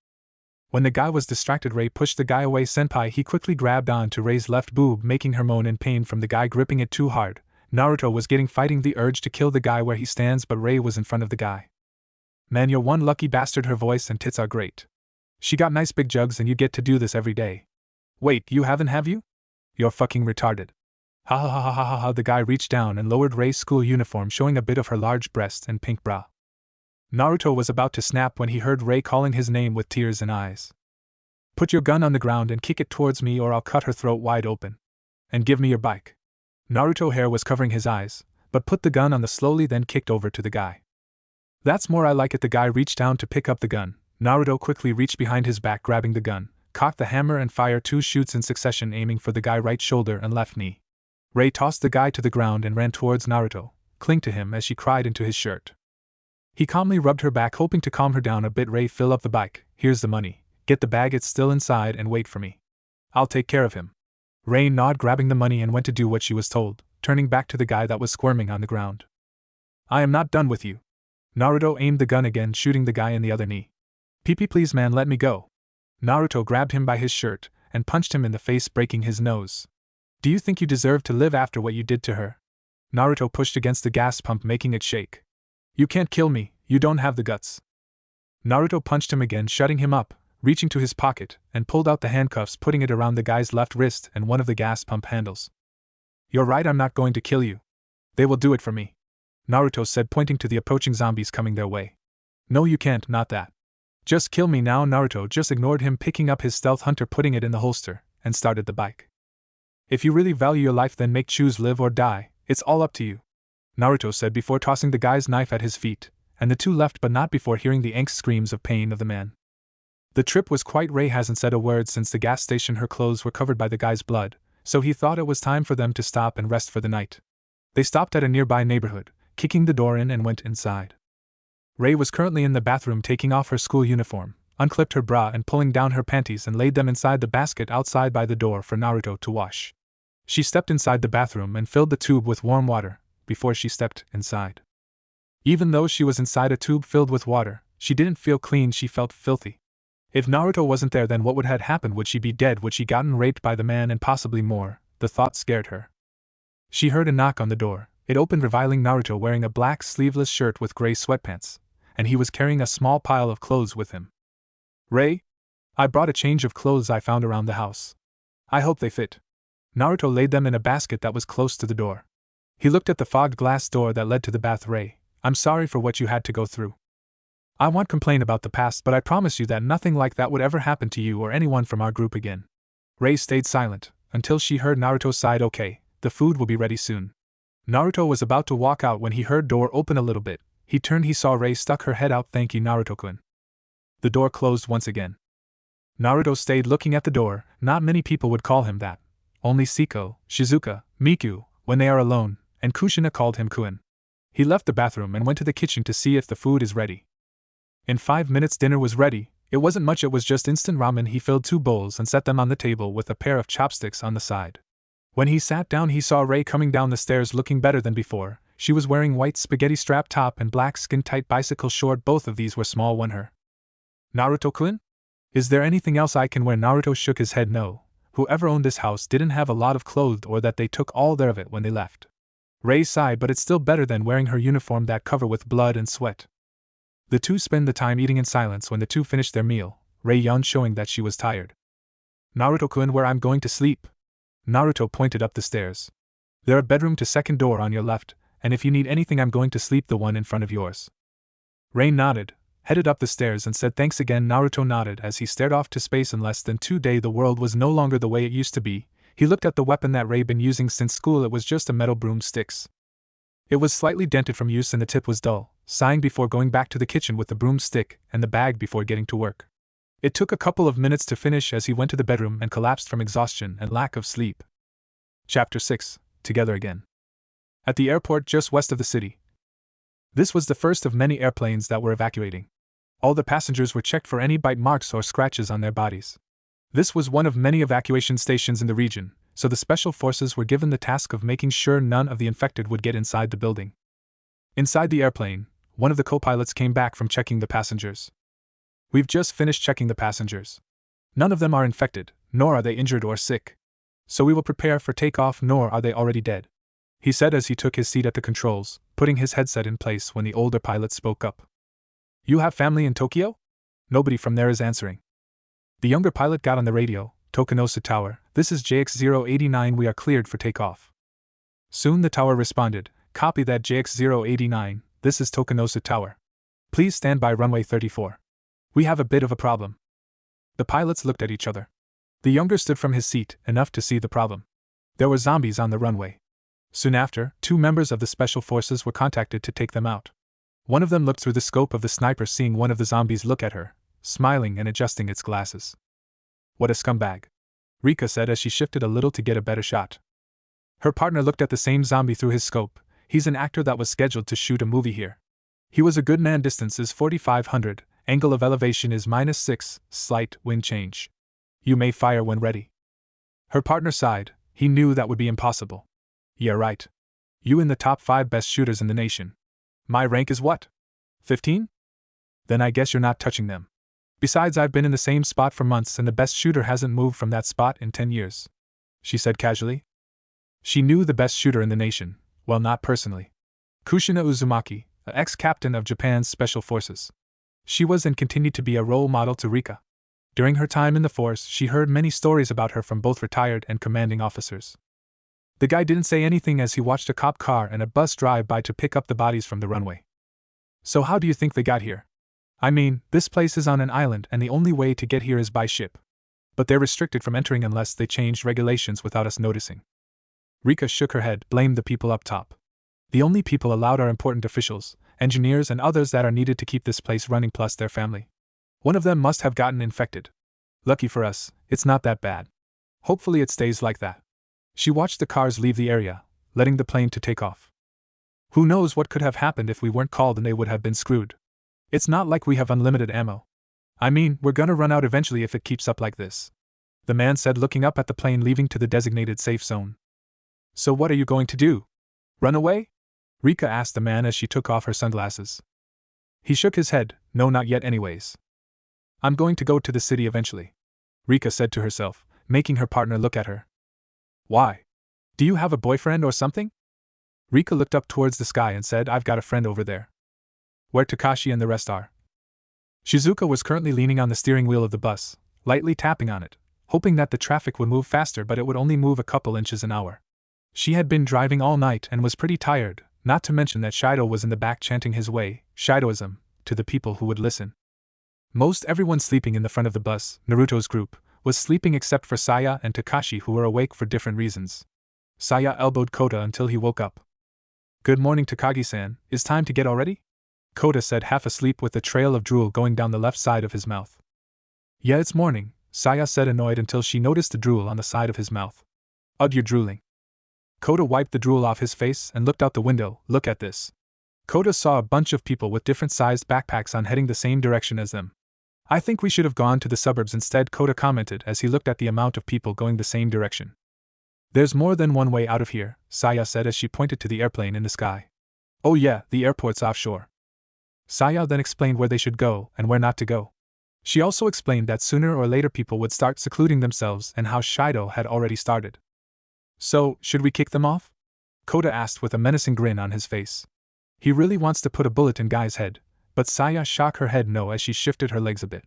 A: When the guy was distracted, Rei pushed the guy away. Senpai, he quickly grabbed on to Rei's left boob, making her moan in pain from the guy gripping it too hard. Naruto was fighting the urge to kill the guy where he stands, but Rei was in front of the guy. Man, you're one lucky bastard. Her voice and tits are great. She got nice big jugs and you get to do this every day. Wait, you haven't, have you? You're fucking retarded. Ha ha ha ha ha ha. The guy reached down and lowered Rei's school uniform, showing a bit of her large breast and pink bra. Naruto was about to snap when he heard Rei calling his name with tears in eyes. Put your gun on the ground and kick it towards me or I'll cut her throat wide open. And give me your bike. Naruto hair was covering his eyes, but put the gun on the slowly, then kicked over to the guy. That's more, I like it. The guy reached down to pick up the gun, Naruto quickly reached behind his back, grabbing the gun, cocked the hammer and fired 2 shots in succession, aiming for the guy's right shoulder and left knee. Rei tossed the guy to the ground and ran towards Naruto, clinging to him as she cried into his shirt. He calmly rubbed her back, hoping to calm her down a bit. Rei, fill up the bike, here's the money, get the bag, it's still inside, and wait for me. I'll take care of him. Rei nodded, grabbing the money, and went to do what she was told, turning back to the guy that was squirming on the ground. I am not done with you. Naruto aimed the gun again, shooting the guy in the other knee. PP, please man, let me go. Naruto grabbed him by his shirt and punched him in the face, breaking his nose. Do you think you deserve to live after what you did to her? Naruto pushed against the gas pump, making it shake. You can't kill me, you don't have the guts. Naruto punched him again, shutting him up, reaching to his pocket, and pulled out the handcuffs, putting it around the guy's left wrist and one of the gas pump handles. You're right, I'm not going to kill you. They will do it for me, Naruto said, pointing to the approaching zombies coming their way. No, you can't, not that. Just kill me now. Naruto just ignored him, picking up his stealth hunter, putting it in the holster, and started the bike. If you really value your life, then choose live or die, it's all up to you, Naruto said before tossing the guy's knife at his feet, and the two left, but not before hearing the angst screams of pain of the man. The trip was quite. Rei hasn't said a word since the gas station. Her clothes were covered by the guy's blood, so he thought it was time for them to stop and rest for the night. They stopped at a nearby neighborhood, kicking the door in, and went inside. Rei was currently in the bathroom, taking off her school uniform, unclipped her bra and pulling down her panties, and laid them inside the basket outside by the door for Naruto to wash. She stepped inside the bathroom and filled the tube with warm water before she stepped inside. Even though she was inside a tube filled with water, she didn't feel clean, she felt filthy. If Naruto wasn't there, then what would have happened? Would she be dead? Would she gotten raped by the man, and possibly more? The thought scared her. She heard a knock on the door. It opened, revealing Naruto wearing a black sleeveless shirt with gray sweatpants, and he was carrying a small pile of clothes with him. Rei? I brought a change of clothes I found around the house. I hope they fit. Naruto laid them in a basket that was close to the door. He looked at the fogged glass door that led to the bath. Rei, I'm sorry for what you had to go through. I won't complain about the past, but I promise you that nothing like that would ever happen to you or anyone from our group again. Rei stayed silent until she heard Naruto sigh. Okay, the food will be ready soon. Naruto was about to walk out when he heard door open a little bit. He turned, he saw Rei stuck her head out. Thank you, Naruto-kun. The door closed once again. Naruto stayed looking at the door. Not many people would call him that. Only Siko, Shizuka, Miku, when they are alone, and Kushina called him Kun. He left the bathroom and went to the kitchen to see if the food is ready. In 5 minutes dinner was ready. It wasn't much, it was just instant ramen. He filled 2 bowls and set them on the table with a pair of chopsticks on the side. When he sat down, he saw Rei coming down the stairs looking better than before. She was wearing white spaghetti strap top and black skin-tight bicycle short. Both of these were small on her. Naruto-kun? Is there anything else I can wear? Naruto shook his head. No. Whoever owned this house didn't have a lot of clothes, or that they took all their of it when they left. Rei sighed, but it's still better than wearing her uniform that covered with blood and sweat. The two spent the time eating in silence. When the two finished their meal, Rei yawned, showing that she was tired. Naruto-kun, where I'm going to sleep? Naruto pointed up the stairs. There are bedroom to second door on your left, and if you need anything, I'm going to sleep the one in front of yours. Rei nodded, headed up the stairs, and said thanks again. Naruto nodded as he stared off to space. In less than 2 days, the world was no longer the way it used to be. He looked at the weapon that Rei been using since school. It was just a metal broomsticks. It was slightly dented from use and the tip was dull, sighing before going back to the kitchen with the broomstick and the bag before getting to work. It took a couple of minutes to finish as he went to the bedroom and collapsed from exhaustion and lack of sleep. Chapter 6. Together again. At the airport just west of the city. This was the first of many airplanes that were evacuating. All the passengers were checked for any bite marks or scratches on their bodies. This was one of many evacuation stations in the region, so the special forces were given the task of making sure none of the infected would get inside the building. Inside the airplane, one of the co-pilots came back from checking the passengers. We've just finished checking the passengers. None of them are infected, nor are they injured or sick. So we will prepare for takeoff, nor are they already dead, he said as he took his seat at the controls, putting his headset in place when the older pilot spoke up. You have family in Tokyo? Nobody from there is answering. The younger pilot got on the radio. Tokunosu Tower, this is JX-089, we are cleared for takeoff. Soon the tower responded, copy that JX-089, this is Tokunosu Tower. Please stand by runway 34. We have a bit of a problem. The pilots looked at each other. The younger stood from his seat, enough to see the problem. There were zombies on the runway. Soon after, 2 members of the special forces were contacted to take them out. One of them looked through the scope of the sniper, seeing one of the zombies look at her, smiling and adjusting its glasses. What a scumbag, Rika said as she shifted a little to get a better shot. Her partner looked at the same zombie through his scope. He's an actor that was scheduled to shoot a movie here. He was a good man. Distance is 4,500, angle of elevation is -6, slight wind change. You may fire when ready. Her partner sighed. He knew that would be impossible. Yeah, right. You in the top 5 best shooters in the nation. My rank is what? 15? Then I guess you're not touching them. Besides, I've been in the same spot for months and the best shooter hasn't moved from that spot in 10 years. She said casually. She knew the best shooter in the nation, well, not personally. Kushina Uzumaki, ex-captain of Japan's Special Forces. She was and continued to be a role model to Rika. During her time in the force, she heard many stories about her from both retired and commanding officers. The guy didn't say anything as he watched a cop car and a bus drive by to pick up the bodies from the runway. So how do you think they got here? I mean, this place is on an island and the only way to get here is by ship. But they're restricted from entering unless they changed regulations without us noticing. Rika shook her head, blamed the people up top. The only people allowed are important officials, engineers and others that are needed to keep this place running plus their family. One of them must have gotten infected. Lucky for us, it's not that bad. Hopefully it stays like that. She watched the cars leave the area, letting the plane to take off. Who knows what could have happened if we weren't called and they would have been screwed. It's not like we have unlimited ammo. I mean, we're gonna run out eventually if it keeps up like this. The man said, looking up at the plane leaving to the designated safe zone. So what are you going to do? Run away? Rika asked the man as she took off her sunglasses. He shook his head. No, not yet anyways. I'm going to go to the city eventually, Rika said to herself, making her partner look at her. Why? Do you have a boyfriend or something? Rika looked up towards the sky and said, I've got a friend over there. Where Takashi and the rest are. Shizuka was currently leaning on the steering wheel of the bus, lightly tapping on it, hoping that the traffic would move faster, but it would only move a couple inches an hour. She had been driving all night and was pretty tired, not to mention that Shido was in the back chanting his way, Shidoism, to the people who would listen. Most everyone sleeping in the front of the bus, Naruto's group, was sleeping except for Saya and Takashi, who were awake for different reasons. Saya elbowed Kota until he woke up. Good morning, Takagi-san, is time to get already? Kota said, half asleep with a trail of drool going down the left side of his mouth. Yeah, it's morning, Saya said, annoyed until she noticed the drool on the side of his mouth. Ugh, you're drooling. Kota wiped the drool off his face and looked out the window. Look at this. Kota saw a bunch of people with different sized backpacks on heading the same direction as them. I think we should have gone to the suburbs instead, Kota commented as he looked at the amount of people going the same direction. There's more than one way out of here, Saya said as she pointed to the airplane in the sky. Oh yeah, the airport's offshore. Saya then explained where they should go and where not to go. She also explained that sooner or later people would start secluding themselves and how Shido had already started. So, should we kick them off? Kota asked with a menacing grin on his face. He really wants to put a bullet in Guy's head, but Saya shook her head no as she shifted her legs a bit.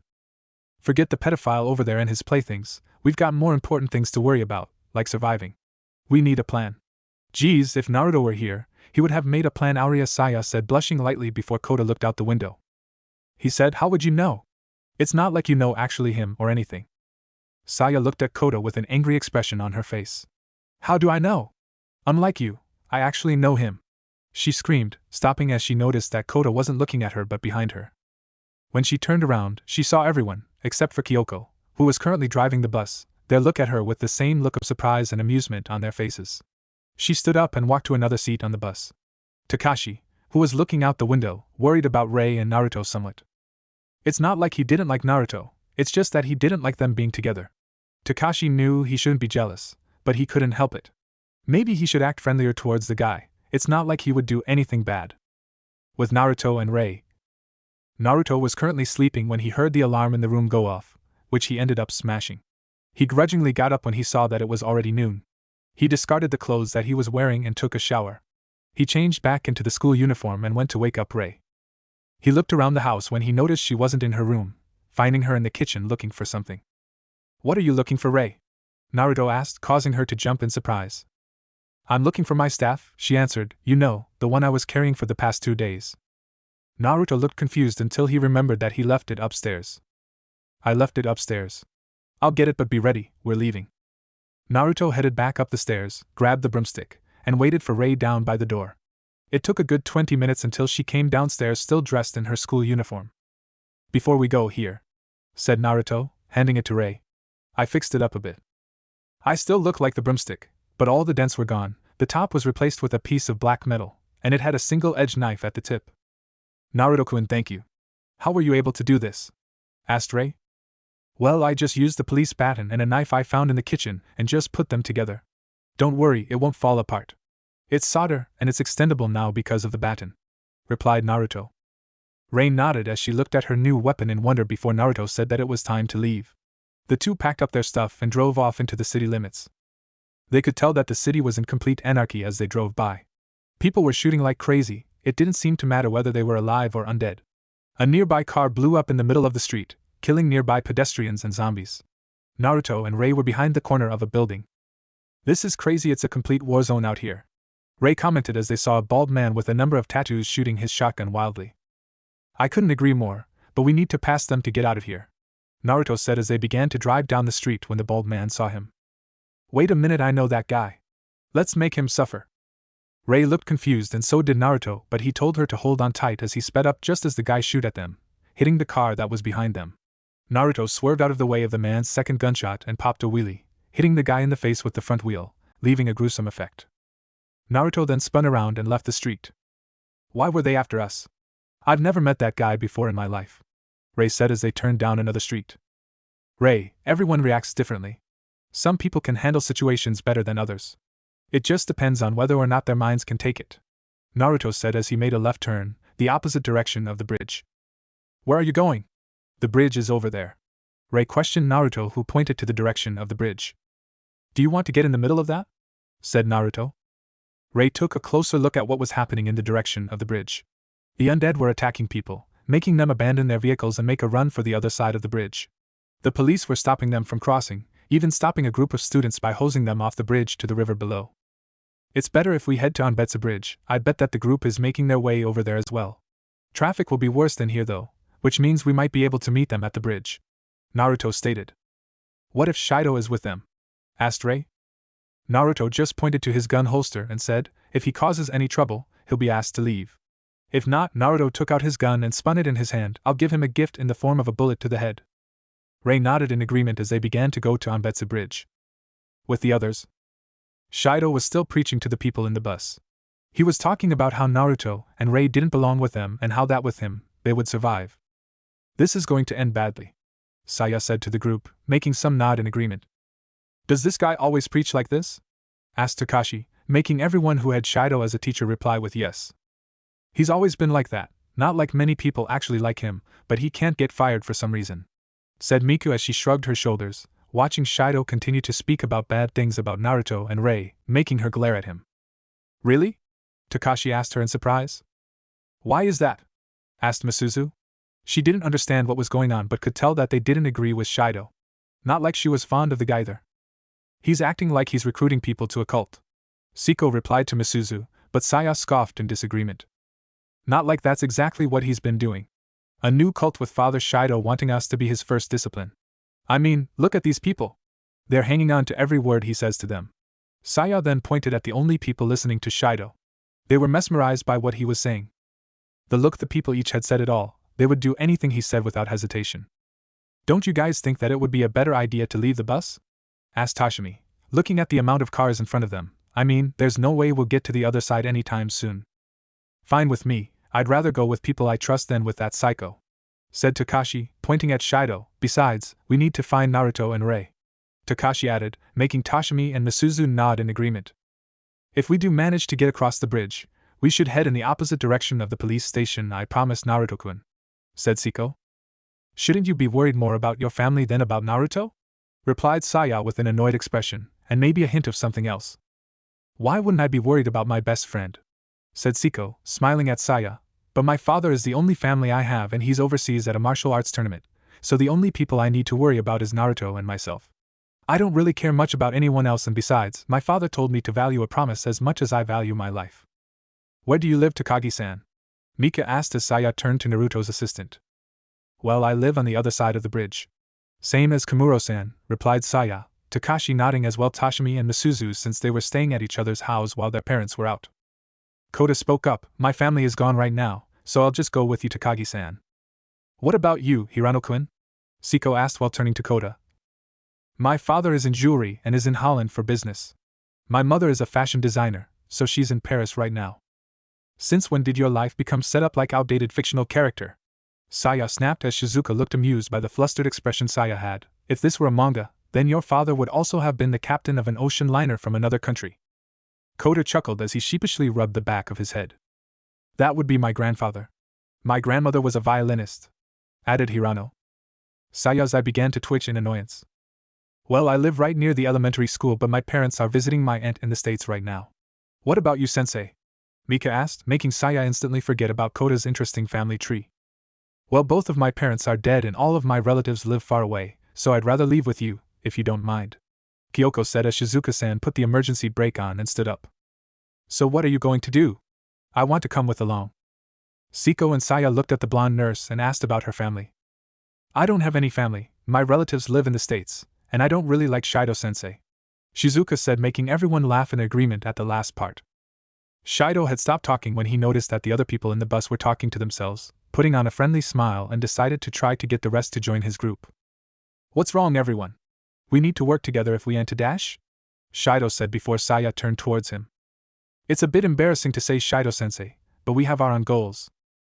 A: Forget the pedophile over there and his playthings, we've got more important things to worry about, like surviving. We need a plan. Geez, if Naruto were here, he would have made a plan, Aria, Saya said, blushing lightly before Kota looked out the window. He said, how would you know? It's not like you know actually him or anything. Saya looked at Kota with an angry expression on her face. How do I know? Unlike you, I actually know him. She screamed, stopping as she noticed that Kota wasn't looking at her but behind her. When she turned around, she saw everyone, except for Kyoko, who was currently driving the bus, there look at her with the same look of surprise and amusement on their faces. She stood up and walked to another seat on the bus. Takashi, who was looking out the window, worried about Rei and Naruto somewhat. It's not like he didn't like Naruto, it's just that he didn't like them being together. Takashi knew he shouldn't be jealous, but he couldn't help it. Maybe he should act friendlier towards the guy, it's not like he would do anything bad. With Naruto and Rei. Naruto was currently sleeping when he heard the alarm in the room go off, which he ended up smashing. He grudgingly got up when he saw that it was already noon. He discarded the clothes that he was wearing and took a shower. He changed back into the school uniform and went to wake up Rei. He looked around the house when he noticed she wasn't in her room, finding her in the kitchen looking for something. What are you looking for, Rei? Naruto asked, causing her to jump in surprise. I'm looking for my staff, she answered, you know, the one I was carrying for the past 2 days. Naruto looked confused until he remembered that he left it upstairs. I left it upstairs. I'll get it, but be ready, we're leaving. Naruto headed back up the stairs, grabbed the broomstick, and waited for Rei down by the door. It took a good 20 minutes until she came downstairs still dressed in her school uniform. Before we go here, said Naruto, handing it to Rei. I fixed it up a bit. I still look like the broomstick, but all the dents were gone. The top was replaced with a piece of black metal, and it had a single-edged knife at the tip. Naruto-kun, thank you. How were you able to do this? Asked Rei. Well, I just used the police baton and a knife I found in the kitchen and just put them together. Don't worry, it won't fall apart. It's solder, and it's extendable now because of the baton, replied Naruto. Rei nodded as she looked at her new weapon in wonder before Naruto said that it was time to leave. The two packed up their stuff and drove off into the city limits. They could tell that the city was in complete anarchy as they drove by. People were shooting like crazy. It didn't seem to matter whether they were alive or undead. A nearby car blew up in the middle of the street, killing nearby pedestrians and zombies. Naruto and Rei were behind the corner of a building. This is crazy, it's a complete war zone out here, Rei commented as they saw a bald man with a number of tattoos shooting his shotgun wildly. I couldn't agree more, but we need to pass them to get out of here, Naruto said as they began to drive down the street when the bald man saw him. Wait a minute, I know that guy. Let's make him suffer. Rei looked confused and so did Naruto, but he told her to hold on tight as he sped up just as the guy shot at them, hitting the car that was behind them. Naruto swerved out of the way of the man's second gunshot and popped a wheelie, hitting the guy in the face with the front wheel, leaving a gruesome effect. Naruto then spun around and left the street. Why were they after us? I've never met that guy before in my life, Rei said as they turned down another street. Rei, everyone reacts differently. Some people can handle situations better than others. It just depends on whether or not their minds can take it, Naruto said as he made a left turn, the opposite direction of the bridge. Where are you going? The bridge is over there, Rei questioned Naruto, who pointed to the direction of the bridge. Do you want to get in the middle of that? Said Naruto. Rei took a closer look at what was happening in the direction of the bridge. The undead were attacking people, making them abandon their vehicles and make a run for the other side of the bridge. The police were stopping them from crossing, even stopping a group of students by hosing them off the bridge to the river below. It's better if we head to Onbetsu Bridge. I bet that the group is making their way over there as well. Traffic will be worse than here though, which means we might be able to meet them at the bridge, Naruto stated. What if Shido is with them? Asked Rei. Naruto just pointed to his gun holster and said, if he causes any trouble, he'll be asked to leave. If not, Naruto took out his gun and spun it in his hand. I'll give him a gift in the form of a bullet to the head. Rei nodded in agreement as they began to go to Onbetsu Bridge. With the others, Shido was still preaching to the people in the bus. He was talking about how Naruto and Rei didn't belong with them and how that with him, they would survive. This is going to end badly, Saya said to the group, making some nod in agreement. Does this guy always preach like this? Asked Takashi, making everyone who had Shido as a teacher reply with yes. He's always been like that, not like many people actually like him, but he can't get fired for some reason, said Miku as she shrugged her shoulders, watching Shido continue to speak about bad things about Naruto and Rei, making her glare at him. Really? Takashi asked her in surprise. Why is that? Asked Misuzu. She didn't understand what was going on but could tell that they didn't agree with Shido. Not like she was fond of the guy either. He's acting like he's recruiting people to a cult, Siko replied to Misuzu, but Saya scoffed in disagreement. Not like that's exactly what he's been doing. A new cult with Father Shido wanting us to be his first discipline. I mean, look at these people. They're hanging on to every word he says to them. Saya then pointed at the only people listening to Shido. They were mesmerized by what he was saying. The look the people each had said it all, they would do anything he said without hesitation. Don't you guys think that it would be a better idea to leave the bus? Asked Tashimi, looking at the amount of cars in front of them. I mean, there's no way we'll get to the other side anytime soon. Fine with me, I'd rather go with people I trust than with that psycho, said Takashi, pointing at Shido. Besides, we need to find Naruto and Rei, Takashi added, making Tashimi and Misuzu nod in agreement. If we do manage to get across the bridge, we should head in the opposite direction of the police station, I promise, Naruto-kun, said Siko. Shouldn't you be worried more about your family than about Naruto? Replied Saya with an annoyed expression, and maybe a hint of something else. Why wouldn't I be worried about my best friend? Said Siko, smiling at Saya. But my father is the only family I have and he's overseas at a martial arts tournament, so the only people I need to worry about is Naruto and myself. I don't really care much about anyone else, and besides, my father told me to value a promise as much as I value my life. Where do you live, Takagi-san? Mika asked as Saya turned to Naruto's assistant. Well, I live on the other side of the bridge. Same as Kamuro-san, replied Saya, Takashi nodding as well Tashimi and Misuzu since they were staying at each other's house while their parents were out. Kota spoke up, my family is gone right now, so I'll just go with you, Takagi-san. What about you, Hirano-kun? Siko asked while turning to Kota. My father is in jewelry and is in Holland for business. My mother is a fashion designer, so she's in Paris right now. Since when did your life become set up like outdated fictional character? Saya snapped as Shizuka looked amused by the flustered expression Saya had. If this were a manga, then your father would also have been the captain of an ocean liner from another country. Kota chuckled as he sheepishly rubbed the back of his head. That would be my grandfather. My grandmother was a violinist, added Hirano. Saya's eye began to twitch in annoyance. Well, I live right near the elementary school, but my parents are visiting my aunt in the States right now. What about you, sensei? Mika asked, making Saya instantly forget about Kota's interesting family tree. Well, both of my parents are dead and all of my relatives live far away, so I'd rather leave with you, if you don't mind, Kyoko said as Shizuka-san put the emergency brake on and stood up. So what are you going to do? I want to come with along. Siko and Saya looked at the blonde nurse and asked about her family. I don't have any family, my relatives live in the States, and I don't really like Shido-sensei, Shizuka said, making everyone laugh in agreement at the last part. Shido had stopped talking when he noticed that the other people in the bus were talking to themselves, putting on a friendly smile, and decided to try to get the rest to join his group. What's wrong, everyone? We need to work together if we aim to dash? Shido said before Saya turned towards him. It's a bit embarrassing to say, Shido-sensei, but we have our own goals.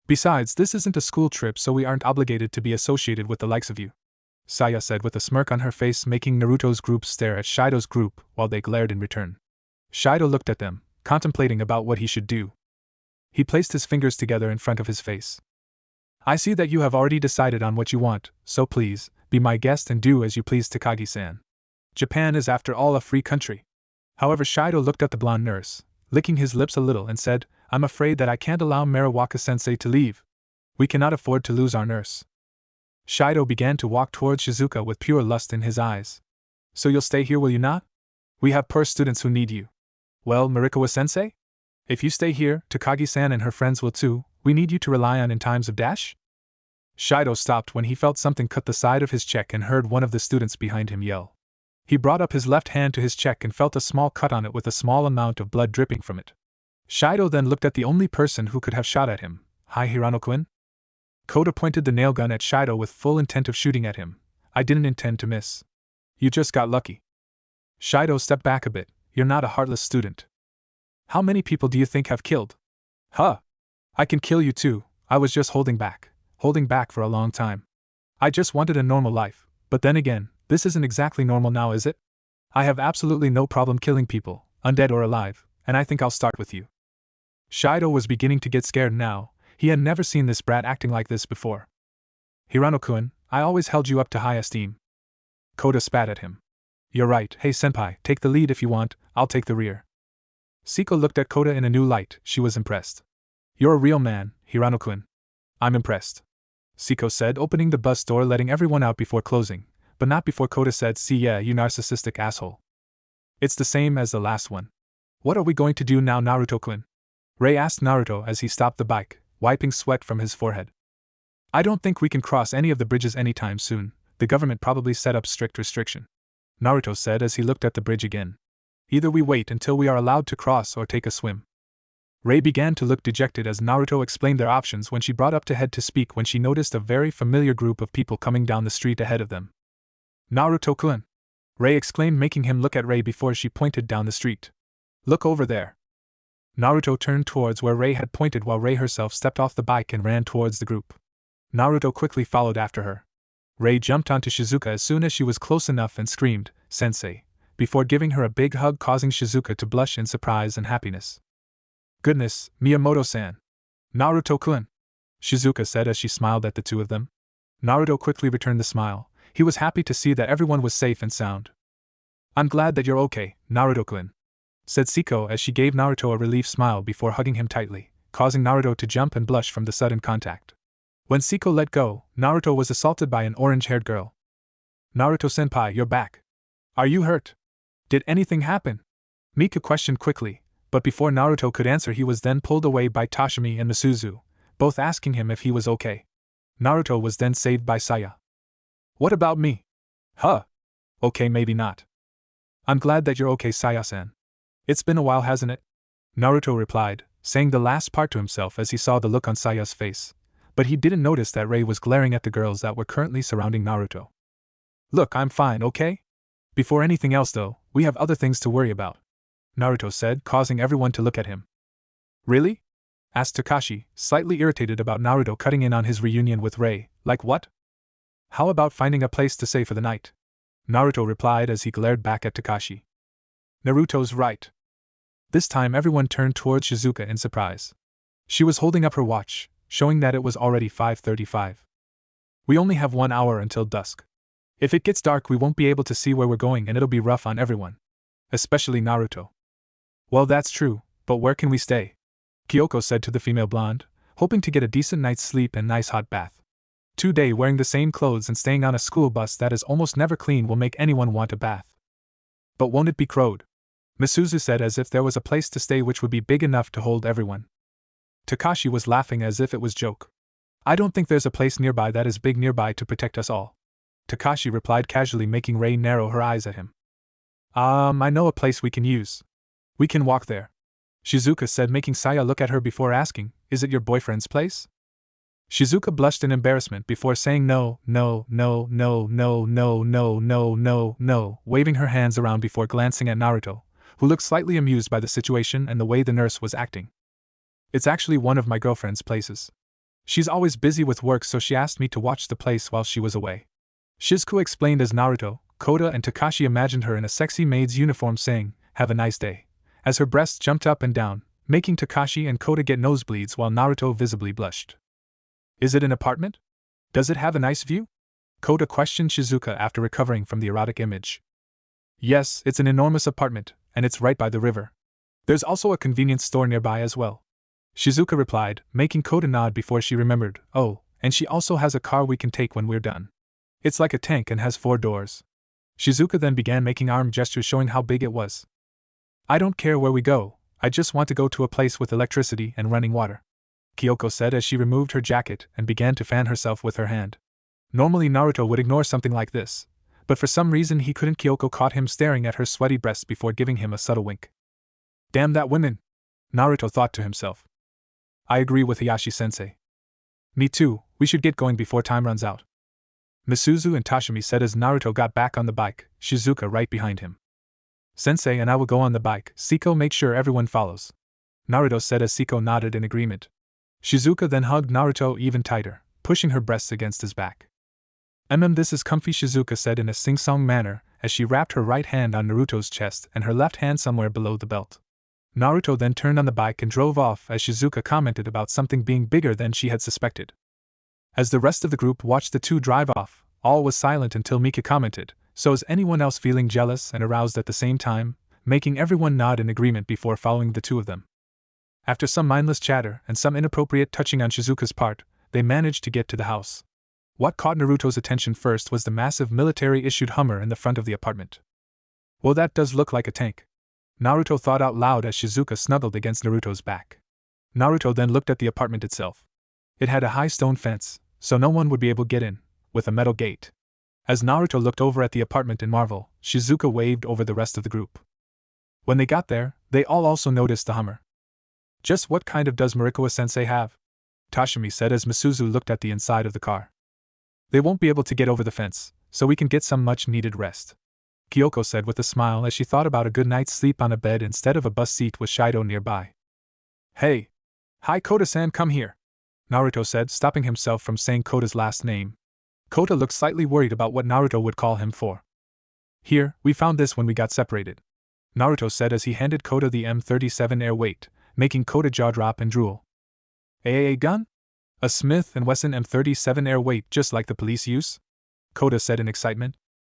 A: Besides, this isn't a school trip, so we aren't obligated to be associated with the likes of you, Saya said with a smirk on her face, making Naruto's group stare at Shido's group while they glared in return. Shido looked at them, contemplating about what he should do. He placed his fingers together in front of his face. I see that you have already decided on what you want, so please, be my guest and do as you please, Takagi-san. Japan is after all a free country. However, Shido looked at the blonde nurse, licking his lips a little, and said, I'm afraid that I can't allow Mariwaka-sensei to leave. We cannot afford to lose our nurse. Shido began to walk towards Shizuka with pure lust in his eyes. So you'll stay here, will you not? We have poor students who need you. Well, Marikawa-sensei? If you stay here, Takagi-san and her friends will too. We need you to rely on in times of dash? Shido stopped when he felt something cut the side of his cheek and heard one of the students behind him yell. He brought up his left hand to his cheek and felt a small cut on it with a small amount of blood dripping from it. Shido then looked at the only person who could have shot at him. Hi, Hirano-kun? Kota pointed the nail gun at Shido with full intent of shooting at him. I didn't intend to miss. You just got lucky. Shido stepped back a bit. You're not a heartless student. How many people do you think have killed? Huh. I can kill you too. I was just holding back for a long time. I just wanted a normal life, but then again, this isn't exactly normal now, is it? I have absolutely no problem killing people, undead or alive, and I think I'll start with you. Shido was beginning to get scared now. He had never seen this brat acting like this before. Hirano-kun, I always held you up to high esteem. Kota spat at him. You're right. Hey senpai, take the lead if you want, I'll take the rear. Siko looked at Kota in a new light. She was impressed. You're a real man, Hirano-kun. I'm impressed, Siko said, opening the bus door, letting everyone out before closing, but not before Kota said, see, yeah, you narcissistic asshole. It's the same as the last one. What are we going to do now, Naruto-kun? Ray asked Naruto as he stopped the bike, wiping sweat from his forehead. I don't think we can cross any of the bridges anytime soon. The government probably set up strict restriction, Naruto said as he looked at the bridge again. Either we wait until we are allowed to cross or take a swim. Ray began to look dejected as Naruto explained their options when she brought up her head to speak when she noticed a very familiar group of people coming down the street ahead of them. Naruto-kun! Ray exclaimed, making him look at Ray before she pointed down the street. Look over there. Naruto turned towards where Ray had pointed while Ray herself stepped off the bike and ran towards the group. Naruto quickly followed after her. Ray jumped onto Shizuka as soon as she was close enough and screamed, Sensei, before giving her a big hug, causing Shizuka to blush in surprise and happiness. Goodness, Miyamoto-san. Naruto-kun, Shizuka said as she smiled at the two of them. Naruto quickly returned the smile. He was happy to see that everyone was safe and sound. I'm glad that you're okay, Naruto-kun, said Siko as she gave Naruto a relieved smile before hugging him tightly, causing Naruto to jump and blush from the sudden contact. When Siko let go, Naruto was assaulted by an orange-haired girl. Naruto-senpai, you're back. Are you hurt? Did anything happen? Miku questioned quickly, but before Naruto could answer he was then pulled away by Toshimi and Misuzu, both asking him if he was okay. Naruto was then saved by Saya. What about me? Huh. Okay, maybe not. I'm glad that you're okay, Saya-san. It's been a while, hasn't it? Naruto replied, saying the last part to himself as he saw the look on Saya's face, but he didn't notice that Rei was glaring at the girls that were currently surrounding Naruto. "Look, I'm fine, okay? Before anything else though, we have other things to worry about," Naruto said, causing everyone to look at him. "Really?" asked Kakashi, slightly irritated about Naruto cutting in on his reunion with Rei. "Like what?" "How about finding a place to stay for the night?" Naruto replied as he glared back at Kakashi. "Naruto's right." This time everyone turned towards Shizuka in surprise. She was holding up her watch, showing that it was already 5:35. "We only have 1 hour until dusk. If it gets dark we won't be able to see where we're going and it'll be rough on everyone. Especially Naruto." "Well, that's true, but where can we stay?" Kyoko said to the female blonde, hoping to get a decent night's sleep and nice hot bath. 2 days wearing the same clothes and staying on a school bus that is almost never clean will make anyone want a bath. "But won't it be crowded?" Misuzu said as if there was a place to stay which would be big enough to hold everyone. Takashi was laughing as if it was joke. "I don't think there's a place nearby that is big nearby to protect us all," Takashi replied casually, making Rei narrow her eyes at him. I know a place we can use. We can walk there," Shizuka said, making Saya look at her before asking, "Is it your boyfriend's place?" Shizuka blushed in embarrassment before saying no, waving her hands around before glancing at Naruto, who looked slightly amused by the situation and the way the nurse was acting. "It's actually one of my girlfriend's places. She's always busy with work, so she asked me to watch the place while she was away," Shizuku explained as Naruto, Kota and Takashi imagined her in a sexy maid's uniform saying, "Have a nice day," as her breasts jumped up and down, making Takashi and Kota get nosebleeds while Naruto visibly blushed. "Is it an apartment? Does it have a nice view?" Kota questioned Shizuka after recovering from the erotic image. "Yes, it's an enormous apartment, and it's right by the river. There's also a convenience store nearby as well," Shizuka replied, making Kota nod before she remembered, "Oh, and she also has a car we can take when we're done. It's like a tank and has 4 doors. Shizuka then began making arm gestures showing how big it was. "I don't care where we go, I just want to go to a place with electricity and running water," Kyoko said as she removed her jacket and began to fan herself with her hand. Normally Naruto would ignore something like this, but for some reason he couldn't. Kyoko caught him staring at her sweaty breasts before giving him a subtle wink. "Damn that woman," Naruto thought to himself. "I agree with Hiyashi-sensei. Me too, we should get going before time runs out," Misuzu and Tashimi said as Naruto got back on the bike, Shizuka right behind him. "Sensei and I will go on the bike, Siko make sure everyone follows," Naruto said as Siko nodded in agreement. Shizuka then hugged Naruto even tighter, pushing her breasts against his back. This is comfy," Shizuka said in a sing-song manner as she wrapped her right hand on Naruto's chest and her left hand somewhere below the belt. Naruto then turned on the bike and drove off as Shizuka commented about something being bigger than she had suspected. As the rest of the group watched the two drive off, all was silent until Mika commented, "So is anyone else feeling jealous and aroused at the same time?" making everyone nod in agreement before following the two of them. After some mindless chatter and some inappropriate touching on Shizuka's part, they managed to get to the house. What caught Naruto's attention first was the massive military-issued Hummer in the front of the apartment. "Well, that does look like a tank," Naruto thought out loud as Shizuka snuggled against Naruto's back. Naruto then looked at the apartment itself. It had a high stone fence, so no one would be able to get in, with a metal gate. As Naruto looked over at the apartment in marvel, Shizuka waved over the rest of the group. When they got there, they all also noticed the Hummer. "Just what kind of does Marikoa-sensei have?" Tashimi said as Misuzu looked at the inside of the car. "They won't be able to get over the fence, so we can get some much-needed rest," Kyoko said with a smile as she thought about a good night's sleep on a bed instead of a bus seat with Shido nearby. "Hey! Hi Kota-san, come here," Naruto said, stopping himself from saying Kota's last name. Kota looked slightly worried about what Naruto would call him for. "Here, we found this when we got separated," Naruto said as he handed Kota the M37 Airweight, making Kota jaw drop and drool. "A gun? A Smith & Wesson M37 Airweight just like the police use?" Kota said in excitement.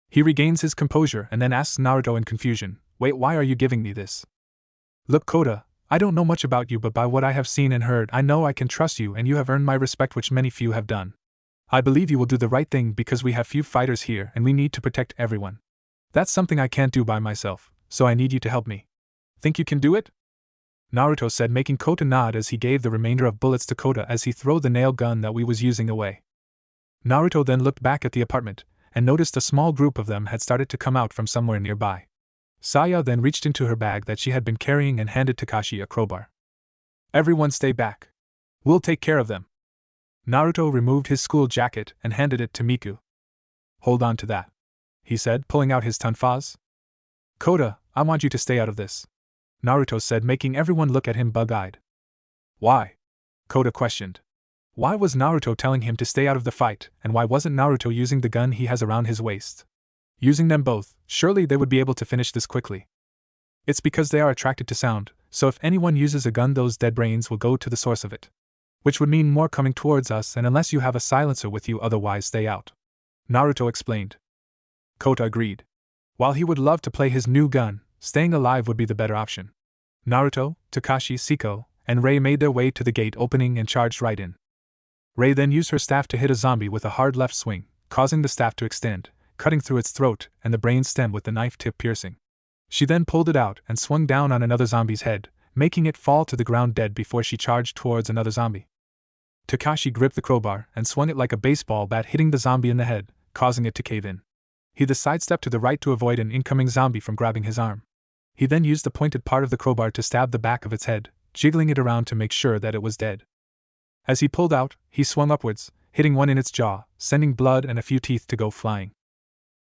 A: He regains his composure and then asks Naruto in confusion, "Wait, why are you giving me this?" "Look Kota, I don't know much about you, but by what I have seen and heard I know I can trust you and you have earned my respect, which many few have done. I believe you will do the right thing because we have few fighters here and we need to protect everyone. That's something I can't do by myself, so I need you to help me. Think you can do it?" Naruto said, making Kota nod as he gave the remainder of bullets to Kota as he threw the nail gun that we was using away. Naruto then looked back at the apartment and noticed a small group of them had started to come out from somewhere nearby. Saya then reached into her bag that she had been carrying and handed Takashi a crowbar. "Everyone stay back. We'll take care of them." Naruto removed his school jacket and handed it to Miku. "Hold on to that," he said, pulling out his tonfas. "Kota, I want you to stay out of this," Naruto said, making everyone look at him bug-eyed. "Why?" Kota questioned. Why was Naruto telling him to stay out of the fight, and why wasn't Naruto using the gun he has around his waist? Using them both, surely they would be able to finish this quickly. It's because they are attracted to sound, so if anyone uses a gun, those dead brains will go to the source of it. Which would mean more coming towards us, and unless you have a silencer with you, otherwise stay out," Naruto explained. Kota agreed. While he would love to play his new gun, staying alive would be the better option. Naruto, Kakashi, Siko, and Rei made their way to the gate opening and charged right in. Rei then used her staff to hit a zombie with a hard left swing, causing the staff to extend, cutting through its throat and the brain stem with the knife tip piercing. She then pulled it out and swung down on another zombie's head, making it fall to the ground dead before she charged towards another zombie. Kakashi gripped the crowbar and swung it like a baseball bat, hitting the zombie in the head, causing it to cave in. He then sidestepped to the right to avoid an incoming zombie from grabbing his arm. He then used the pointed part of the crowbar to stab the back of its head, jiggling it around to make sure that it was dead. As he pulled out, he swung upwards, hitting one in its jaw, sending blood and a few teeth to go flying.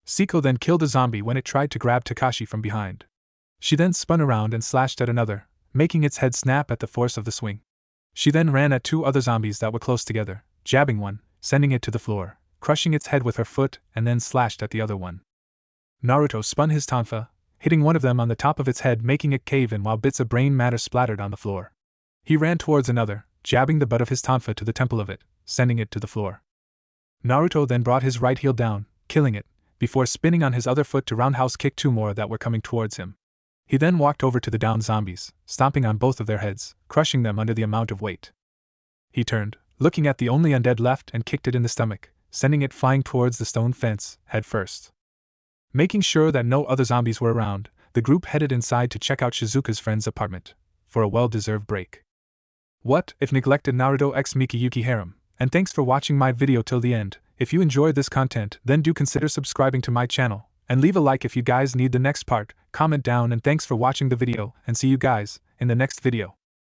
A: Siko then killed a zombie when it tried to grab Kakashi from behind. She then spun around and slashed at another, making its head snap at the force of the swing. She then ran at two other zombies that were close together, jabbing one, sending it to the floor, crushing its head with her foot, and then slashed at the other one. Naruto spun his tonfa, hitting one of them on the top of its head, making it cave in while bits of brain matter splattered on the floor. He ran towards another, jabbing the butt of his tonfa to the temple of it, sending it to the floor. Naruto then brought his right heel down, killing it, before spinning on his other foot to roundhouse kick two more that were coming towards him. He then walked over to the downed zombies, stomping on both of their heads, crushing them under the amount of weight. He turned, looking at the only undead left, and kicked it in the stomach, sending it flying towards the stone fence, head first. Making sure that no other zombies were around, the group headed inside to check out Shizuka's friend's apartment, for a well-deserved break. What if neglected Naruto x Miki harem? And thanks for watching my video till the end. If you enjoyed this content, then do consider subscribing to my channel, and leave a like if you guys need the next part. Comment down, and thanks for watching the video, and see you guys in the next video.